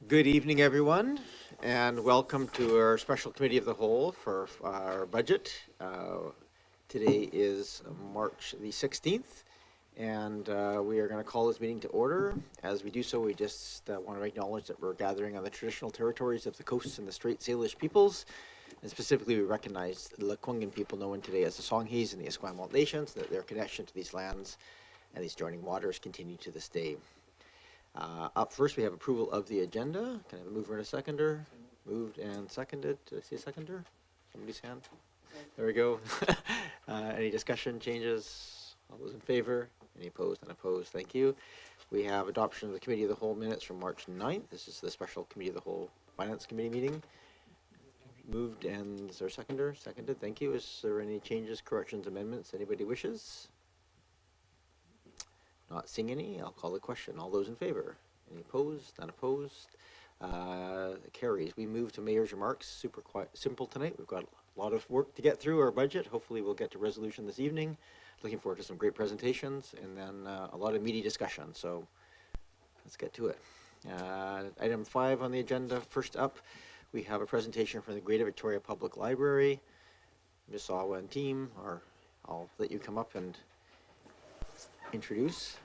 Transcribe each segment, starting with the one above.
Good evening, everyone, and welcome to our special committee of the whole for our budget. Today is March the 16th, and we are going to call this meeting to order. As we do so, we just want to acknowledge that we're gathering on the traditional territories of the coasts and the Straits Salish peoples, and specifically we recognize the Lekwungen people known today as the Songhees and the Esquimalt nations, that their connection to these lands and these joining waters continue to this day. Up first, we have approval of the agenda. Can I have a mover and a seconder? Moved and seconded. Did I say seconder? Somebody's hand? There we go. Any discussion, changes? All those in favor? Any opposed? Unopposed? Thank you. We have adoption of the Committee of the Whole minutes from March 9th. This is the special Committee of the Whole Finance Committee meeting. Moved and is there a seconder? Seconded. Thank you. Is there any changes, corrections, amendments anybody wishes? Not seeing any, I'll call the question. All those in favor? Any opposed? Unopposed? Carries. We move to Mayor's remarks. Super simple tonight. We've got a lot of work to get through our budget. Hopefully we'll get to resolution this evening. Looking forward to some great presentations and then a lot of meaty discussion. So let's get to it. Item 5 on the agenda. First up, we have a presentation from the Greater Victoria Public Library. Ms. Sawa and team, or I'll let you come up and introduce.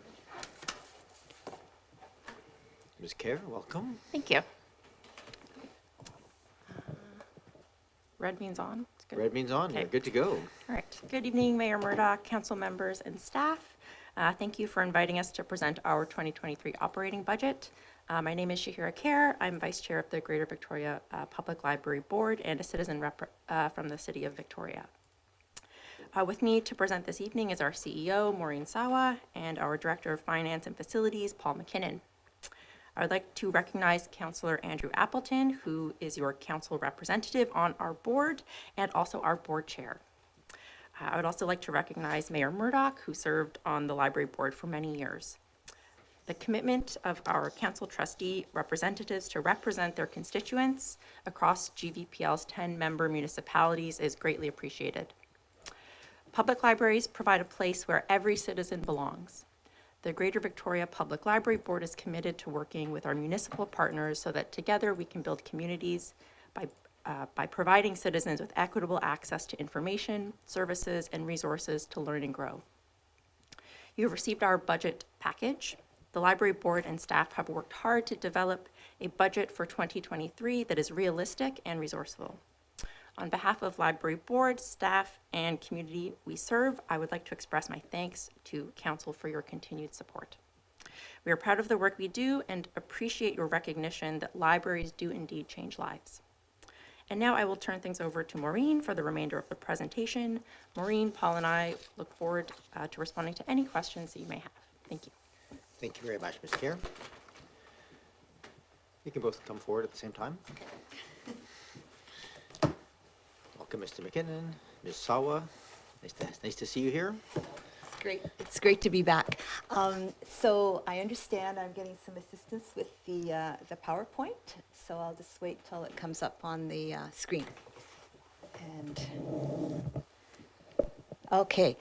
Ms. Kerr, welcome. Thank you. Red means on. It's good. Red means on. Okay. You're good to go. All right. Good evening, Mayor Murdoch, council members, and staff. Thank you for inviting us to present our 2023 operating budget. My name is Shahira Kerr. I'm Vice Chair of the Greater Victoria Public Library Board and a citizen rep from the City of Victoria. With me to present this evening is our CEO, Maureen Sawa, and our Director of Finance and Facilities, Paul McKinnon. I would like to recognize Councillor Andrew Appleton, who is your council representative on our board and also our board chair. I would also like to recognize Mayor Murdoch, who served on the library board for many years. The commitment of our council trustee representatives to represent their constituents across GVPL's 10-member municipalities is greatly appreciated. Public libraries provide a place where every citizen belongs. The Greater Victoria Public Library Board is committed to working with our municipal partners so that together we can build communities by providing citizens with equitable access to information, services, and resources to learn and grow. You have received our budget package. The library board and staff have worked hard to develop a budget for 2023 that is realistic and resourceful. On behalf of library board, staff, and community we serve, I would like to express my thanks to council for your continued support. We are proud of the work we do and appreciate your recognition that libraries do indeed change lives. And now I will turn things over to Maureen for the remainder of the presentation. Maureen, Paul, and I look forward to responding to any questions that you may have. Thank you. Thank you very much, Ms. Kerr. You can both come forward at the same time. Welcome, Mr. McKinnon, Ms. Sawa. Nice to see you here. It's great. It's great to be back. So I understand I'm getting some assistance with the PowerPoint. So I'll just wait till it comes up on the screen. And okay.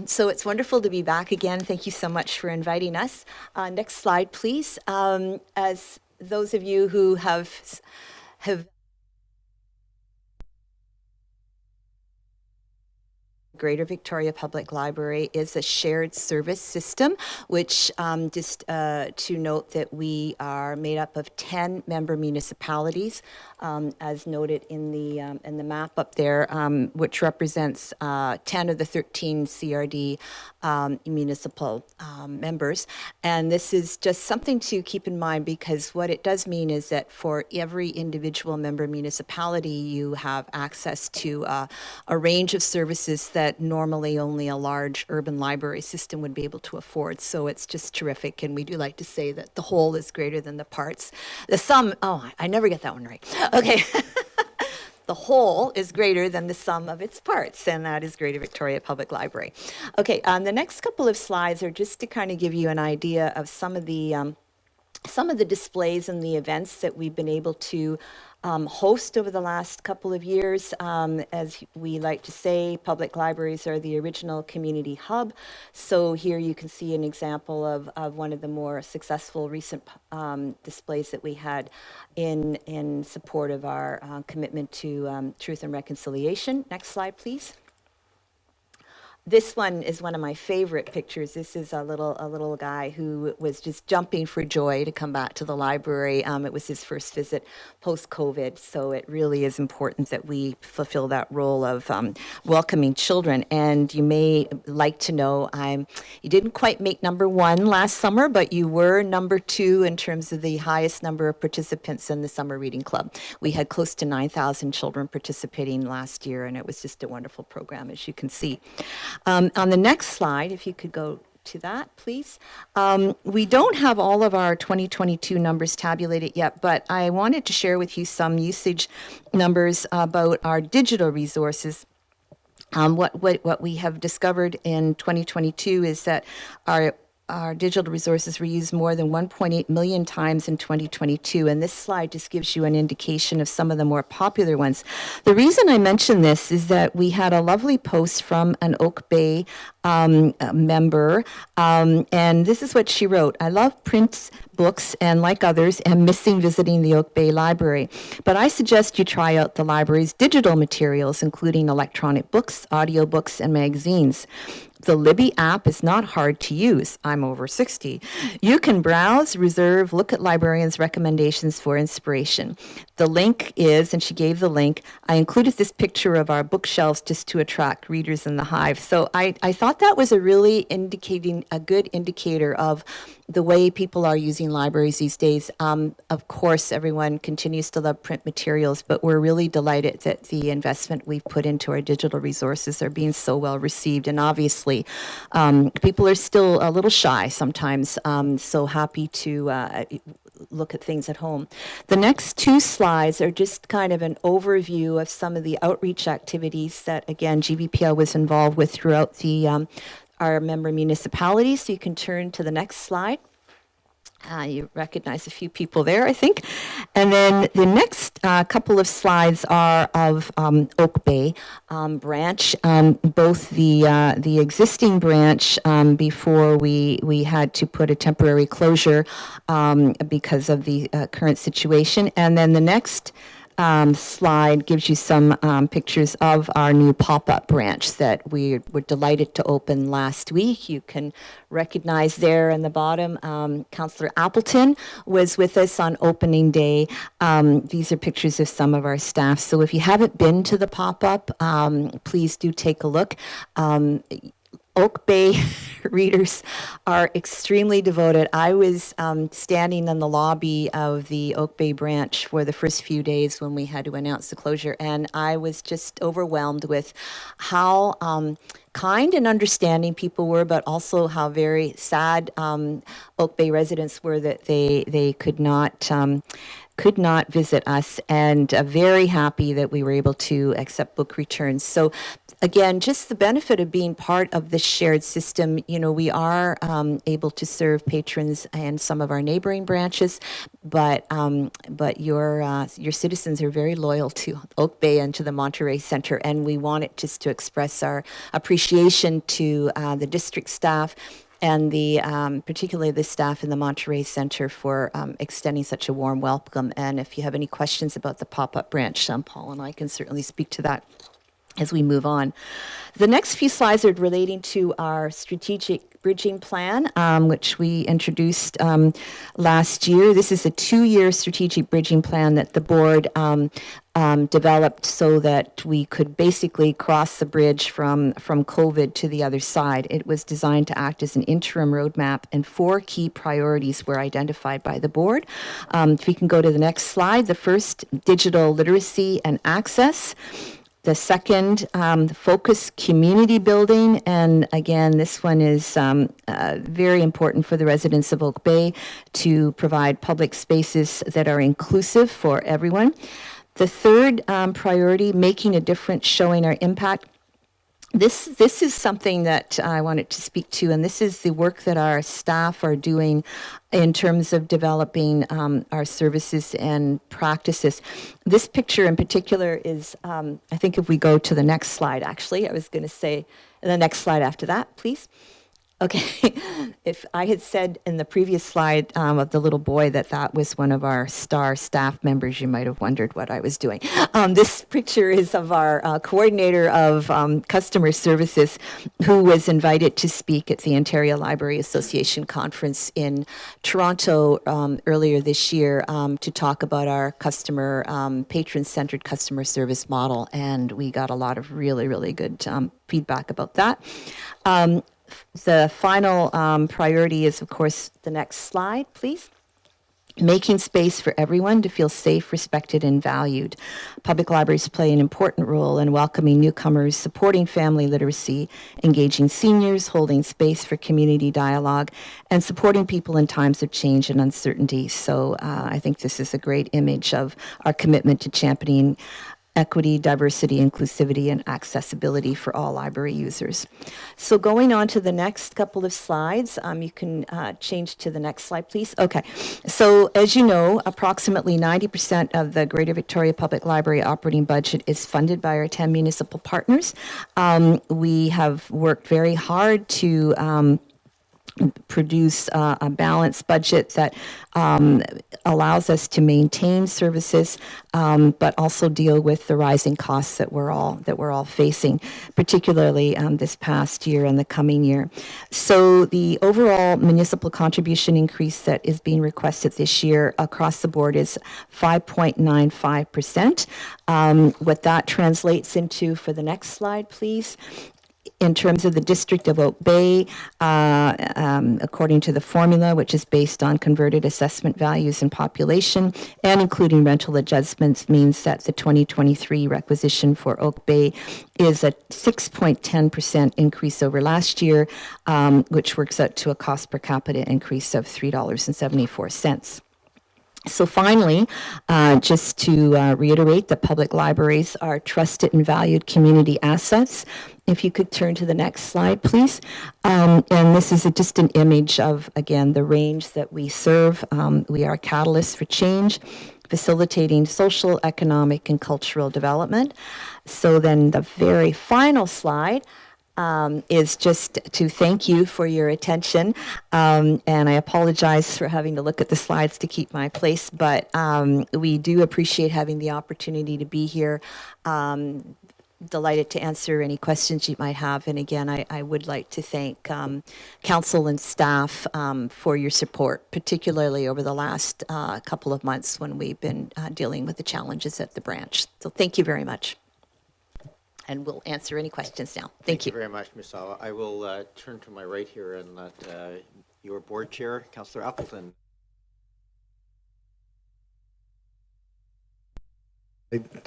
So it's wonderful to be back again. Thank you so much for inviting us. Next slide, please. As those of you who have Greater Victoria Public Library is a shared service system, which just to note that we are made up of 10 member municipalities, as noted in the map up there, which represents 10 of the 13 CRD municipal members. And this is just something to keep in mind, because what it does mean is that for every individual member municipality, you have access to a range of services that normally only a large urban library system would be able to afford. So it's just terrific. And we do like to say that the whole is greater than the parts. The sum, oh, I never get that one right. Okay. The whole is greater than the sum of its parts, and that is Greater Victoria Public Library. Okay, the next couple of slides are just to kind of give you an idea of some of the displays and the events that we've been able to host over the last couple of years. As we like to say, public libraries are the original community hub. So here you can see an example of one of the more successful recent displays that we had in support of our commitment to truth and reconciliation. Next slide, please. This one is one of my favorite pictures. This is a little guy who was just jumping for joy to come back to the library. It was his first visit post-COVID, so it really is important that we fulfill that role of welcoming children. And you may like to know, you didn't quite make number one last summer, but you were number two in terms of the highest number of participants in the Summer Reading Club. We had close to 9,000 children participating last year, and it was just a wonderful program, as you can see. On the next slide, if you could go to that, please. We don't have all of our 2022 numbers tabulated yet, but I wanted to share with you some usage numbers about our digital resources. What we have discovered in 2022 is that our digital resources were used more than 1.8 million times in 2022, and this slide just gives you an indication of some of the more popular ones. The reason I mention this is that we had a lovely post from an Oak Bay member, and this is what she wrote. I love print books and, like others, am missing visiting the Oak Bay Library, but I suggest you try out the library's digital materials, including electronic books, audiobooks, and magazines. The Libby app is not hard to use. I'm over 60. You can browse, reserve, look at librarians' recommendations for inspiration. The link is, and she gave the link, I included this picture of our bookshelves just to attract readers in the hive. So I thought that was a good indicator of the way people are using libraries these days. Of course, everyone continues to love print materials, but we're really delighted that the investment we've put into our digital resources are being so well received. And obviously, people are still a little shy sometimes, so happy to look at things at home. The next two slides are just kind of an overview of some of the outreach activities that, again, GBPL was involved with throughout our member municipalities. So you can turn to the next slide. You recognize a few people there, I think. And then the next couple of slides are of Oak Bay branch, both the existing branch before we had to put a temporary closure because of the current situation. And then the next slide gives you some pictures of our new pop-up branch that we were delighted to open last week. You can recognize there in the bottom, Councillor Appleton was with us on opening day. These are pictures of some of our staff. So if you haven't been to the pop-up, please do take a look. Oak Bay readers are extremely devoted. I was standing in the lobby of the Oak Bay branch for the first few days when we had to announce the closure, and I was just overwhelmed with how kind and understanding people were, but also how very sad Oak Bay residents were that they could not visit us, and very happy that we were able to accept book returns. So again, just the benefit of being part of this shared system, we are able to serve patrons and some of our neighboring branches, but your citizens are very loyal to Oak Bay and to the Monterey Center, and we wanted just to express our appreciation to the district staff and particularly the staff in the Monterey Center for extending such a warm welcome. And if you have any questions about the pop-up branch, Paul and I can certainly speak to that as we move on. The next few slides are relating to our strategic bridging plan, which we introduced last year. This is a 2-year strategic bridging plan that the board developed so that we could basically cross the bridge from COVID to the other side. It was designed to act as an interim roadmap, and 4 key priorities were identified by the board. If we can go to the next slide, the first, digital literacy and access. The second, focus community building, and again, this one is very important for the residents of Oak Bay to provide public spaces that are inclusive for everyone. The third priority, making a difference, showing our impact. This is something that I wanted to speak to, and this is the work that our staff are doing in terms of developing our services and practices. This picture in particular is, I think if we go to the next slide, actually, I was going to say, the next slide after that, please. Okay, if I had said in the previous slide of the little boy that was one of our star staff members, you might have wondered what I was doing. This picture is of our coordinator of customer services, who was invited to speak at the Ontario Library Association conference in Toronto earlier this year to talk about our patron-centered customer service model, and we got a lot of really, really good feedback about that. The final priority is, of course, the next slide, please. Making space for everyone to feel safe, respected, and valued. Public libraries play an important role in welcoming newcomers, supporting family literacy, engaging seniors, holding space for community dialogue, and supporting people in times of change and uncertainty. So I think this is a great image of our commitment to championing equity, diversity, inclusivity, and accessibility for all library users. So going on to the next couple of slides, you can change to the next slide, please. Okay, so as you know, approximately 90% of the Greater Victoria Public Library operating budget is funded by our 10 municipal partners. We have worked very hard to produce a balanced budget that allows us to maintain services, but also deal with the rising costs that we're all facing, particularly this past year and the coming year. So the overall municipal contribution increase that is being requested this year across the board is 5.95%. What that translates into, for the next slide, please, in terms of the District of Oak Bay, according to the formula, which is based on converted assessment values and population, and including rental adjustments, means that the 2023 requisition for Oak Bay is a 6.10% increase over last year, which works out to a cost per capita increase of $3.74. So finally, just to reiterate, the public libraries are trusted and valued community assets. If you could turn to the next slide, please. And this is just an image of, again, the range that we serve. We are catalysts for change, facilitating social, economic, and cultural development. So then the very final slide is just to thank you for your attention. And I apologize for having to look at the slides to keep my place, but we do appreciate having the opportunity to be here. Delighted to answer any questions you might have. And again, I would like to thank council and staff for your support, particularly over the last couple of months when we've been dealing with the challenges at the branch. So thank you very much. And we'll answer any questions now. Thank you. Thank you very much, Ms. Sawa. I will turn to my right here and let your board chair, Councillor Appleton.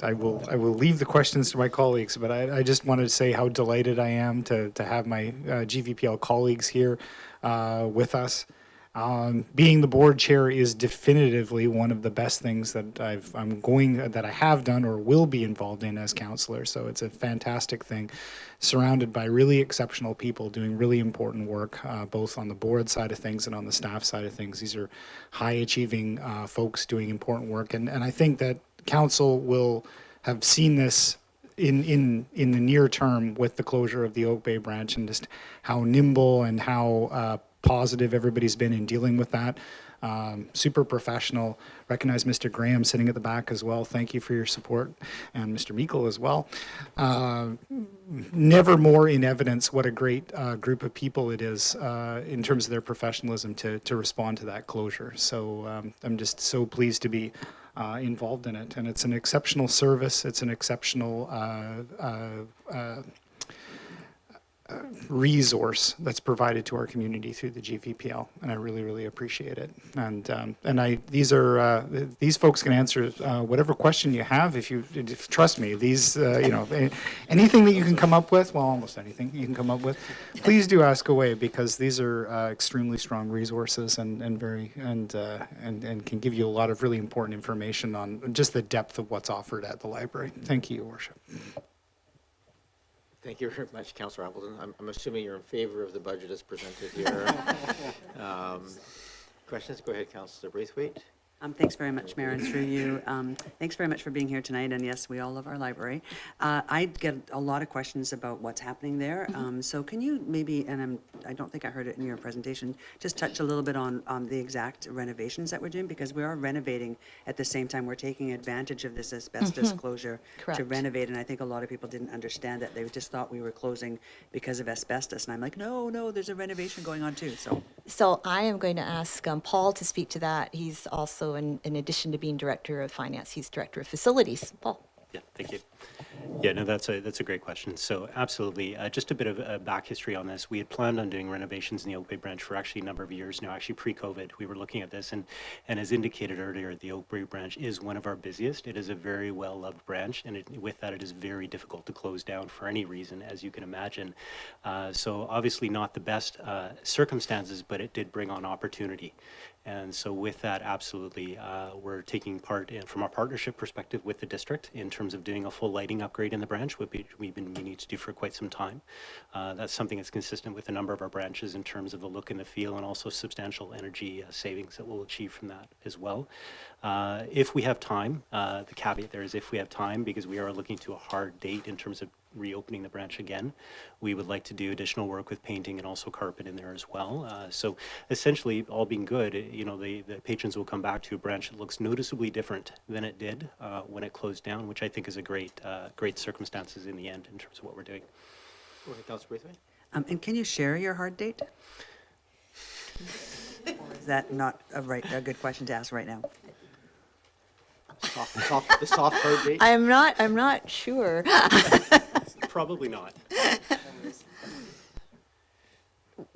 I will leave the questions to my colleagues, but I just wanted to say how delighted I am to have my GVPL colleagues here with us. Being the board chair is definitively one of the best things that I have done or will be involved in as councillor. So it's a fantastic thing, surrounded by really exceptional people doing really important work, both on the board side of things and on the staff side of things. These are high achieving folks doing important work, and I think that council will have seen this in the near term with the closure of the Oak Bay branch, and just how nimble and how positive everybody's been in dealing with that. Super professional. Recognize Mr. Graham sitting at the back as well. Thank you for your support, and Mr. Meikle as well. Never more in evidence what a great group of people it is in terms of their professionalism to respond to that closure. So I'm just so pleased to be involved in it, and it's an exceptional service. It's an exceptional resource that's provided to our community through the GVPL, and I really, really appreciate it. And these folks can answer whatever question you have if you trust me. These anything that you can come up with, well, almost anything you can come up with, please do ask away, because these are extremely strong resources and can give you a lot of really important information on just the depth of what's offered at the library. Thank you, Your Worship. Thank you very much, Councillor Appleton. I'm assuming you're in favor of the budget as presented here. Questions? Go ahead, Councillor Braithwaite. Thanks very much, Mayor, and through you. Thanks very much for being here tonight, and yes, we all love our library. I get a lot of questions about what's happening there, so can you maybe, and I don't think I heard it in your presentation, just touch a little bit on the exact renovations that we're doing, because we are renovating at the same time. We're taking advantage of this asbestos closure to Correct. renovate, and I think a lot of people didn't understand that. They just thought we were closing because of asbestos, and I'm like, no, there's a renovation going on too, so. So I am going to ask Paul to speak to that. He's also, in addition to being Director of Finance, he's Director of Facilities. Paul. Yeah, thank you. Yeah, no, that's a great question. So absolutely, just a bit of back history on this. We had planned on doing renovations in the Oak Bay branch for actually a number of years now, actually pre-COVID. We were looking at this, and as indicated earlier, the Oak Bay branch is one of our busiest. It is a very well-loved branch, and with that, it is very difficult to close down for any reason, as you can imagine. So obviously not the best circumstances, but it did bring on opportunity. And so with that, absolutely, we're taking part in, from a partnership perspective with the district in terms of doing a full lighting upgrade in the branch, which we've been meaning to do for quite some time. That's something that's consistent with a number of our branches in terms of the look and the feel, and also substantial energy savings that we'll achieve from that as well. If we have time, the caveat there is if we have time, because we are looking to a hard date in terms of reopening the branch again, we would like to do additional work with painting and also carpet in there as well. So essentially, all being good, the patrons will come back to a branch that looks noticeably different than it did when it closed down, which I think is a great circumstances in the end in terms of what we're doing. Go ahead, Councillor Braithwaite. And can you share your hard date? Or is that not a good question to ask right now? The soft code date. I'm not sure. Probably not.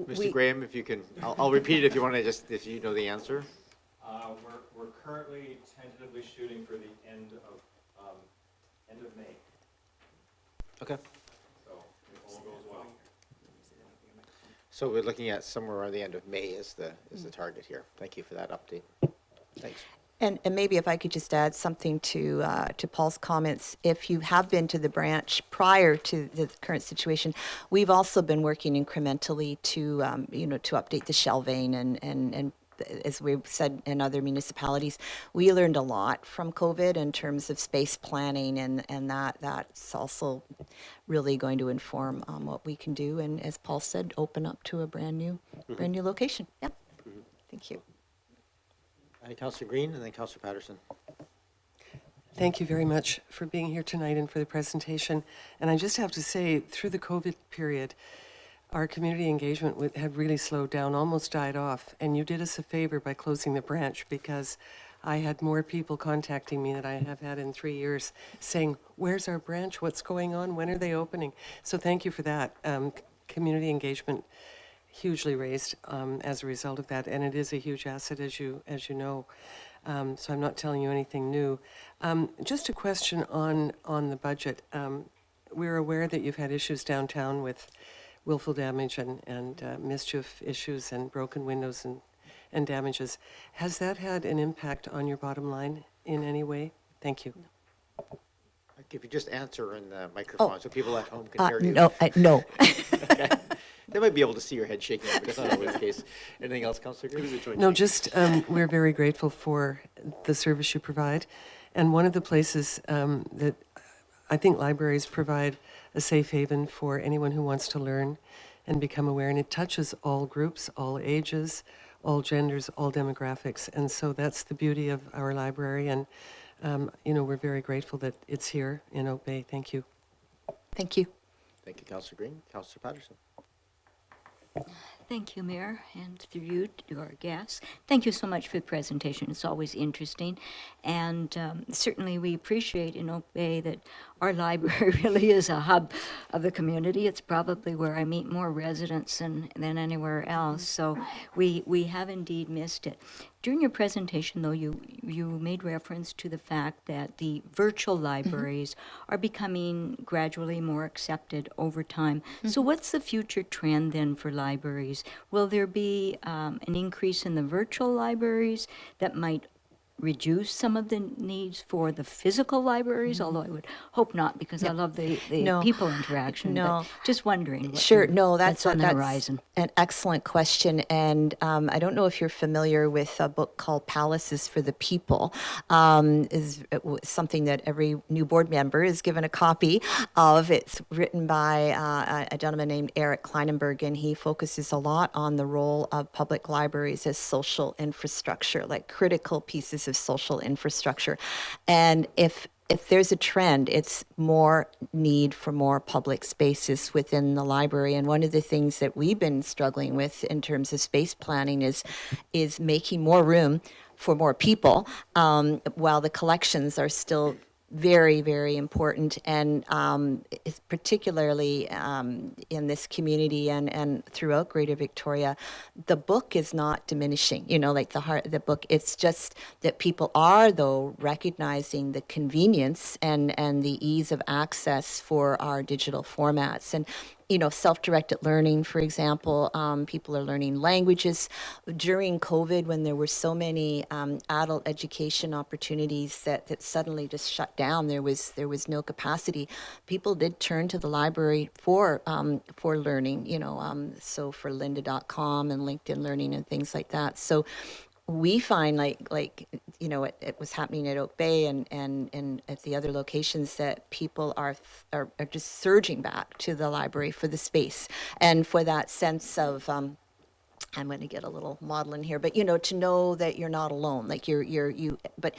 Mr. Graham, if you can, I'll repeat it if you want to if you know the answer. We're currently tentatively shooting for the end of May, Okay. so if all goes well. So we're looking at somewhere around the end of May is the target here. Thank you for that update. Thanks. And maybe if I could just add something to Paul's comments, if you have been to the branch prior to the current situation, we've also been working incrementally to update the shelving and as we've said in other municipalities, we learned a lot from COVID in terms of space planning, and that's also really going to inform what we can do. And as Paul said, open up to a brand new location. Yep. Thank you. Councillor Green and then Councillor Patterson. Thank you very much for being here tonight and for the presentation. And I just have to say, through the COVID period, our community engagement had really slowed down, almost died off. And you did us a favor by closing the branch, because I had more people contacting me than I have had in 3 years saying, where's our branch? What's going on? When are they opening? So thank you for that. Community engagement hugely raised as a result of that, and it is a huge asset, as you know. So I'm not telling you anything new. Just a question on the budget. We're aware that you've had issues downtown with willful damage and mischief issues and broken windows and damages. Has that had an impact on your bottom line in any way? Thank you. If you just answer in the microphone so people at home can hear you. No. Okay. They might be able to see your head shaking, but that's not always the case. Anything else, Councillor Green? No, just we're very grateful for the service you provide. And one of the places that I think libraries provide a safe haven for anyone who wants to learn and become aware. And it touches all groups, all ages, all genders, all demographics. And so that's the beauty of our library. And, we're very grateful that it's here in Oak Bay. Thank you. Thank you. Thank you, Councillor Green. Councillor Patterson. Thank you, Mayor, and through you to our guests. Thank you so much for the presentation. It's always interesting. And certainly we appreciate in Oak Bay that our library really is a hub of the community. It's probably where I meet more residents than anywhere else. So we have indeed missed it. During your presentation, though, you made reference to the fact that the virtual libraries are becoming gradually more accepted over time. So what's the future trend then for libraries? Will there be an increase in the virtual libraries that might reduce some of the needs for the physical libraries, although I would hope not, because I love the No. people interaction. No. But just wondering. Sure, no, that's on the horizon. An excellent question. And I don't know if you're familiar with a book called Palaces for the People. Something that every new board member is given a copy of. It's written by a gentleman named Eric Kleinenberg, and he focuses a lot on the role of public libraries as social infrastructure, like critical pieces of social infrastructure. And if there's a trend, it's more need for more public spaces within the library. And one of the things that we've been struggling with in terms of space planning is making more room for more people, while the collections are still very, very important, and it's particularly in this community and throughout Greater Victoria, the book is not diminishing. Like the heart of the book. It's just that people are, though, recognizing the convenience and the ease of access for our digital formats. And self-directed learning, for example, people are learning languages. During COVID, when there were so many adult education opportunities that suddenly just shut down, there was no capacity. People did turn to the library for learning. So for lynda.com and LinkedIn Learning and things like that. So we find it was happening at Oak Bay and at the other locations that people are just surging back to the library for the space and for that sense of I'm going to get a little maudlin here, but to know that you're not alone, like you. But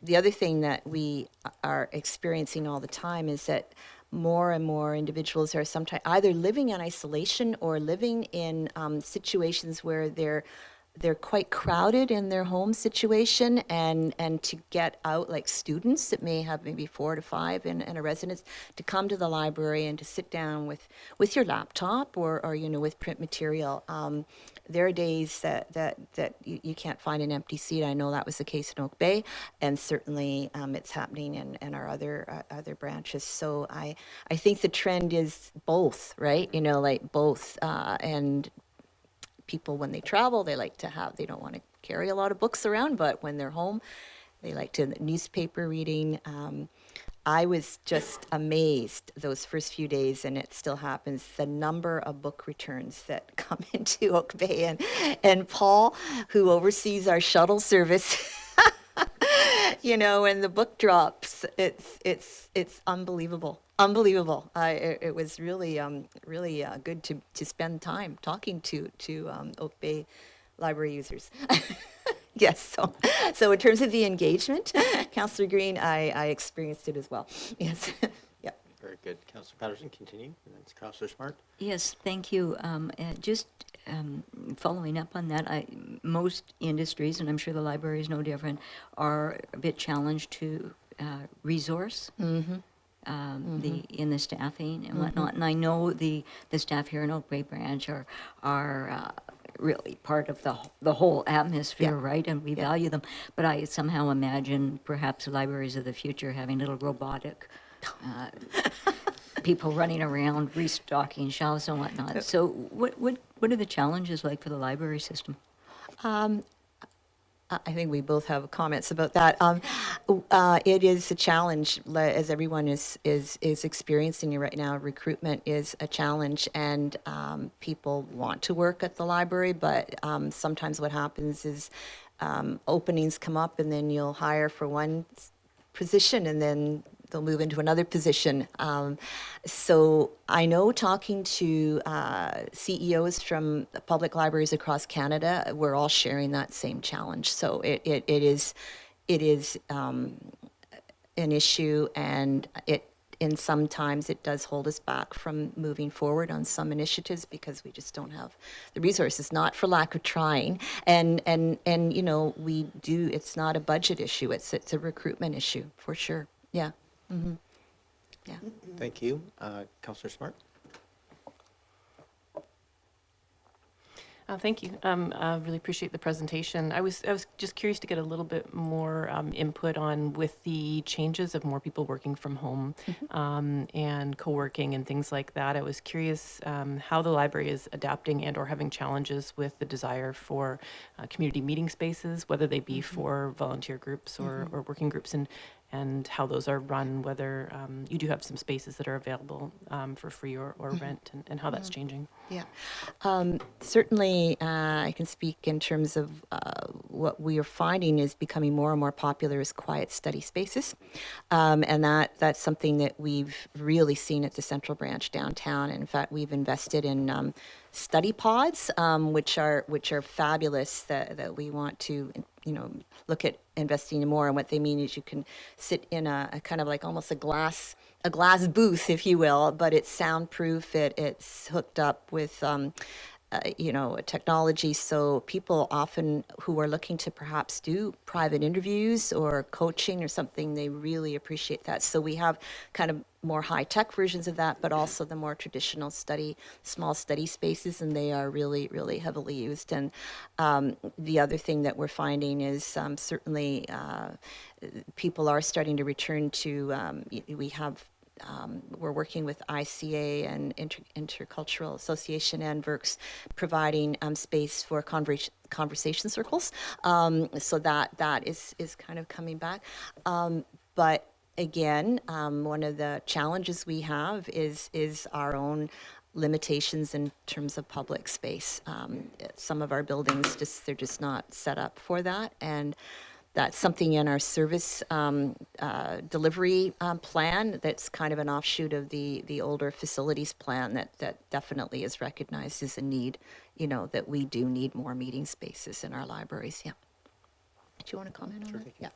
the other thing that we are experiencing all the time is that more and more individuals are sometimes either living in isolation or living in situations where they're quite crowded in their home situation, and to get out, like students that may have maybe 4 to 5 in a residence, to come to the library and to sit down with your laptop or with print material. There are days that you can't find an empty seat. I know that was the case in Oak Bay, and certainly it's happening in our other branches. So I think the trend is both, right? Like both, and people, when they travel, they don't want to carry a lot of books around, but when they're home, they like to newspaper reading. I was just amazed those first few days, and it still happens, the number of book returns that come into Oak Bay, and Paul, who oversees our shuttle service, when the book drops, it's unbelievable. It was really good to spend time talking to Oak Bay library users. Yes, so in terms of the engagement, Councillor Green, I experienced it as well. Yes. Yep. Very good. Councillor Patterson, continue, and then Councillor Smart. Yes, thank you. Just following up on that, most industries, and I'm sure the library is no different, are a bit challenged to resource in the staffing and whatnot. And I know the staff here in Oak Bay Branch are really part of the whole atmosphere, right? And we value them. But I somehow imagine perhaps libraries of the future having little robotic people running around restocking shelves and whatnot. So what are the challenges like for the library system? I think we both have comments about that. It is a challenge, as everyone is experiencing right now. Recruitment is a challenge, and people want to work at the library, but sometimes what happens is openings come up, and then you'll hire for one position, and then they'll move into another position. So I know, talking to CEOs from public libraries across Canada, we're all sharing that same challenge. So it is an issue, and sometimes it does hold us back from moving forward on some initiatives because we just don't have the resources, not for lack of trying. And we do, it's not a budget issue, it's a recruitment issue for sure. Yeah. Mm-hmm. Yeah. Thank you. Councillor Smart. Thank you. I really appreciate the presentation. I was just curious to get a little bit more input on with the changes of more people working from home and co-working and things like that. I was curious how the library is adapting and or having challenges with the desire for community meeting spaces, whether they be for volunteer groups or working groups, and how those are run, whether you do have some spaces that are available for free or rent, and how that's changing. Yeah. Certainly, I can speak in terms of what we are finding is becoming more and more popular is quiet study spaces. And that's something that we've really seen at the Central Branch downtown. In fact, we've invested in study pods, which are fabulous that we want to, look at investing in more. And what they mean is you can sit in a kind of like almost a glass booth, if you will, but it's soundproof. It's hooked up with, technology. So people often who are looking to perhaps do private interviews or coaching or something, they really appreciate that. So we have kind of more high-tech versions of that, but also the more traditional small study spaces, and they are really, really heavily used. And the other thing that we're finding is certainly people are starting to return to, we're working with ICA and Intercultural Association and VERX, providing space for conversation circles. So that is kind of coming back. But again, one of the challenges we have is our own limitations in terms of public space. Some of our buildings they're just not set up for that, and that's something in our service delivery plan that's kind of an offshoot of the older facilities plan that definitely is recognized as a need, that we do need more meeting spaces in our libraries. Yeah. Do you want to comment on that? Yeah.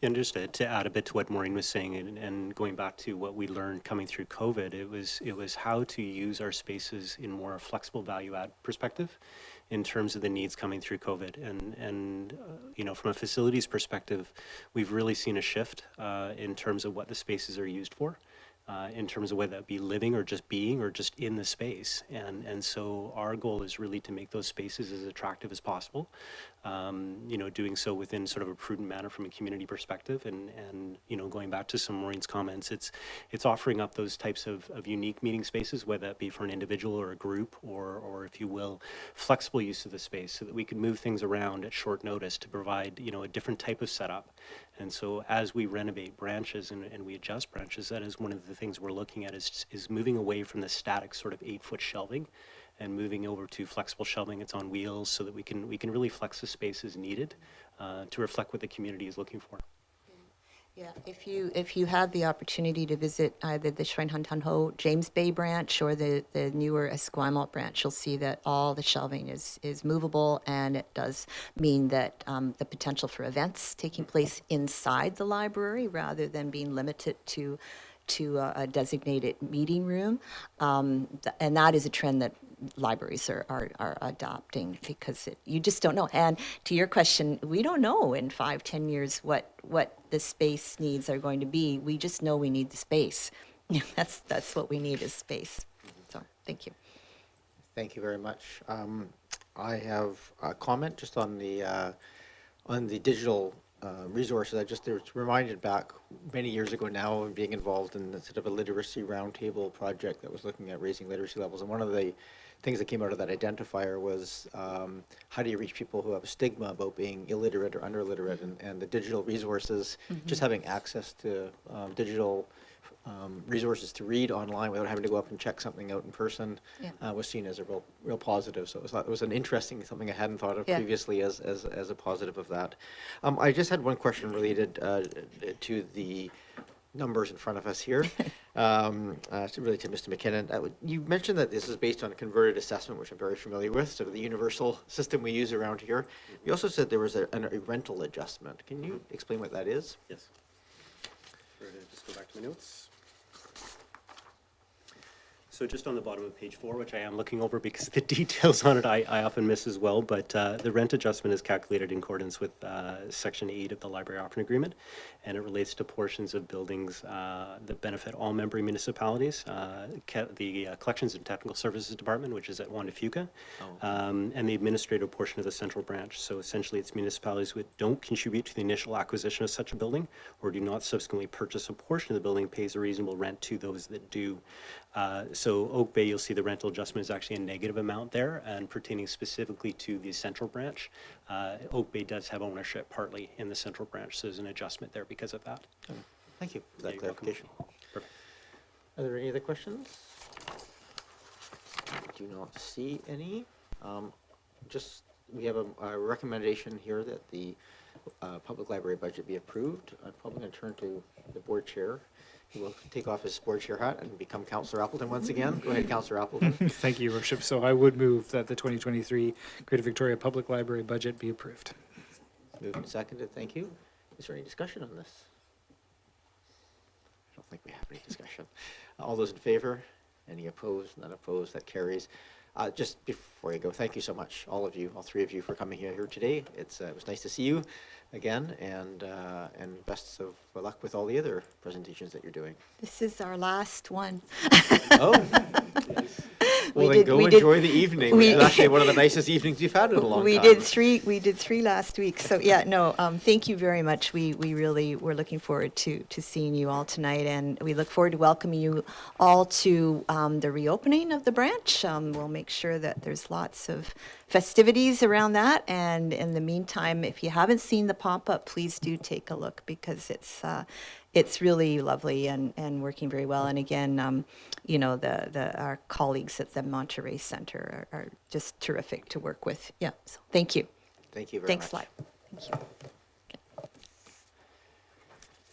And just to add a bit to what Maureen was saying, and going back to what we learned coming through COVID, it was how to use our spaces in more flexible value add perspective in terms of the needs coming through COVID. And from a facilities perspective, we've really seen a shift in terms of what the spaces are used for. In terms of whether that be living or just being or just in the space. And so our goal is really to make those spaces as attractive as possible, doing so within sort of a prudent manner from a community perspective. And going back to some Maureen's comments, it's offering up those types of unique meeting spaces, whether that be for an individual or a group or if you will, flexible use of the space so that we can move things around at short notice to provide, a different type of setup. And so as we renovate branches and we adjust branches, that is one of the things we're looking at is moving away from the static sort of 8-foot shelving and moving over to flexible shelving. It's on wheels so that we can really flex the space as needed to reflect what the community is looking for. Yeah, if you have the opportunity to visit either the Shwayne-Hun-Tun-Ho James Bay branch or the newer Esquimalt branch, you'll see that all the shelving is movable, and it does mean that the potential for events taking place inside the library rather than being limited to a designated meeting room, and that is a trend that libraries are adopting because you just don't know. And to your question, we don't know in 5-10 years what the space needs are going to be. We just know we need the space. That's what we need is space. So thank you. Thank you very much. I have a comment just on the digital resources. I just was reminded back many years ago now of being involved in sort of a literacy roundtable project that was looking at raising literacy levels. And one of the things that came out of that identifier was how do you reach people who have a stigma about being illiterate or under-literate, and the digital resources, just having access to digital resources to read online without having to go up and check something out in person was seen as a real positive. So it was an interesting, something I hadn't thought of previously as a positive of that. I just had one question related to the numbers in front of us here, really to Mr. McKinnon. You mentioned that this is based on a converted assessment, which I'm very familiar with, sort of the universal system we use around here. You also said there was a rental adjustment. Can you explain what that is? Yes. Just go back to my notes. So just on the bottom of page 4, which I am looking over because the details on it I often miss as well, but the rent adjustment is calculated in accordance with Section 8 of the Library Operating Agreement, and it relates to portions of buildings that benefit all member municipalities. The Collections and Technical Services Department, which is at Juan de Fuca, and the administrative portion of the central branch. So essentially, it's municipalities which don't contribute to the initial acquisition of such a building or do not subsequently purchase a portion of the building pays a reasonable rent to those that do. So Oak Bay, you'll see the rental adjustment is actually a negative amount there, and pertaining specifically to the central branch, Oak Bay does have ownership partly in the central branch, so there's an adjustment there because of that. Thank you for that You're welcome. clarification. Perfect. Are there any other questions? I do not see any. Just, we have a recommendation here that the public library budget be approved. I'm probably going to turn to the board chair. He will take off his board chair hat and become Councillor Appleton once again. Go ahead, Councillor Appleton. Thank you, Your Worship. So I would move that the 2023 Greater Victoria Public Library budget be approved. Moved and seconded, thank you. Is there any discussion on this? I don't think we have any discussion. All those in favor? Any opposed? None opposed, that carries. Just before you go, thank you so much, all of you, all three of you, for coming here today. It was nice to see you again, and best of luck with all the other presentations that you're doing. This is our last one. Oh, well then go enjoy the evening. we- It's actually one of the nicest evenings we've had in a long We time. did three last week. So yeah, no, thank you very much. We really, we're looking forward to seeing you all tonight, and we look forward to welcoming you all to the reopening of the branch. We'll make sure that there's lots of festivities around that, and in the meantime, if you haven't seen the pop-up, please do take a look, because it's really lovely and working very well. And again, you know, our colleagues at the Monterey Center are just terrific to work with. Yeah, so thank you. Thank you very Thanks, much. Live. Thank you.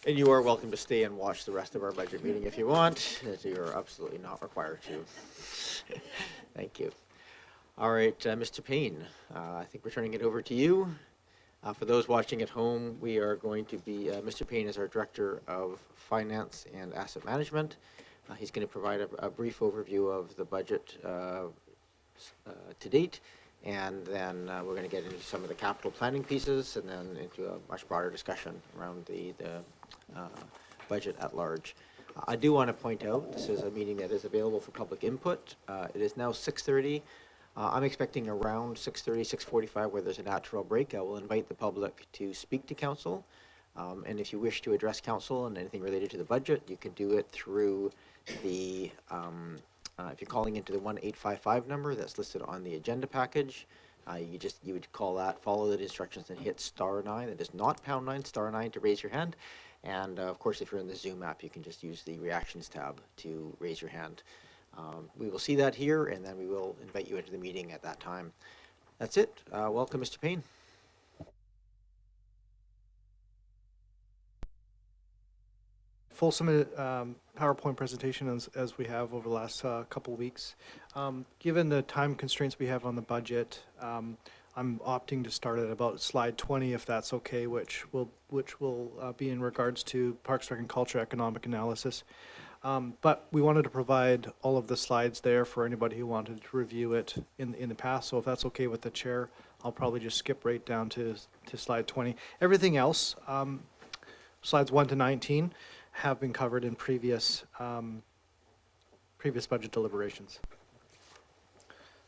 And you are welcome to stay and watch the rest of our budget meeting if you want, as you are absolutely not required to. Thank you. All right, Mr. Paine, I think we're turning it over to you. For those watching at home, we are going to be, Mr. Paine is our Director of Finance and Asset Management. He's going to provide a brief overview of the budget to date, and then we're going to get into some of the capital planning pieces, and then into a much broader discussion around the budget at large. I do want to point out, this is a meeting that is available for public input. It is now 6:30. I'm expecting around 6:30, 6:45, where there's a natural break. I will invite the public to speak to council. And if you wish to address council and anything related to the budget, you can do it through the, if you're calling into the 1-855 number that's listed on the agenda package, you would call that, follow the instructions, and hit *9. That is not #9, *9 to raise your hand. And of course, if you're in the Zoom app, you can just use the reactions tab to raise your hand. We will see that here, and then we will invite you into the meeting at that time. That's it. Welcome, Mr. Paine. Fulsome PowerPoint presentation as we have over the last couple weeks. Given the time constraints we have on the budget, I'm opting to start at about slide 20, if that's okay, which will be in regards to Parks, Rec, and Culture economic analysis. But we wanted to provide all of the slides there for anybody who wanted to review it in the past. So if that's okay with the chair, I'll probably just skip right down to slide 20. Everything else, slides 1 to 19, have been covered in previous budget deliberations.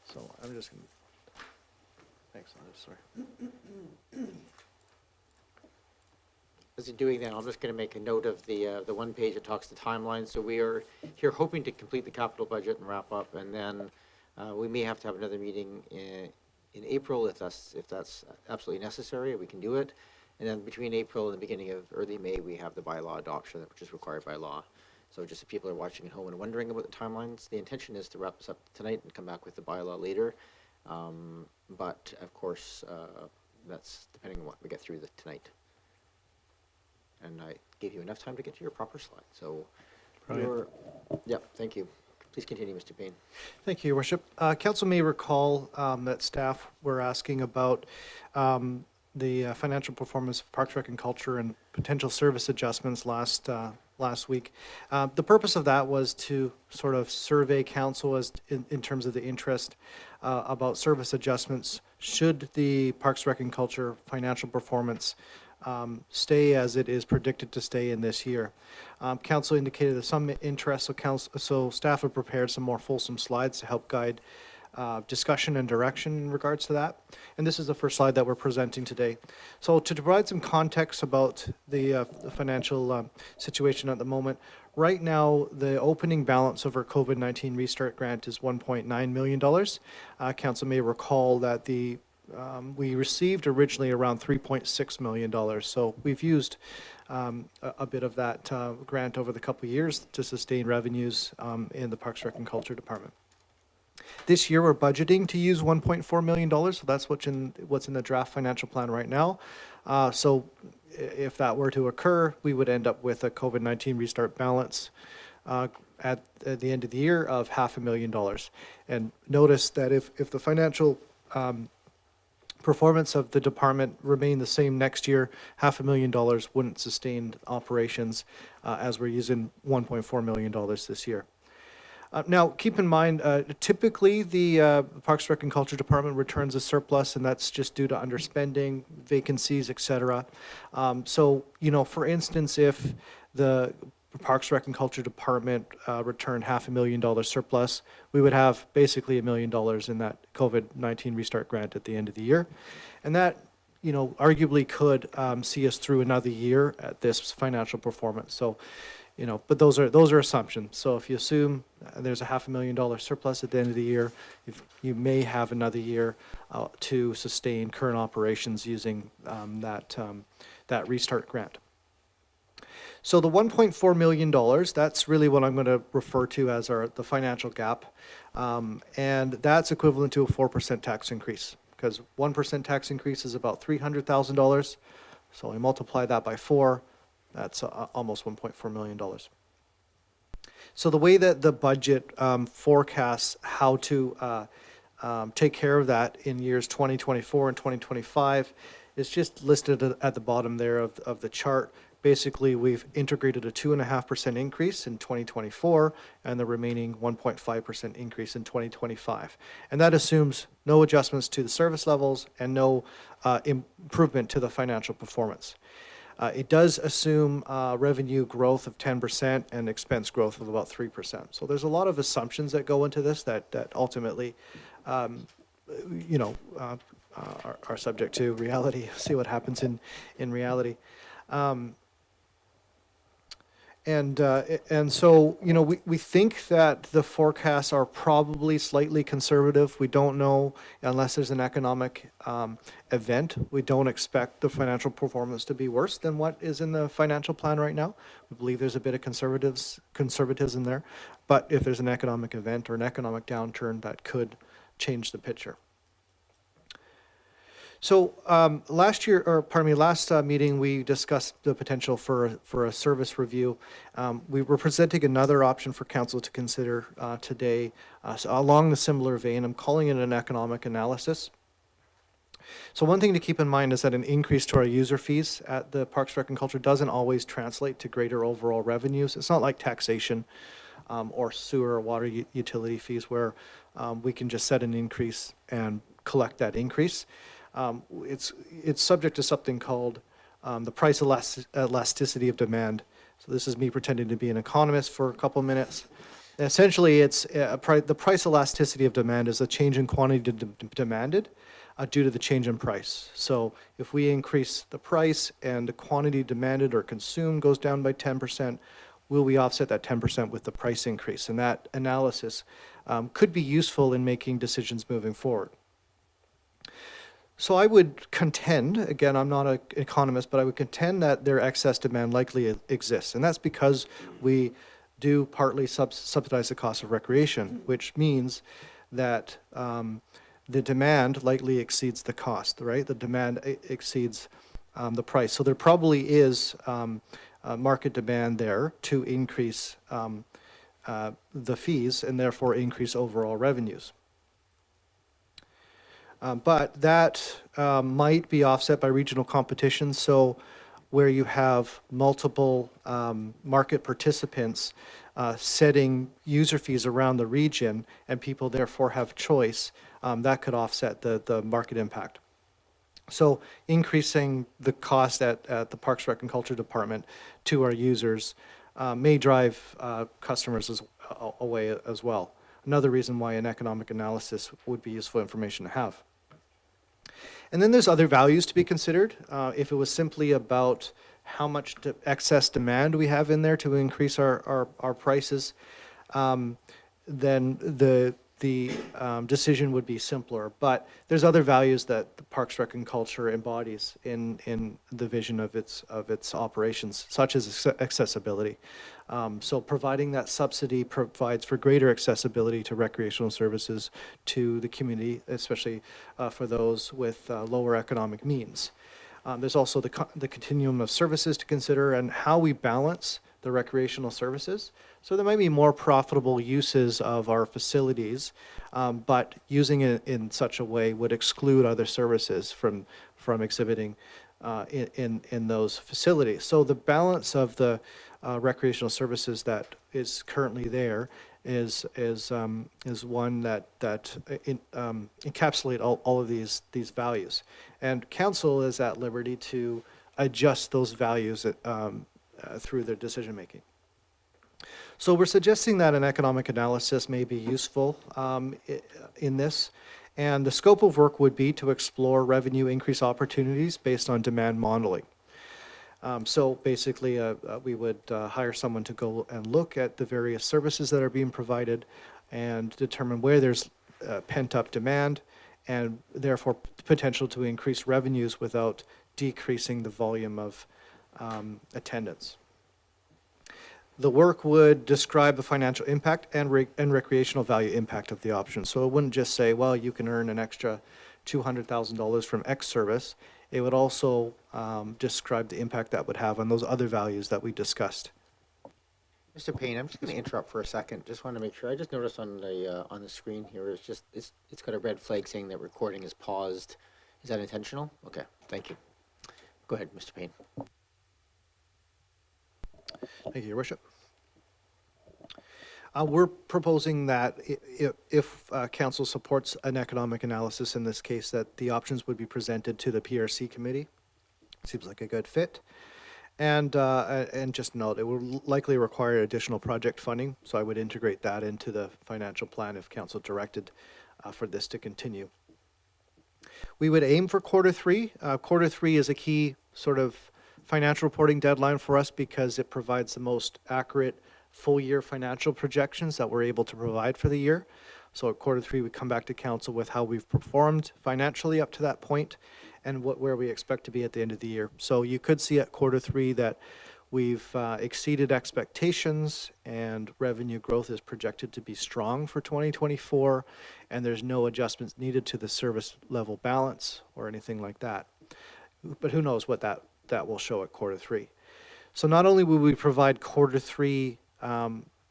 So I'm just going to, thanks, sorry. As you're doing that, I'm just going to make a note of the one page that talks the timeline. So we are here hoping to complete the capital budget and wrap up, and then we may have to have another meeting in April if that's absolutely necessary. We can do it. And then between April and the beginning of early May, we have the bylaw adoption, which is required by law. So just if people are watching at home and wondering about the timelines, the intention is to wrap this up tonight and come back with the bylaw later. But of course, that's depending on what we get through tonight. And I gave you enough time to get to your proper slide. So, thank you. Please continue, Mr. Paine. Thank you, Your Worship. Council may recall that staff were asking about the financial performance of Parks, Rec, and Culture and potential service adjustments last last week. The purpose of that was to sort of survey council as in terms of the interest about service adjustments should the Parks, Rec, and Culture financial performance stay as it is predicted to stay in this year. Council indicated there's some interest, so staff have prepared some more fulsome slides to help guide discussion and direction in regards to that. And this is the first slide that we're presenting today. So to provide some context about the financial situation at the moment, right now the opening balance of our COVID-19 Restart Grant is $1.9 million. Council may recall that we received originally around $3.6 million. So we've used a bit of that grant over the couple of years to sustain revenues in the Parks, Rec, and Culture Department. This year, we're budgeting to use $1.4 million, so that's what's in the draft financial plan right now. So if that were to occur, we would end up with a COVID-19 restart balance at the end of the year of $500,000. And notice that if the financial performance of the department remain the same next year, $500,000 wouldn't sustain operations as we're using $1.4 million this year. Now, keep in mind, typically the Parks, Rec, and Culture Department returns a surplus, and that's just due to underspending, vacancies, etc. So, you know, for instance, if the Parks, Rec, and Culture Department returned $500,000 surplus, we would have basically $1 million in that COVID-19 Restart Grant at the end of the year. And that, you know, arguably could see us through another year at this financial performance. So, you know, but those are assumptions. So if you assume there's a $500,000 surplus at the end of the year, you may have another year to sustain current operations using that restart grant. So the $1.4 million, that's really what I'm going to refer to as the financial gap, and that's equivalent to a 4% tax increase, because 1% tax increase is about $300,000. So I multiply that by 4. That's almost $1.4 million. So the way that the budget forecasts how to take care of that in years 2024 and 2025 is just listed at the bottom there of the chart. Basically, we've integrated a 2.5% increase in 2024 and the remaining 1.5% increase in 2025. And that assumes no adjustments to the service levels and no improvement to the financial performance. It does assume revenue growth of 10% and expense growth of about 3%. So there's a lot of assumptions that go into this that ultimately, you know, are subject to reality. See what happens in reality. And so, you know, we think that the forecasts are probably slightly conservative. We don't know unless there's an economic event. We don't expect the financial performance to be worse than what is in the financial plan right now. We believe there's a bit of conservatism there. But if there's an economic event or an economic downturn, that could change the picture. So last meeting, we discussed the potential for a service review. We were presenting another option for council to consider today so along the similar vein. I'm calling it an economic analysis. So one thing to keep in mind is that an increase to our user fees at the Parks, Rec, and Culture doesn't always translate to greater overall revenues. It's not like taxation or sewer or water utility fees where we can just set an increase and collect that increase. It's subject to something called the price elasticity of demand. So this is me pretending to be an economist for a couple minutes. Essentially, it's the price elasticity of demand is the change in quantity demanded due to the change in price. So if we increase the price and the quantity demanded or consumed goes down by 10%, will we offset that 10% with the price increase? And that analysis could be useful in making decisions moving forward. So I would contend, again, I'm not an economist, but I would contend that their excess demand likely exists. And that's because we do partly subsidize the cost of recreation, which means that the demand likely exceeds the cost, right? The demand exceeds the price. So there probably is market demand there to increase the fees and therefore increase overall revenues. But that might be offset by regional competition. So where you have multiple market participants setting user fees around the region, and people therefore have choice, that could offset the market impact. So increasing the cost at the Parks, Rec, and Culture Department to our users may drive customers away as well. Another reason why an economic analysis would be useful information to have. And then there's other values to be considered. If it was simply about how much excess demand we have in there to increase our prices, then the decision would be simpler. But there's other values that the Parks, Rec, and Culture embodies in the vision of its operations, such as accessibility. So providing that subsidy provides for greater accessibility to recreational services to the community, especially for those with lower economic means. There's also the continuum of services to consider and how we balance the recreational services. So there might be more profitable uses of our facilities, but using it in such a way would exclude other services from exhibiting in those facilities. So the balance of the recreational services that is currently there is one that encapsulate all of these values, and council is at liberty to adjust those values through their decision making. So we're suggesting that an economic analysis may be useful in this, and the scope of work would be to explore revenue increase opportunities based on demand modeling. So basically, we would hire someone to go and look at the various services that are being provided and determine where there's pent-up demand and therefore potential to increase revenues without decreasing the volume of attendance. The work would describe the financial impact and recreational value impact of the option. So it wouldn't just say, well, you can earn an extra $200,000 from X service. It would also describe the impact that would have on those other values that we discussed. Mr. Paine, I'm just going to interrupt for a second. Just want to make sure. I just noticed on the screen here, it's got a red flag saying that recording is paused. Is that intentional? Okay, thank you. Go ahead, Mr. Paine. Thank you, Your Worship. We're proposing that if council supports an economic analysis in this case, that the options would be presented to the PRC committee. Seems like a good fit. And just note, it will likely require additional project funding, so I would integrate that into the financial plan if council directed for this to continue. We would aim for Q3. Q3 is a key sort of financial reporting deadline for us because it provides the most accurate full year financial projections that we're able to provide for the year. So at Q3, we come back to council with how we've performed financially up to that point and where we expect to be at the end of the year. So you could see at Q3 that we've exceeded expectations and revenue growth is projected to be strong for 2024, and there's no adjustments needed to the service level balance or anything like that. But who knows what that will show at Q3. So not only will we provide Q3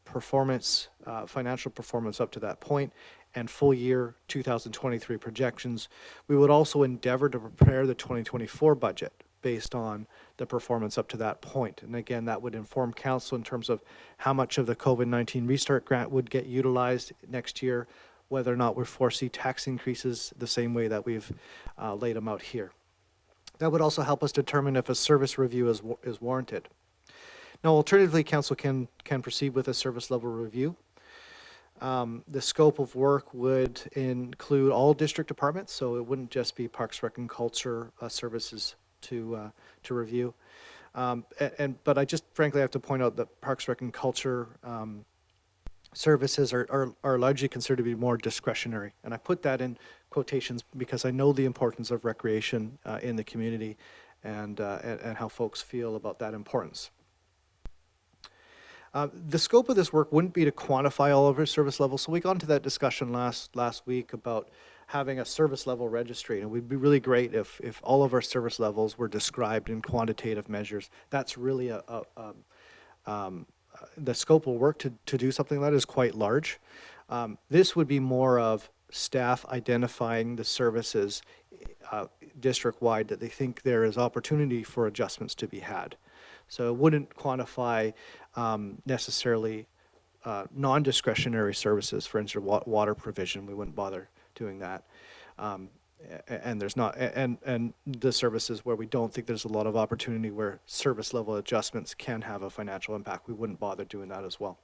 performance, financial performance up to that point, and full year 2023 projections, we would also endeavor to prepare the 2024 budget based on the performance up to that point. And again, that would inform council in terms of how much of the COVID-19 restart grant would get utilized next year, whether or not we foresee tax increases the same way that we've laid them out here. That would also help us determine if a service review is warranted. Now, alternatively, council can proceed with a service level review. The scope of work would include all district departments, so it wouldn't just be Parks, Rec, and Culture services to review. But I just frankly have to point out that Parks, Rec, and Culture services are largely considered to be more discretionary. And I put that in quotations because I know the importance of recreation in the community and how folks feel about that importance. The scope of this work wouldn't be to quantify all of our service levels. So we got into that discussion last week about having a service level registry. And it would be really great if all of our service levels were described in quantitative measures. That's really the scope of work to do something like that is quite large. This would be more of staff identifying the services district-wide that they think there is opportunity for adjustments to be had. So it wouldn't quantify necessarily non-discretionary services, for instance, water provision. We wouldn't bother doing that. And there's not, and the services where we don't think there's a lot of opportunity where service level adjustments can have a financial impact, we wouldn't bother doing that as well.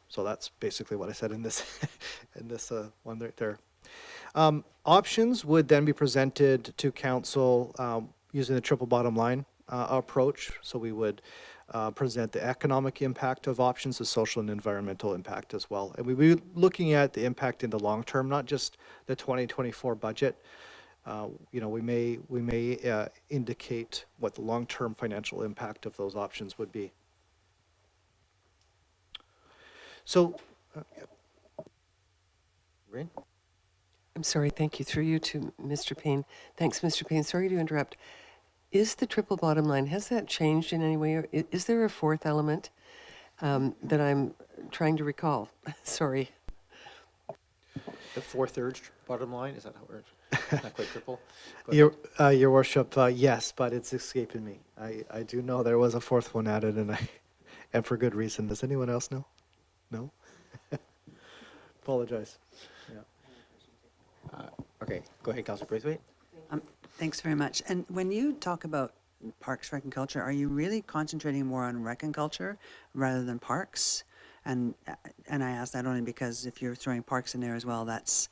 So that's basically what I said in this in this one right there. Options would then be presented to council using the triple bottom line approach. So we would present the economic impact of options, the social and environmental impact as well. And we'd be looking at the impact in the long term, not just the 2024 budget. You know, we may indicate what the long-term financial impact of those options would be. So, Rain? I'm sorry, thank you. Through you to Mr. Paine. Thanks, Mr. Paine. Sorry to interrupt. Is the triple bottom line, has that changed in any way? Or is there a fourth element that I'm trying to recall? Sorry. The 4/3 bottom line, is that how we're, not quite triple? Go ahead. Your worship, yes, but it's escaping me. I do know there was a fourth one added, and for good reason. Does anyone else know? No? Apologize. Yeah. Okay, go ahead, Councillor Braithwaite. Thanks very much. And when you talk about parks, rec, and culture, are you really concentrating more on rec and culture rather than parks? And I ask that only because if you're throwing parks in there as well, that's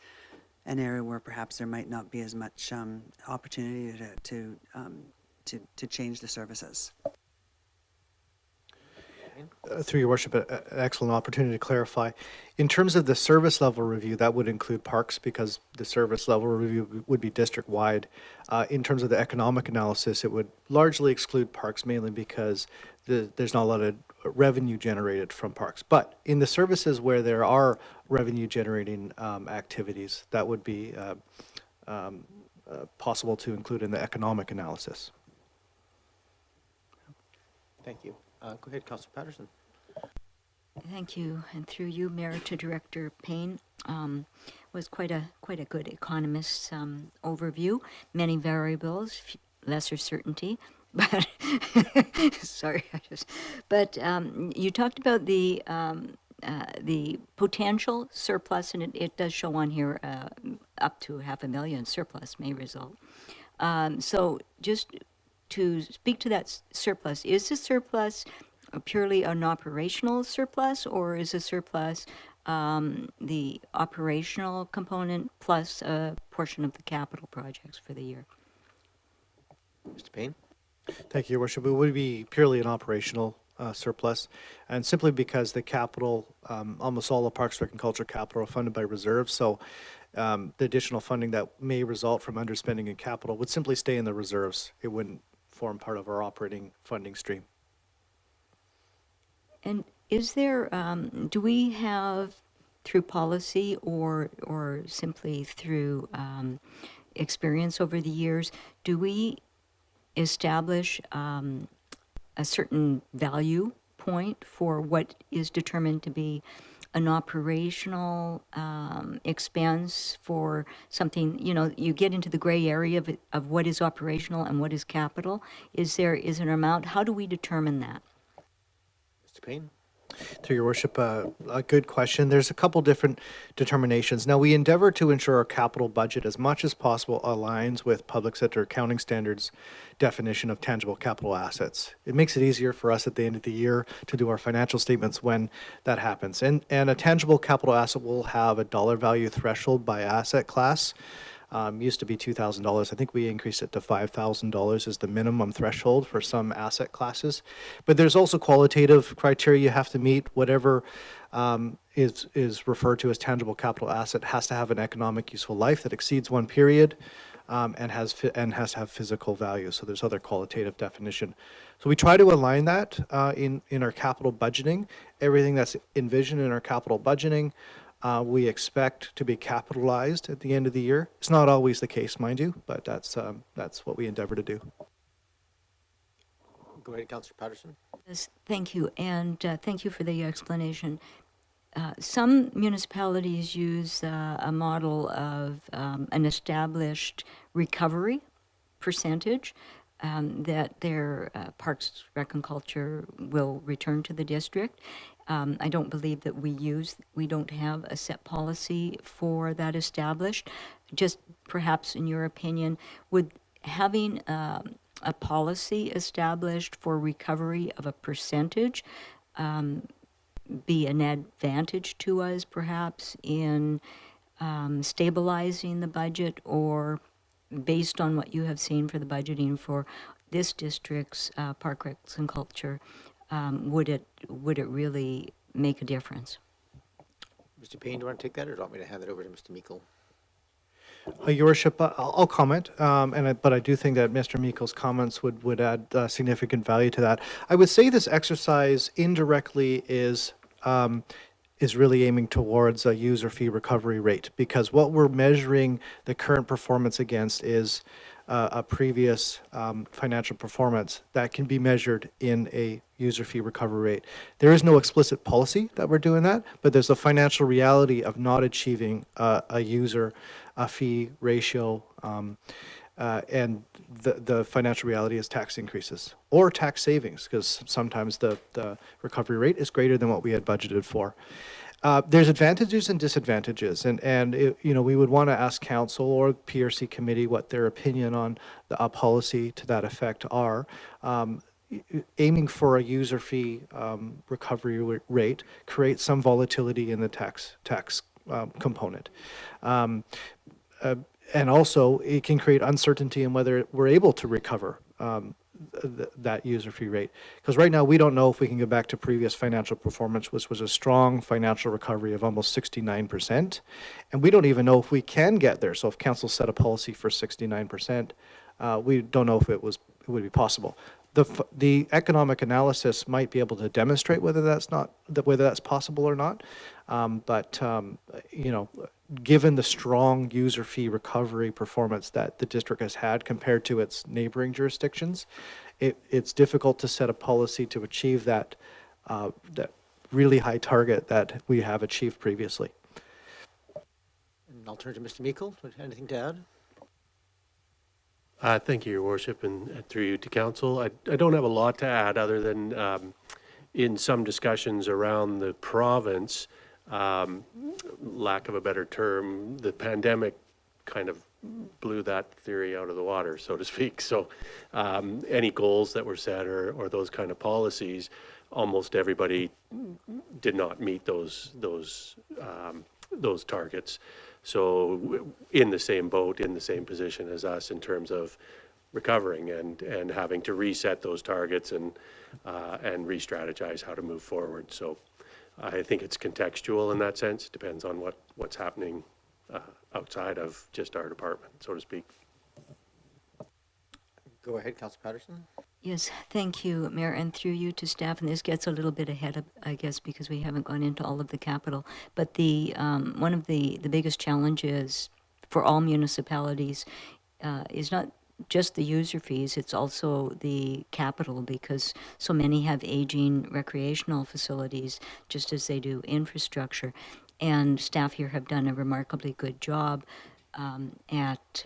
an area where perhaps there might not be as much opportunity to change the services. Through your worship, an excellent opportunity to clarify. In terms of the service level review, that would include parks because the service level review would be district-wide. In terms of the economic analysis, it would largely exclude parks, mainly because there's not a lot of revenue generated from parks. But in the services where there are revenue-generating activities, that would be possible to include in the economic analysis. Thank you. Go ahead, Councillor Patterson. Thank you, and through you, Mayor, to Director Payne. Was quite a good economist's overview. Many variables, lesser certainty, but sorry, but you talked about the potential surplus, and it does show on here up to $500,000 surplus may result. So just to speak to that surplus, is the surplus purely an operational surplus, or is the surplus the operational component plus a portion of the capital projects for the year? Mr. Paine? Thank you, Your Worship. It would be purely an operational surplus, and simply because the capital, almost all the Parks, Rec, and Culture capital are funded by reserves, so the additional funding that may result from underspending in capital would simply stay in the reserves. It wouldn't form part of our operating funding stream. And is there, do we have, through policy or simply through experience over the years, do we establish a certain value point for what is determined to be an operational expense for something? You know, you get into the gray area of what is operational and what is capital. Is there an amount? How do we determine that? Mr. Paine? Through your worship, a good question. There's a couple different determinations. Now, we endeavor to ensure our capital budget as much as possible aligns with public sector accounting standards definition of tangible capital assets. It makes it easier for us at the end of the year to do our financial statements when that happens. And a tangible capital asset will have a dollar value threshold by asset class. Used to be $2,000. I think we increased it to $5,000 as the minimum threshold for some asset classes. But there's also qualitative criteria you have to meet. Whatever is referred to as tangible capital asset has to have an economic useful life that exceeds one period and has to have physical value. So there's other qualitative definition. So we try to align that in our capital budgeting. Everything that's envisioned in our capital budgeting we expect to be capitalized at the end of the year. It's not always the case, mind you, but that's what we endeavor to do. Go ahead, Councillor Patterson. Yes, thank you, and thank you for the explanation. Some municipalities use a model of an established recovery percentage that their Parks, Rec and Culture will return to the district. I don't believe that we don't have a set policy for that established. Just perhaps in your opinion, would having a policy established for recovery of a percentage be an advantage to us perhaps in stabilizing the budget, or based on what you have seen for the budgeting for this district's Park, Recs and Culture, would it really make a difference? Mr. Payne, do you want to take that, or do you want me to hand it over to Mr. Meikle? Your Worship, I'll comment, but I do think that Mr. Meikle's comments would add significant value to that. I would say this exercise indirectly is really aiming towards a user fee recovery rate, because what we're measuring the current performance against is a previous financial performance that can be measured in a user fee recovery rate. There is no explicit policy that we're doing that, but there's a financial reality of not achieving a user fee ratio, and the financial reality is tax increases or tax savings, because sometimes the recovery rate is greater than what we had budgeted for. There's advantages and disadvantages, and we would want to ask council or PRC committee what their opinion on a policy to that effect are. Aiming for a user fee recovery rate creates some volatility in the tax component. And also, it can create uncertainty in whether we're able to recover that user fee rate. Because right now, we don't know if we can go back to previous financial performance, which was a strong financial recovery of almost 69%. And we don't even know if we can get there. So if council set a policy for 69%, we don't know if it would be possible. The economic analysis might be able to demonstrate whether that's possible or not. Given the strong user fee recovery performance that the district has had compared to its neighboring jurisdictions, it's difficult to set a policy to achieve that really high target that we have achieved previously. And I'll turn to Mr. Meikle. Anything to add? Thank you, Your Worship, and through you to council. I don't have a lot to add other than in some discussions around the province, lack of a better term, the pandemic kind of blew that theory out of the water, so to speak. So any goals that were set or those kind of policies, almost everybody did not meet those targets. So in the same boat, in the same position as us in terms of recovering and having to reset those targets and re-strategize how to move forward. So I think it's contextual in that sense. It depends on what's happening outside of just our department, so to speak. Go ahead, Councillor Patterson. Yes, thank you, Mayor, and through you to staff. And this gets a little bit ahead of, I guess, because we haven't gone into all of the capital. But one of the biggest challenges for all municipalities is not just the user fees, it's also the capital, because so many have aging recreational facilities, just as they do infrastructure. And staff here have done a remarkably good job at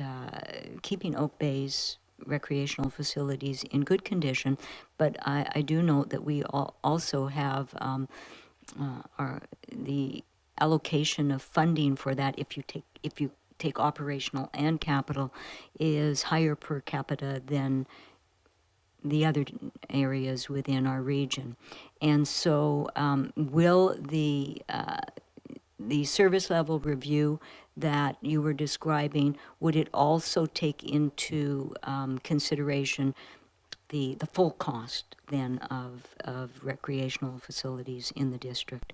keeping Oak Bay's recreational facilities in good condition, but I do note that we also have the allocation of funding for that, if you take operational and capital, is higher per capita than the other areas within our region. And so will the service level review that you were describing, would it also take into consideration the full cost then of recreational facilities in the district?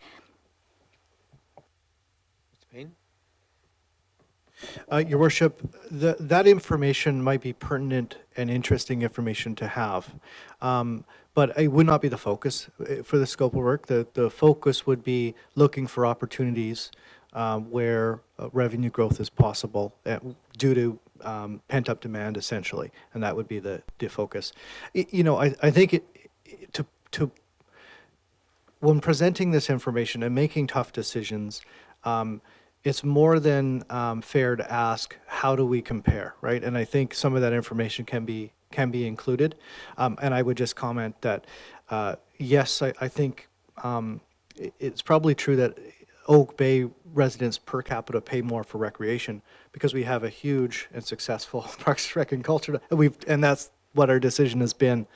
Mr. Payne? Your Worship, that information might be pertinent and interesting information to have, but it would not be the focus for the scope of work. The focus would be looking for opportunities where revenue growth is possible due to pent-up demand, essentially, and that would be the focus. I think to when presenting this information and making tough decisions, it's more than fair to ask, how do we compare, right? And I think some of that information can be included. And I would just comment that, yes, I think it's probably true that Oak Bay residents per capita pay more for recreation because we have a huge and successful Parks, Rec, and Culture, and that's what our decision has been.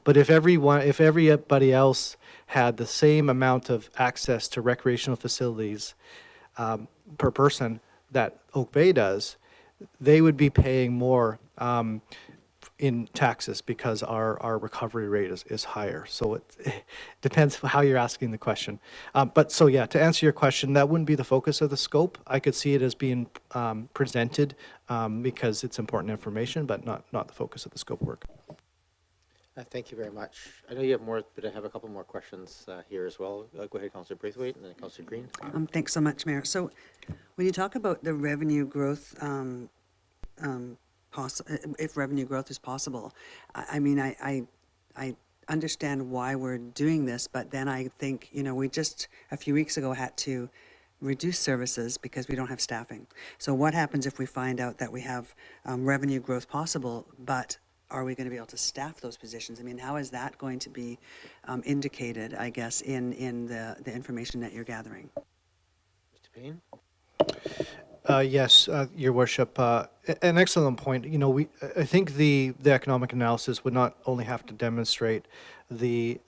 But if everybody else had the same amount of access to recreational facilities per person that Oak Bay does, they would be paying more in taxes because our recovery rate is higher. So it depends how you're asking the question. But so yeah, to answer your question, that wouldn't be the focus of the scope. I could see it as being presented because it's important information, but not the focus of the scope work. Thank you very much. I know you have more, but I have a couple more questions here as well. Go ahead, Councillor Braithwaite, and then Councillor Green. Thanks so much, Mayor. So when you talk about the revenue growth, if revenue growth is possible, I mean, I understand why we're doing this, but then I think, you know, we just a few weeks ago had to reduce services because we don't have staffing. So what happens if we find out that we have revenue growth possible, but are we going to be able to staff those positions? I mean, how is that going to be indicated, I guess, in the information that you're gathering? Mr. Paine? Yes, Your Worship. An excellent point. You know, I think the economic analysis would not only have to demonstrate the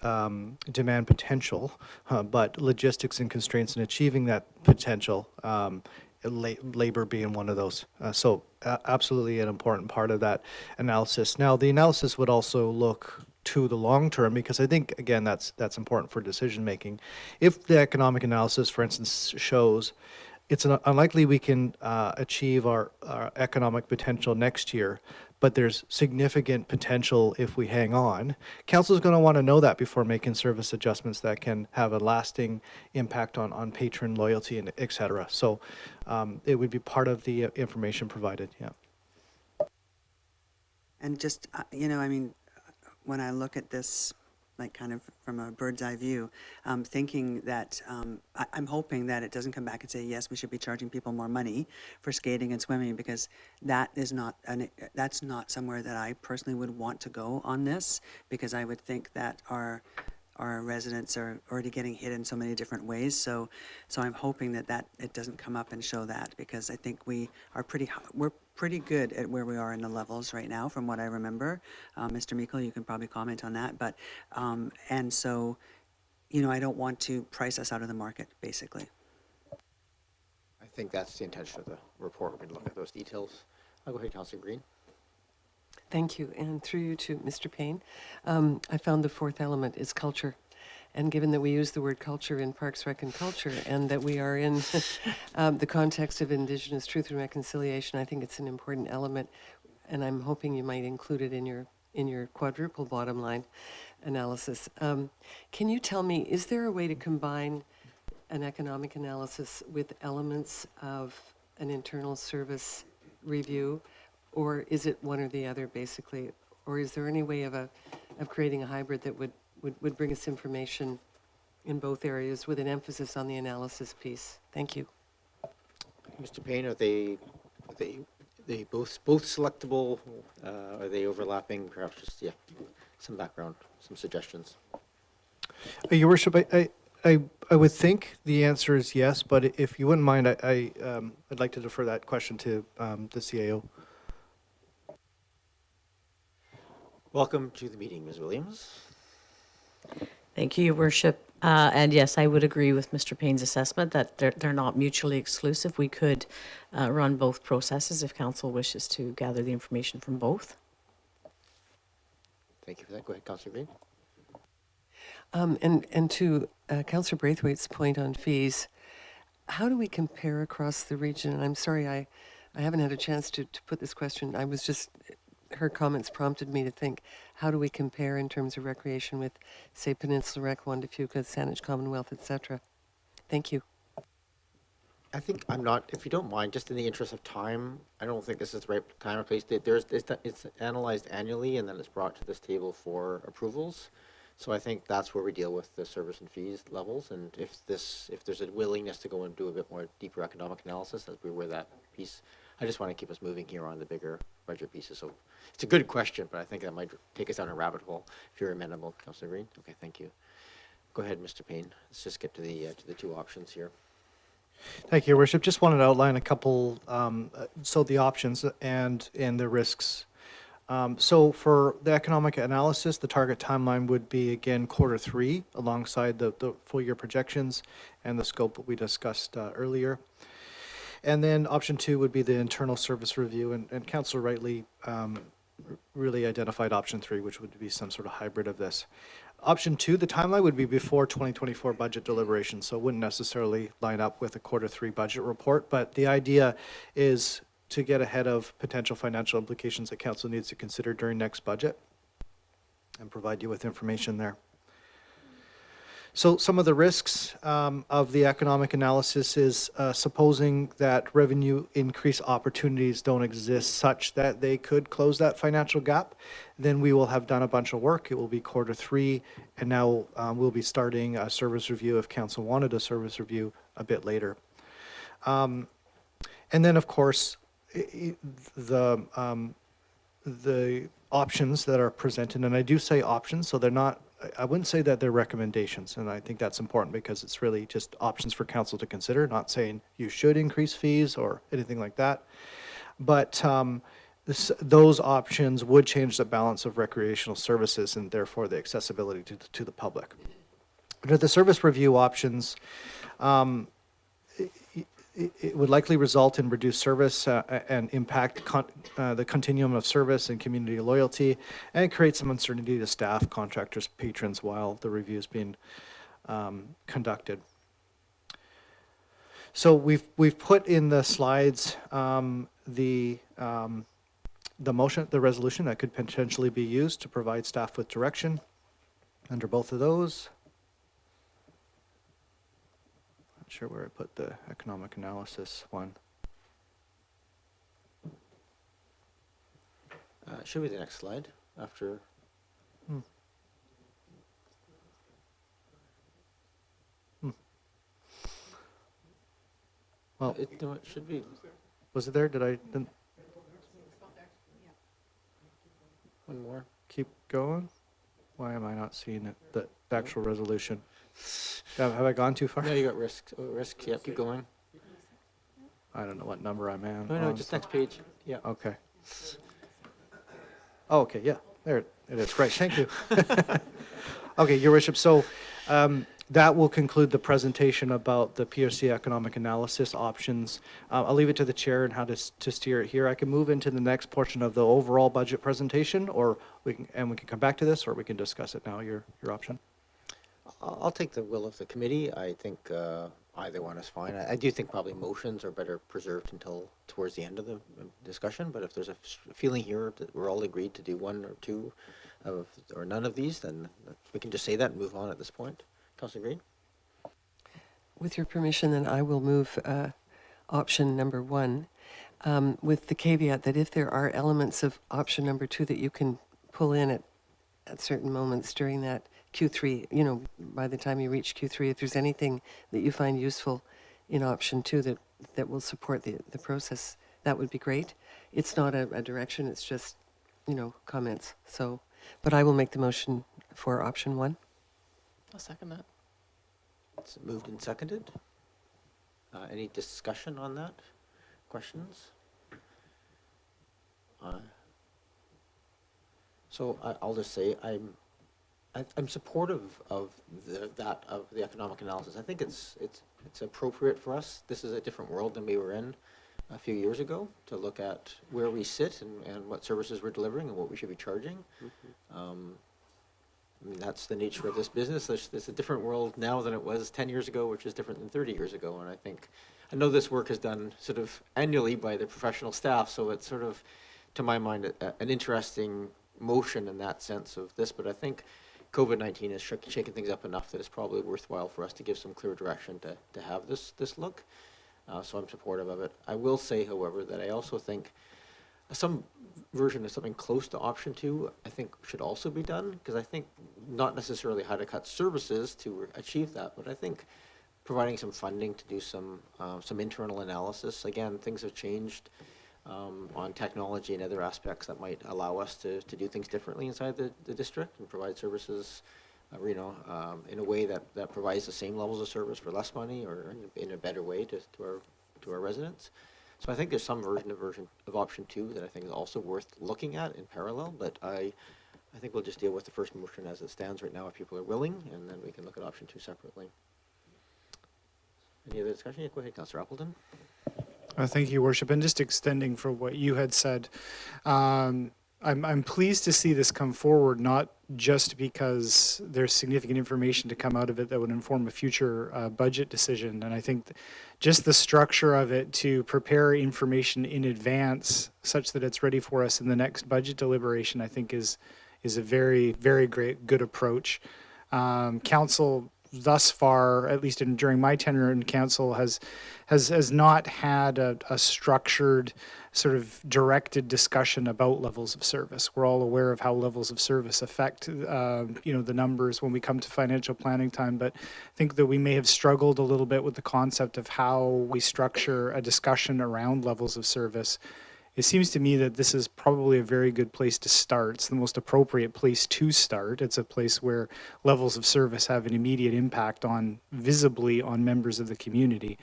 demand potential, but logistics and constraints in achieving that potential, labor being one of those. So absolutely an important part of that analysis. Now, the analysis would also look to the long term, because I think, again, that's important for decision making. If the economic analysis, for instance, shows it's unlikely we can achieve our economic potential next year, but there's significant potential if we hang on. Council is going to want to know that before making service adjustments that can have a lasting impact on patron loyalty and et cetera. So it would be part of the information provided, yeah. And just, you know, I mean, when I look at this, like kind of from a bird's eye view, thinking that, I'm hoping that it doesn't come back and say, yes, we should be charging people more money for skating and swimming, because that is that's not somewhere that I personally would want to go on this, because I would think that our residents are already getting hit in so many different ways. So I'm hoping that it doesn't come up and show that, because I think we're pretty good at where we are in the levels right now, from what I remember. Mr. Meikle, you can probably comment on that. But and so, you know, I don't want to price us out of the market, basically. I think that's the intention of the report. We're going to look at those details. I'll go ahead, Councillor Green. Thank you. And through you to Mr. Paine, I found the fourth element is culture. And given that we use the word culture in Parks, Rec, and Culture, and that we are in the context of Indigenous truth and reconciliation, I think it's an important element, and I'm hoping you might include it in your quadruple bottom line analysis. Can you tell me, is there a way to combine an economic analysis with elements of an internal service review, or is it one or the other, basically? Or is there any way of creating a hybrid that would bring us information in both areas with an emphasis on the analysis piece? Thank you. Mr. Paine, are they both selectable? Are they overlapping? Perhaps just, yeah, some background, some suggestions. Your Worship, I would think the answer is yes, but if you wouldn't mind, I'd like to defer that question to the CAO. Welcome to the meeting, Ms. Williams. Thank you, Your Worship. And yes, I would agree with Mr. Payne's assessment that they're not mutually exclusive. We could run both processes if Council wishes to gather the information from both. Thank you for that. Go ahead, Councillor Green. And to Councillor Braithwaite's point on fees, how do we compare across the region? And I'm sorry, I haven't had a chance to put this question. I was just, her comments prompted me to think, how do we compare in terms of recreation with, say, Peninsula Rec, Juan de Fuca, Saanich Commonwealth, etc.? Thank you. I think I'm not, if you don't mind, just in the interest of time, I don't think this is the right time or place. It's analyzed annually, and then it's brought to this table for approvals. So I think that's where we deal with the service and fees levels, and if there's a willingness to go and do a bit more deeper economic analysis, that's where that piece, I just want to keep us moving here on the bigger budget pieces. So it's a good question, but I think that might take us down a rabbit hole if you're amenable, Councillor Green. Okay, thank you. Go ahead, Mr. Paine. Let's just get to the two options here. Thank you, Your Worship. Just wanted to outline a couple, so the options and the risks. So for the economic analysis, the target timeline would be, again, Q3, alongside the full year projections and the scope that we discussed earlier. And then option 2 would be the internal service review, and Councillor rightly really identified option 3, which would be some sort of hybrid of this. Option 2, the timeline would be before 2024 budget deliberations, so it wouldn't necessarily line up with a Q3 budget report, but the idea is to get ahead of potential financial implications that Council needs to consider during next budget and provide you with information there. So some of the risks of the economic analysis is supposing that revenue increase opportunities don't exist such that they could close that financial gap, then we will have done a bunch of work. It will be Q3, and now we'll be starting a service review if Council wanted a service review a bit later. And then, of course, the options that are presented, and I do say options, so they're not, I wouldn't say that they're recommendations, and I think that's important because it's really just options for Council to consider, not saying you should increase fees or anything like that. But those options would change the balance of recreational services and therefore the accessibility to the public. But the service review options, it would likely result in reduced service and impact the continuum of service and community loyalty, and create some uncertainty to staff, contractors, patrons while the review is being conducted. So we've put in the slides the resolution that could potentially be used to provide staff with direction under both of those. Not sure where I put the economic analysis one. Should be the next slide after. Well, No, it should be. was it there? Didn't One more. keep going? Why am I not seeing it? The actual resolution. Have I gone too far? No, you got risks. Oh, risks. Yeah, keep going. I don't know what number I'm at. No, just next page. Yeah. Okay. Oh, okay, yeah, there it is. Great, thank you. Okay, Your Worship, so that will conclude the presentation about the PRC economic analysis options. I'll leave it to the chair and how to steer it here. I can move into the next portion of the overall budget presentation, or we can come back to this, or we can discuss it now, your option. I'll take the will of the committee. I think either one is fine. I do think probably motions are better preserved until towards the end of the discussion, but if there's a feeling here that we're all agreed to do one or two or none of these, then we can just say that and move on at this point. Councillor Green? With your permission, then I will move option number 1, with the caveat that if there are elements of option number 2 that you can pull in at certain moments during that Q3, you know, by the time you reach Q3, if there's anything that you find useful in option 2 that will support the process, that would be great. It's not a direction, it's just, you know, comments. So, but I will make the motion for option 1. I'll second that. It's moved and seconded. Any discussion on that? Questions? So I'll just say I'm supportive of the economic analysis. I think it's appropriate for us. This is a different world than we were in a few years ago, to look at where we sit and what services we're delivering and what we should be charging. I mean, that's the nature of this business. There's a different world now than it was 10 years ago, which is different than 30 years ago. And I know this work is done sort of annually by the professional staff, so it's sort of, to my mind, an interesting motion in that sense of this. But I think COVID-19 has shaken things up enough that it's probably worthwhile for us to give some clear direction to have this look. So I'm supportive of it. I will say, however, that I also think some version of something close to option two, I think should also be done, because I think not necessarily how to cut services to achieve that, but I think providing some funding to do some internal analysis. Again, things have changed on technology and other aspects that might allow us to do things differently inside the district and provide services, in a way that provides the same levels of service for less money or in a better way to our residents. So I think there's some version of option two that I think is also worth looking at in parallel, but I think we'll just deal with the first motion as it stands right now if people are willing, and then we can look at option two separately. Any other discussion? Yeah, go ahead, Councillor Appleton. Thank you, Your Worship. And just extending from what you had said, I'm pleased to see this come forward, not just because there's significant information to come out of it that would inform a future budget decision. And I think just the structure of it to prepare information in advance such that it's ready for us in the next budget deliberation, I think is a very, very good approach. Council thus far, at least during my tenure in council, has not had a structured sort of directed discussion about levels of service. We're all aware of how levels of service affect the numbers when we come to financial planning time, but I think that we may have struggled a little bit with the concept of how we structure a discussion around levels of service. It seems to me that this is probably a very good place to start. It's the most appropriate place to start. It's a place where levels of service have an immediate impact visibly on members of the community.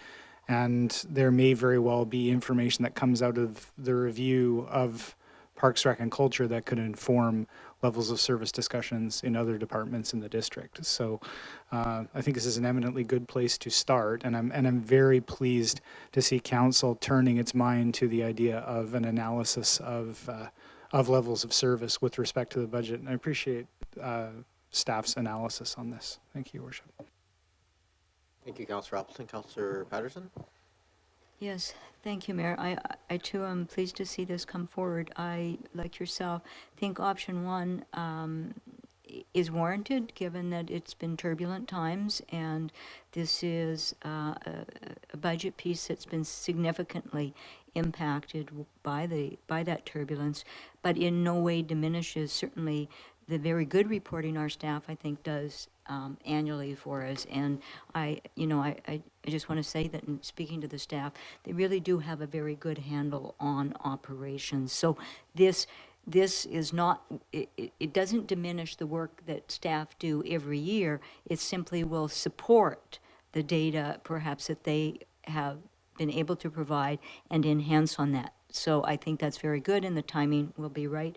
And there may very well be information that comes out of the review of Parks, Rec, and Culture that could inform levels of service discussions in other departments in the district. So I think this is an eminently good place to start, and I'm very pleased to see council turning its mind to the idea of an analysis of levels of service with respect to the budget. And I appreciate staff's analysis on this. Thank you, Your Worship. Thank you, Councillor Appleton. Councillor Patterson? Yes, thank you, Mayor. I too am pleased to see this come forward. I, like yourself, think option one is warranted, given that it's been turbulent times, and this is a budget piece that's been significantly impacted by that turbulence, but in no way diminishes certainly the very good reporting our staff, I think, does annually for us. And I just want to say that in speaking to the staff, they really do have a very good handle on operations. So this is not, it doesn't diminish the work that staff do every year. It simply will support the data perhaps that they have been able to provide and enhance on that. So I think that's very good, and the timing will be right.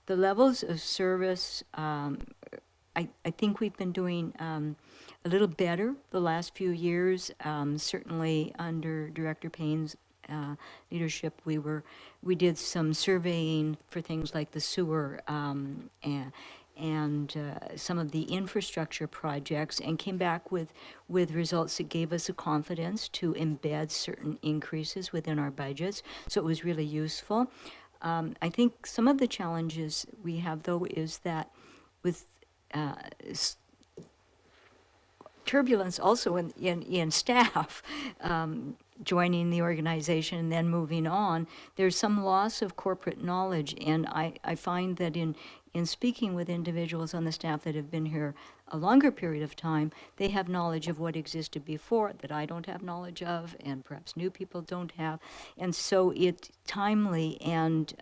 The levels of service, I think we've been doing a little better the last few years. Certainly under Director Paine's leadership, we did some surveying for things like the sewer and some of the infrastructure projects, and came back with results that gave us the confidence to embed certain increases within our budgets. So it was really useful. I think some of the challenges we have, though, is that with turbulence also in staff joining the organization and then moving on, there's some loss of corporate knowledge. And I find that in speaking with individuals on the staff that have been here a longer period of time, they have knowledge of what existed before that I don't have knowledge of, and perhaps new people don't have. And so it's timely, and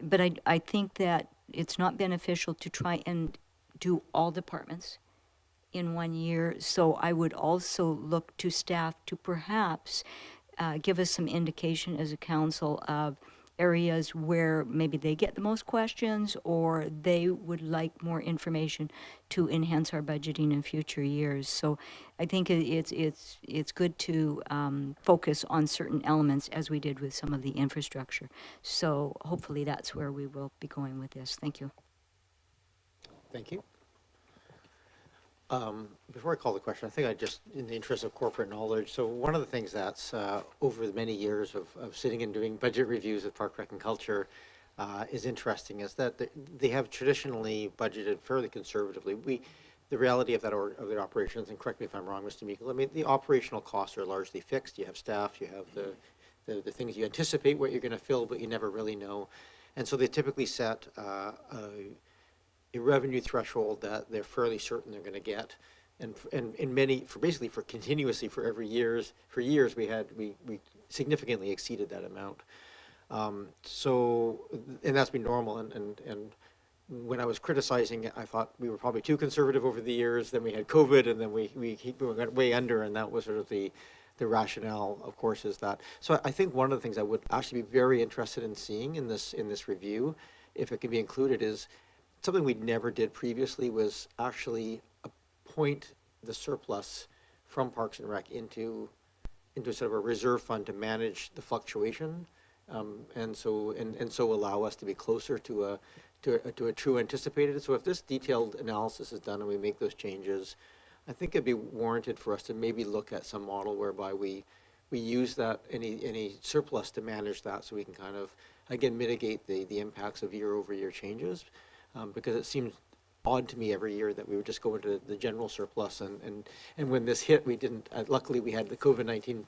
but I think that it's not beneficial to try and do all departments in 1 year. So I would also look to staff to perhaps give us some indication as a council of areas where maybe they get the most questions, or they would like more information to enhance our budgeting in future years. So I think it's good to focus on certain elements, as we did with some of the infrastructure. So hopefully that's where we will be going with this. Thank you. Thank you. Before I call the question, I think I just, in the interest of corporate knowledge, so one of the things that's over the many years of sitting and doing budget reviews at Park, Rec, and Culture is interesting, is that they have traditionally budgeted fairly conservatively. The reality of of their operations, and correct me if I'm wrong, Mr. Meikle, I mean, the operational costs are largely fixed. You have staff, you have the things you anticipate what you're going to fill, but you never really know. And so they typically set a revenue threshold that they're fairly certain they're going to get. And in many, for continuously for years, we significantly exceeded that amount. And that's been normal. And when I was criticizing it, I thought we were probably too conservative over the years. Then we had COVID, and then we got way under, and that was sort of the rationale, of course, is that. So I think one of the things I would actually be very interested in seeing in this review, if it can be included, is something we never did previously, was actually appoint the surplus from Parks and Rec into sort of a reserve fund to manage the fluctuation, and so allow us to be closer to a true anticipated. So if this detailed analysis is done and we make those changes, I think it'd be warranted for us to maybe look at some model whereby we use that any surplus to manage that, so we can kind of again mitigate the impacts of year-over-year changes, because it seems odd to me every year that we would just go into the general surplus, and when this hit, we didn't. Luckily, we had the COVID-19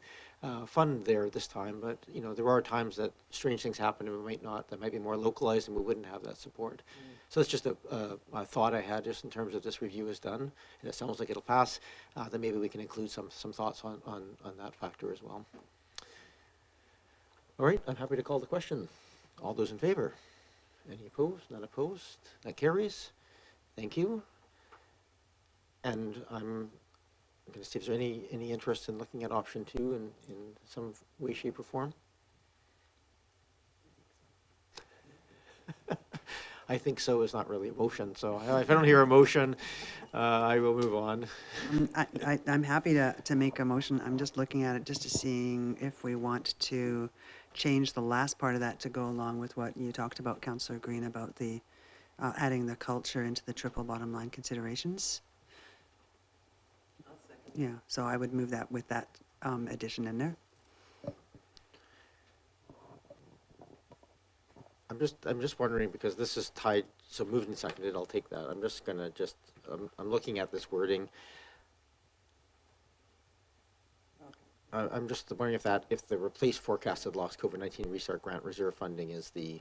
fund there this time, but there are times that strange things happen, and that might be more localized, and we wouldn't have that support. So it's just a thought I had, just in terms of this review is done, and it sounds like it'll pass. Then maybe we can include some thoughts on that factor as well. All right, I'm happy to call the question. All those in favor? Any opposed? None opposed? That carries. Thank you. And I'm going to see if there's any interest in looking at option 2 in some way, shape, or form. I think so is not really a motion, so if I don't hear a motion, I will move on. I'm happy to make a motion. I'm just looking at it just to seeing if we want to change the last part of that to go along with what you talked about, Councillor Green, about the adding the culture into the triple bottom line considerations. Yeah, so I would move that with that addition in there. I'm just wondering, because this is tied, so moved and seconded, I'll take that. I'm just going to I'm looking at this wording. I'm just wondering if the replace forecasted loss COVID-19 restart grant reserve funding is the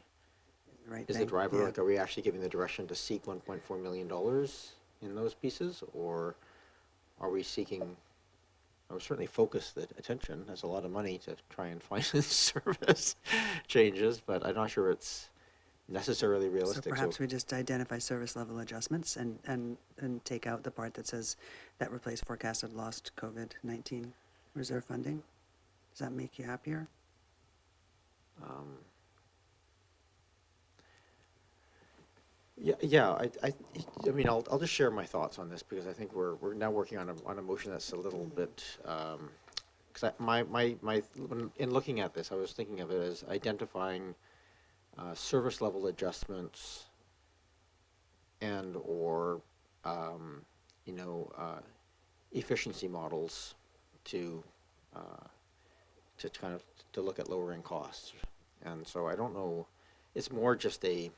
driver. Yeah. Like, are we actually giving the direction to seek $1.4 million in those pieces, or are we seeking? I would certainly focus the attention. There's a lot of money to try and finance service changes, but I'm not sure it's necessarily realistic. So perhaps we just identify service level adjustments and take out the part that says that replace forecasted lost COVID-19 reserve funding. Does that make you happier? Yeah. I mean, I'll just share my thoughts on this, because I think we're now working on a motion that's a little bit. Because in looking at this, I was thinking of it as identifying service level adjustments and or efficiency models to kind of to look at lowering costs. And so I don't know. It's more just a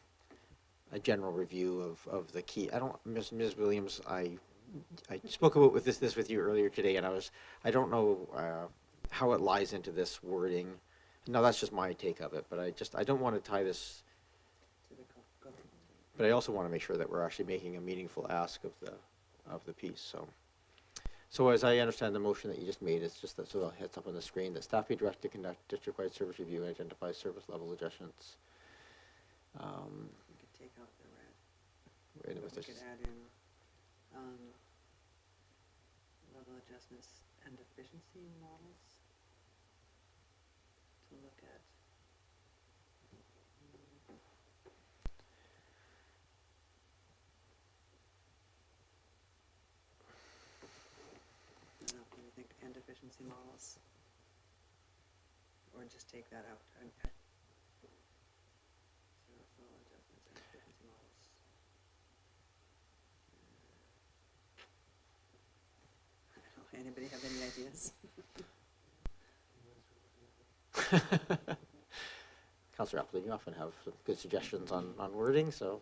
general review of the key. Ms. Williams, I spoke about this with you earlier today, and I don't know how it lies into this wording. No, that's just my take of it, but I don't want to tie this. But I also want to make sure that we're actually making a meaningful ask of the piece. So as I understand the motion that you just made, it's just that, so it heads up on the screen, that staff be directed to conduct district-wide service review and identify service level adjustments. We could take out the red. We could add in level adjustments and efficiency models to look at. I don't know, what do you think? And efficiency models? Or just take that out? Service level adjustments and efficiency models. I don't know, anybody have any ideas? Councillor Appley, you often have some good suggestions on wording, so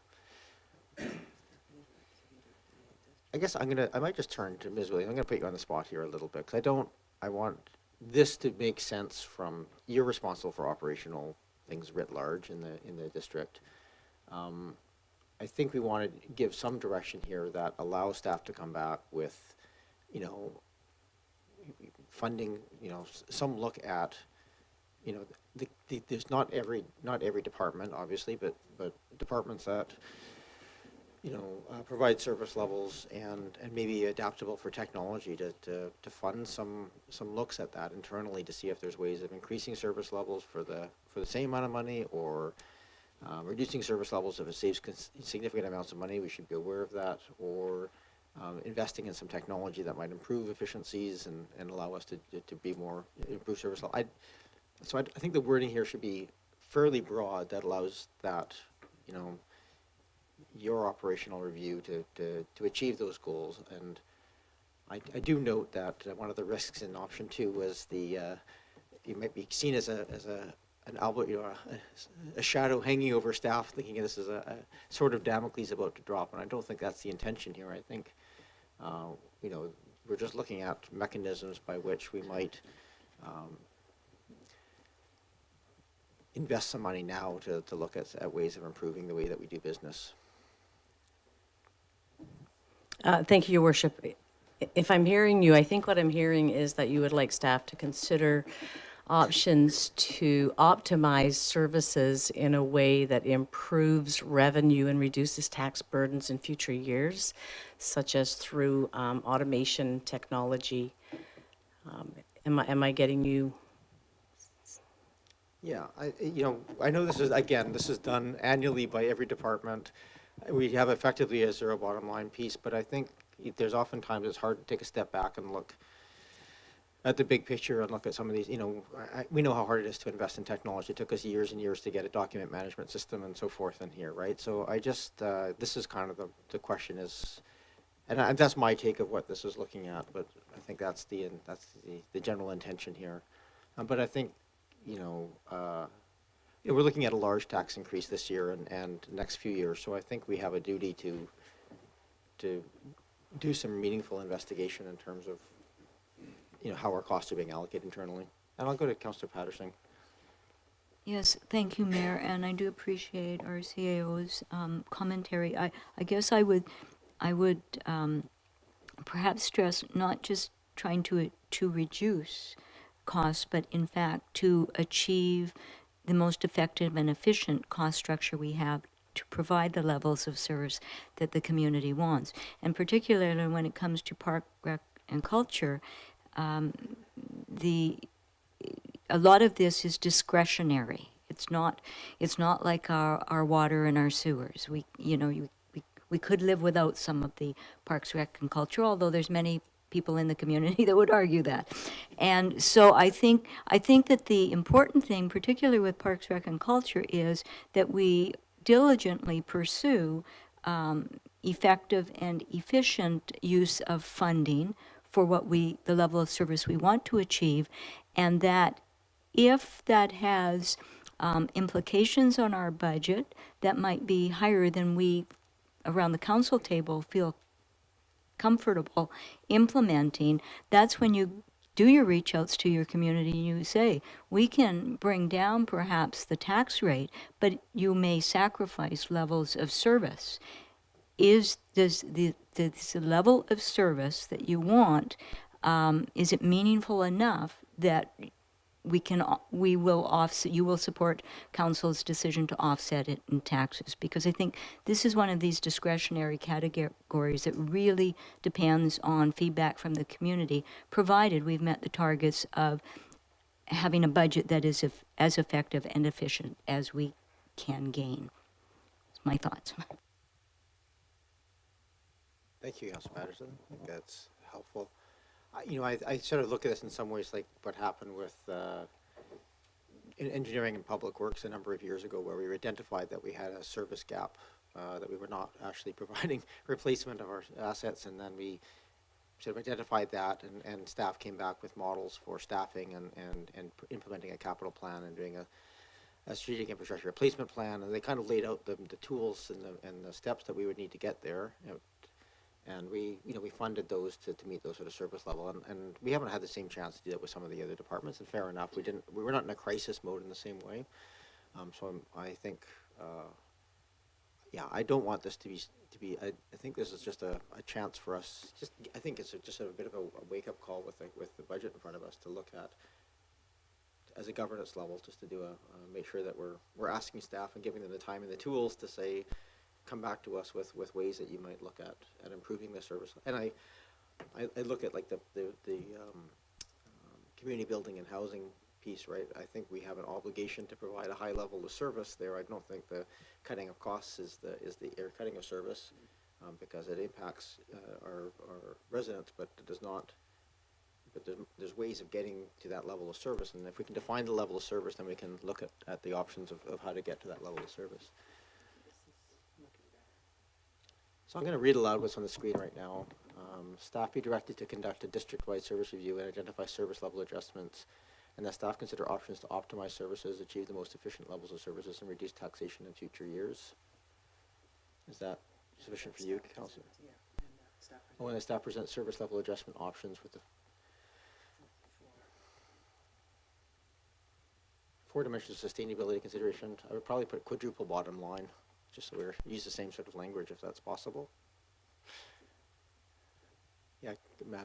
I guess I might just turn to Ms. Williams. I'm going to put you on the spot here a little bit, because I want this to make sense from, you're responsible for operational things writ large in the district. I think we want to give some direction here that allows staff to come back with, you know, funding, you know, some look at, you know, there's not every department, obviously, but departments that, you know, provide service levels and maybe adaptable for technology to fund some looks at that internally to see if there's ways of increasing service levels for the same amount of money, or reducing service levels if it saves significant amounts of money. We should be aware of that, or investing in some technology that might improve efficiencies and allow us to be more, improve service level. So I think the wording here should be fairly broad that allows that, you know, your operational review to achieve those goals. And I do note that one of the risks in option 2 was you might be seen as an albert, you know, a shadow hanging over staff, thinking this is a sort of Damocles about to drop. And I don't think that's the intention here. I think, you know, we're just looking at mechanisms by which we might invest some money now to look at ways of improving the way that we do business. Thank you, Your Worship. If I'm hearing you, I think what I'm hearing is that you would like staff to consider options to optimize services in a way that improves revenue and reduces tax burdens in future years, such as through automation technology. Am I getting you? Yeah, I know this is done annually by every department. We have effectively a zero bottom line piece, but I think there's oftentimes it's hard to take a step back and look at the big picture and look at some of these, you know, we know how hard it is to invest in technology. It took us years and years to get a document management system and so forth in here, right? So I just, this is kind of the question is, and that's my take of what this is looking at, but I think that's the general intention here. But I think, you know, we're looking at a large tax increase this year and next few years, so I think we have a duty to do some meaningful investigation in terms of, you know, how our costs are being allocated internally. And I'll go to Councillor Patterson. Yes, thank you, Mayor, and I do appreciate our CAO's commentary. I guess I would perhaps stress not just trying to reduce costs, but in fact to achieve the most effective and efficient cost structure we have to provide the levels of service that the community wants. And particularly when it comes to park, rec, and culture, a lot of this is discretionary. It's not like our water and our sewers. We could live without some of the parks, rec, and culture, although there's many people in the community that would argue that. And so I think that the important thing, particularly with Parks, Rec, and Culture, is that we diligently pursue effective and efficient use of funding for the level of service we want to achieve, and that if that has implications on our budget that might be higher than we around the council table feel comfortable implementing, that's when you do your reach outs to your community and you say, we can bring down perhaps the tax rate, but you may sacrifice levels of service. Does the level of service that you want, is it meaningful enough that you will support council's decision to offset it in taxes? Because I think this is one of these discretionary categories that really depends on feedback from the community, provided we've met the targets of having a budget that is as effective and efficient as we can gain. That's my thoughts. Thank you, Councillor Patterson. I think that's helpful. I sort of look at this in some ways like what happened with in engineering and public works a number of years ago, where we identified that we had a service gap, that we were not actually providing replacement of our assets, and then we sort of identified that, and staff came back with models for staffing and implementing a capital plan and doing a strategic infrastructure replacement plan, and they kind of laid out the tools and the steps that we would need to get there. And we funded those to meet those sort of service level, and we haven't had the same chance to do that with some of the other departments, and fair enough, we were not in a crisis mode in the same way. I think, yeah, I don't want this to be, I think this is just a chance for us, I think it's just a bit of a wake-up call with the budget in front of us to look at as a governance level, just to do make sure that we're asking staff and giving them the time and the tools to say, come back to us with ways that you might look at improving the service. And I look at like the community building and housing piece, right? I think we have an obligation to provide a high level of service there. I don't think the cutting of costs is the cutting of service, because it impacts our residents, but it does not. But there's ways of getting to that level of service, and if we can define the level of service, then we can look at the options of how to get to that level of service. So I'm going to read aloud what's on the screen right now. Staff be directed to conduct a district-wide service review and identify service level adjustments, and that staff consider options to optimize services, achieve the most efficient levels of services, and reduce taxation in future years. Is that sufficient for you, Councillor? Oh, and the staff present service level adjustment options with the 4 dimensions of sustainability consideration. I would probably put quadruple bottom line, just so we use the same sort of language if that's possible. Yeah,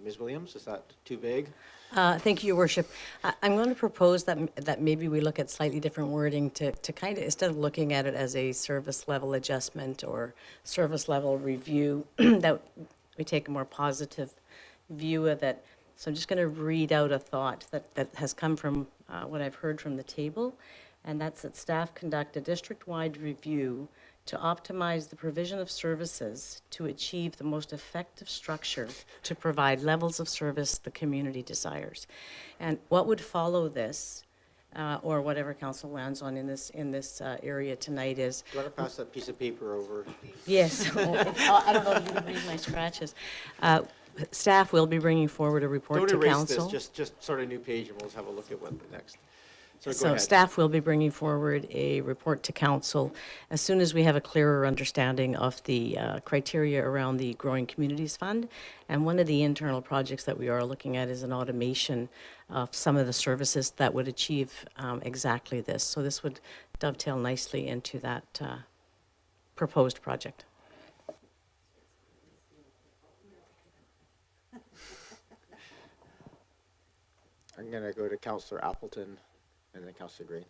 Ms. Williams, is that too vague? Thank you, Your Worship. I'm going to propose that maybe we look at slightly different wording to kind of, instead of looking at it as a service level adjustment or service level review, that we take a more positive view of it. So I'm just going to read out a thought that has come from what I've heard from the table, and that's that staff conduct a district-wide review to optimize the provision of services to achieve the most effective structure to provide levels of service the community desires. And what would follow this, or whatever council lands on in this area tonight, is... Do you want to pass that piece of paper over? Yes. I don't know if you can read my scratches. Staff will be bringing forward a report Don't to erase council. this, just sort of a new page, and we'll have a look at what next. So go So ahead. staff will be bringing forward a report to council as soon as we have a clearer understanding of the criteria around the Growing Communities Fund. And one of the internal projects that we are looking at is an automation of some of the services that would achieve exactly this. So this would dovetail nicely into that proposed project. I'm going to go to Councillor Appleton and then Councillor Green.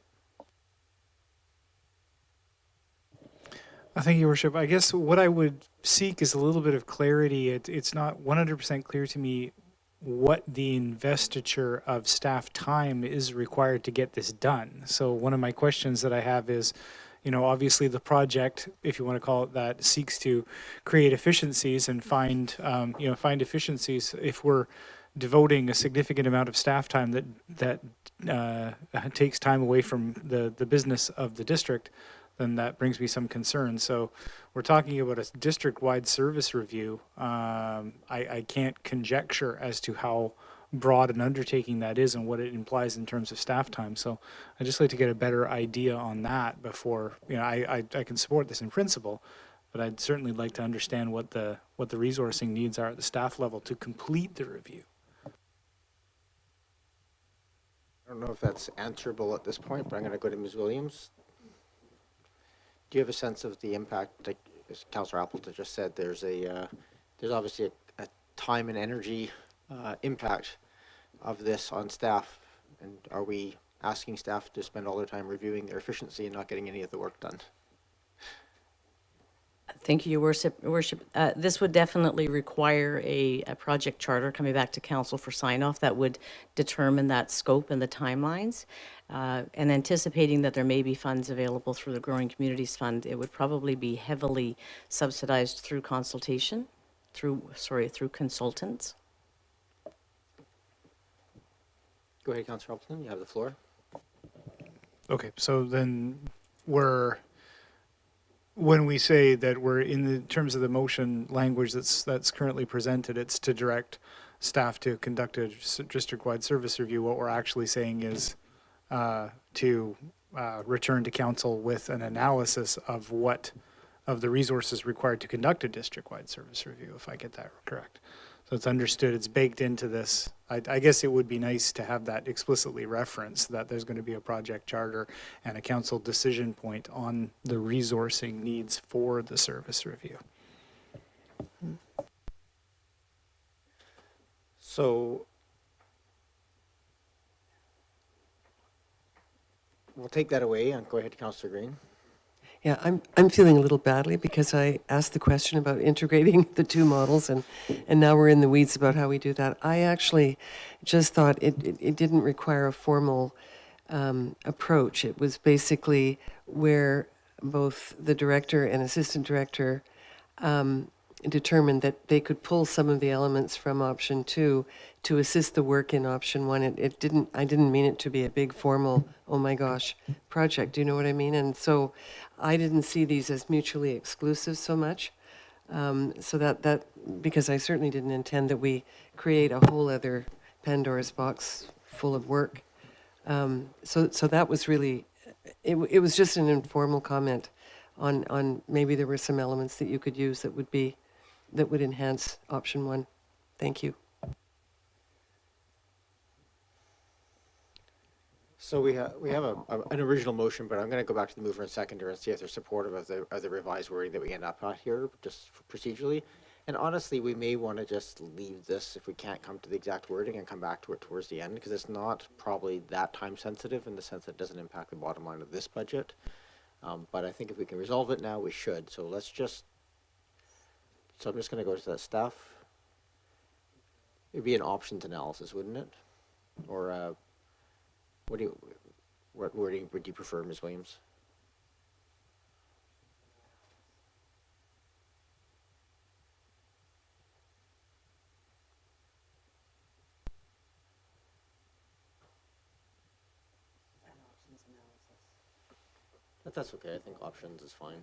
Thank you, Your Worship. I guess what I would seek is a little bit of clarity. It's not 100% clear to me what the investiture of staff time is required to get this done. So one of my questions that I have is, obviously the project, if you want to call it that, seeks to create efficiencies and find efficiencies. If we're devoting a significant amount of staff time that takes time away from the business of the district, then that brings me some concern. So we're talking about a district-wide service review. I can't conjecture as to how broad an undertaking that is and what it implies in terms of staff time. So I'd just like to get a better idea on that before, I can support this in principle, but I'd certainly like to understand what the resourcing needs are at the staff level to complete the review. I don't know if that's answerable at this point, but I'm going to go to Ms. Williams. Do you have a sense of the impact, like as Councillor Appleton just said, there's obviously a time and energy impact of this on staff, and are we asking staff to spend all their time reviewing their efficiency and not getting any of the work done? Thank you, Your Worship. This would definitely require a project charter coming back to council for sign-off that would determine that scope and the timelines. And anticipating that there may be funds available through the Growing Communities Fund, it would probably be heavily subsidized through consultation, through consultants. Go ahead, Councillor Appleton, you have the floor. Okay, so then when we say that we're in the terms of the motion language that's currently presented, it's to direct staff to conduct a district-wide service review. What we're actually saying is to return to council with an analysis of what of the resources required to conduct a district-wide service review, if I get that correct. So it's understood, it's baked into this. I guess it would be nice to have that explicitly referenced, that there's going to be a project charter and a council decision point on the resourcing needs for the service review. So we'll take that away and go ahead to Councillor Green. Yeah, I'm feeling a little badly because I asked the question about integrating the two models, and now we're in the weeds about how we do that. I actually just thought it didn't require a formal approach. It was basically where both the director and assistant director determined that they could pull some of the elements from option 2 to assist the work in option 1. I didn't mean it to be a big formal, oh my gosh, project. Do you know what I mean? And so I didn't see these as mutually exclusive so much. So that because I certainly didn't intend that we create a whole other Pandora's box full of work. So that was really, it was just an informal comment on maybe there were some elements that you could use that would enhance option 1. Thank you. So we have an original motion, but I'm going to go back to the mover and seconder and see if they're supportive of the revised wording that we end up at here, just procedurally. And honestly, we may want to just leave this if we can't come to the exact wording and come back to it towards the end, because it's not probably that time sensitive in the sense that it doesn't impact the bottom line of this budget. But I think if we can resolve it now, we should. So let's just. So I'm just going to go to that staff. It'd be an options analysis, wouldn't it? Or what wording would you prefer, Ms. Williams? But that's okay. I think options is fine.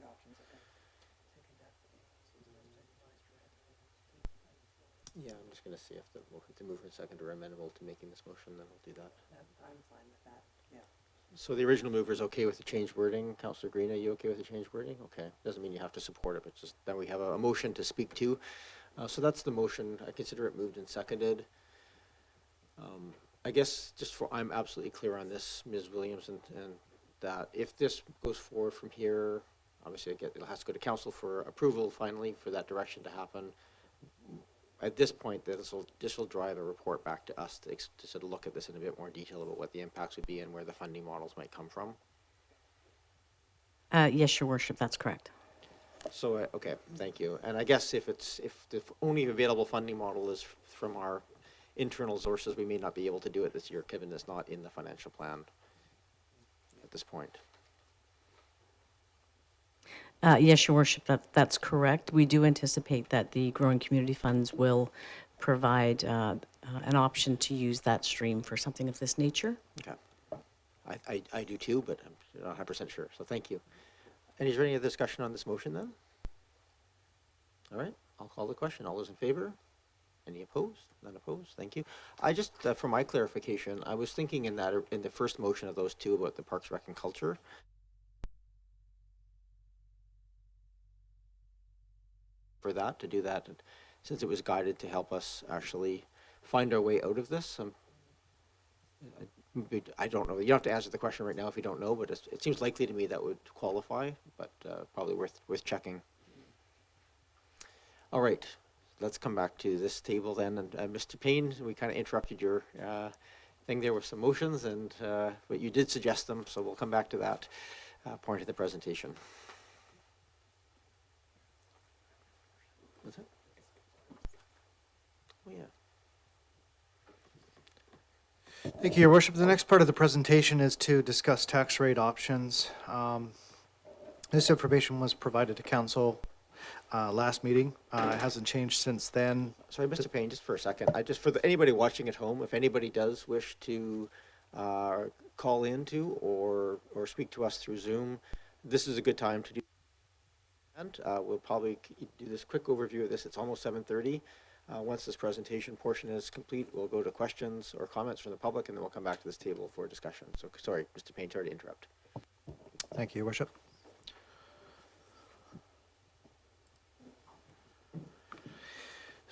Yeah, I'm just going to see if the mover and seconder are amenable to making this motion, then we'll do that. I'm fine with that, yeah. So the original mover is okay with the changed wording. Councillor Green, are you okay with the changed wording? Okay. Doesn't mean you have to support it, but just then we have a motion to speak to. So that's the motion. I consider it moved and seconded. I guess just I'm absolutely clear on this, Ms. Williams, and that if this goes forward from here, obviously it has to go to council for approval finally for that direction to happen. At this point, this will drive a report back to us to sort of look at this in a bit more detail about what the impacts would be and where the funding models might come from. Yes, Your Worship, that's correct. So, okay, thank you. And I guess if the only available funding model is from our internal sources, we may not be able to do it this year, given it's not in the financial plan at this point. Yes, Your Worship, that's correct. We do anticipate that the growing community funds will provide an option to use that stream for something of this nature. Okay. I do too, but I'm not 100% sure, so thank you. And is there any other discussion on this motion then? All right, I'll call the question. All those in favor? Any opposed? None opposed? Thank you. I just, for my clarification, I was thinking in the first motion of those two about the Parks, Rec, and Culture. For that, to do that, since it was guided to help us actually find our way out of this. I don't know. You don't have to answer the question right now if you don't know, but it seems likely to me that would qualify, but probably worth checking. All right, let's come back to this table then. And Mr. Paine, we kind of interrupted your thing there with some motions, but you did suggest them, so we'll come back to that point of the presentation. What's it? Oh, yeah. Thank you, Your Worship. The next part of the presentation is to discuss tax rate options. This information was provided to council last meeting. It hasn't changed since then. Sorry, Mr. Paine, just for a second. For anybody watching at home, if anybody does wish to call into or speak to us through Zoom, this is a good time to do. And we'll probably do this quick overview of this. It's almost 7:30. Once this presentation portion is complete, we'll go to questions or comments from the public, and then we'll come back to this table for discussion. So, sorry, Mr. Paine, sorry to interrupt. Thank you, Your Worship.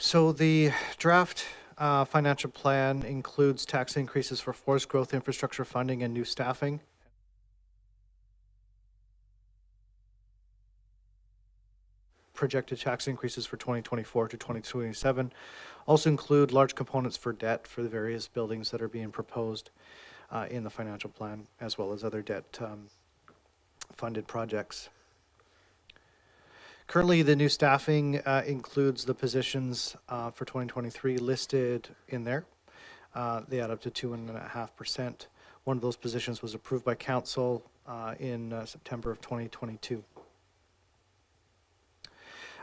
So the draft financial plan includes tax increases for forest growth, infrastructure funding, and new staffing. Projected tax increases for 2024 to 2027 also include large components for debt for the various buildings that are being proposed in the financial plan, as well as other debt funded projects. Currently, the new staffing includes the positions for 2023 listed in there. They add up to 2.5%. One of those positions was approved by council in September of 2022.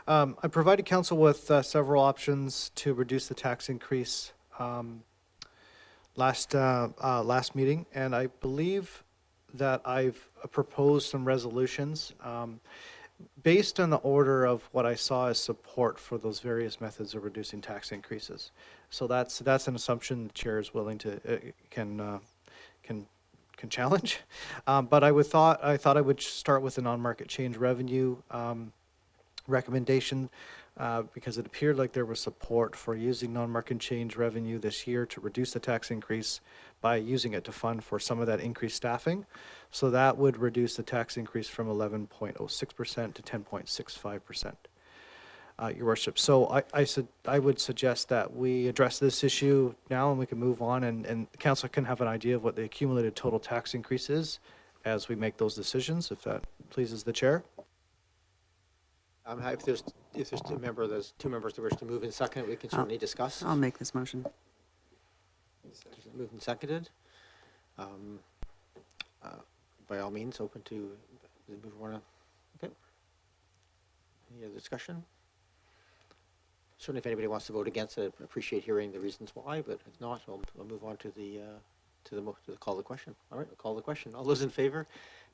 I provided council with several options to reduce the tax increase last meeting, and I believe that I've proposed some resolutions based on the order of what I saw as support for those various methods of reducing tax increases. So that's an assumption the chair is willing to can challenge. But I thought I would start with the non-market change revenue recommendation because it appeared like there was support for using non-market change revenue this year to reduce the tax increase by using it to fund for some of that increased staffing. So that would reduce the tax increase from 11.06% to 10.65%. Your Worship. So I would suggest that we address this issue now and we can move on and council can have an idea of what the accumulated total tax increase is as we make those decisions, if that pleases the chair. If there's two members that wish to move in second, we can certainly discuss. I'll make this motion. Moved and seconded. By all means, open to move one. Okay. Any other discussion? Certainly, if anybody wants to vote against it, I appreciate hearing the reasons why. But if not, I'll move on to the call the question. All right, I'll call the question. All those in favor?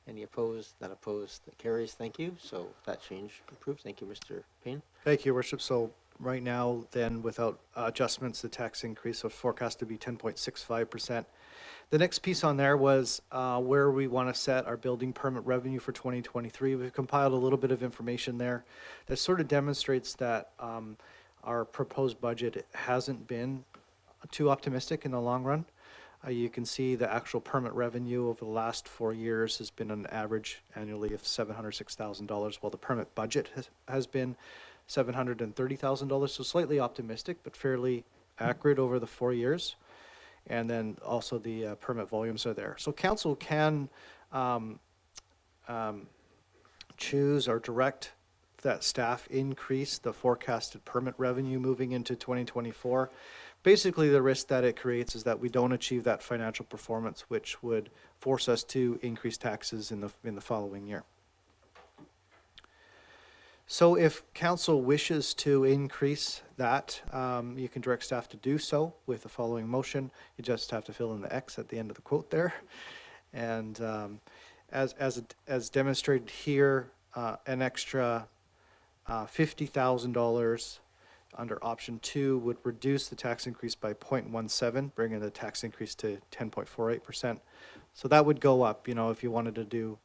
Any opposed? None opposed. That carries. Thank you. So that change approved. Thank you, Mr. Paine. Thank you, Your Worship. So right now, then, without adjustments, the tax increase was forecast to be 10.65%. The next piece on there was where we want to set our building permit revenue for 2023. We've compiled a little bit of information there that sort of demonstrates that our proposed budget hasn't been too optimistic in the long run. You can see the actual permit revenue over the last 4 years has been an average annually of $706,000, while the permit budget has been $730,000, so slightly optimistic, but fairly accurate over the 4 years. And then also the permit volumes are there. So council can choose or direct that staff increase the forecasted permit revenue moving into 2024. Basically, the risk that it creates is that we don't achieve that financial performance, which would force us to increase taxes in the following year. So if council wishes to increase that, you can direct staff to do so with the following motion. You just have to fill in the X at the end of the quote there. And as demonstrated here, an extra $50,000 under option 2 would reduce the tax increase by 0.17, bringing the tax increase to 10.48%. So that would go up, if you wanted to do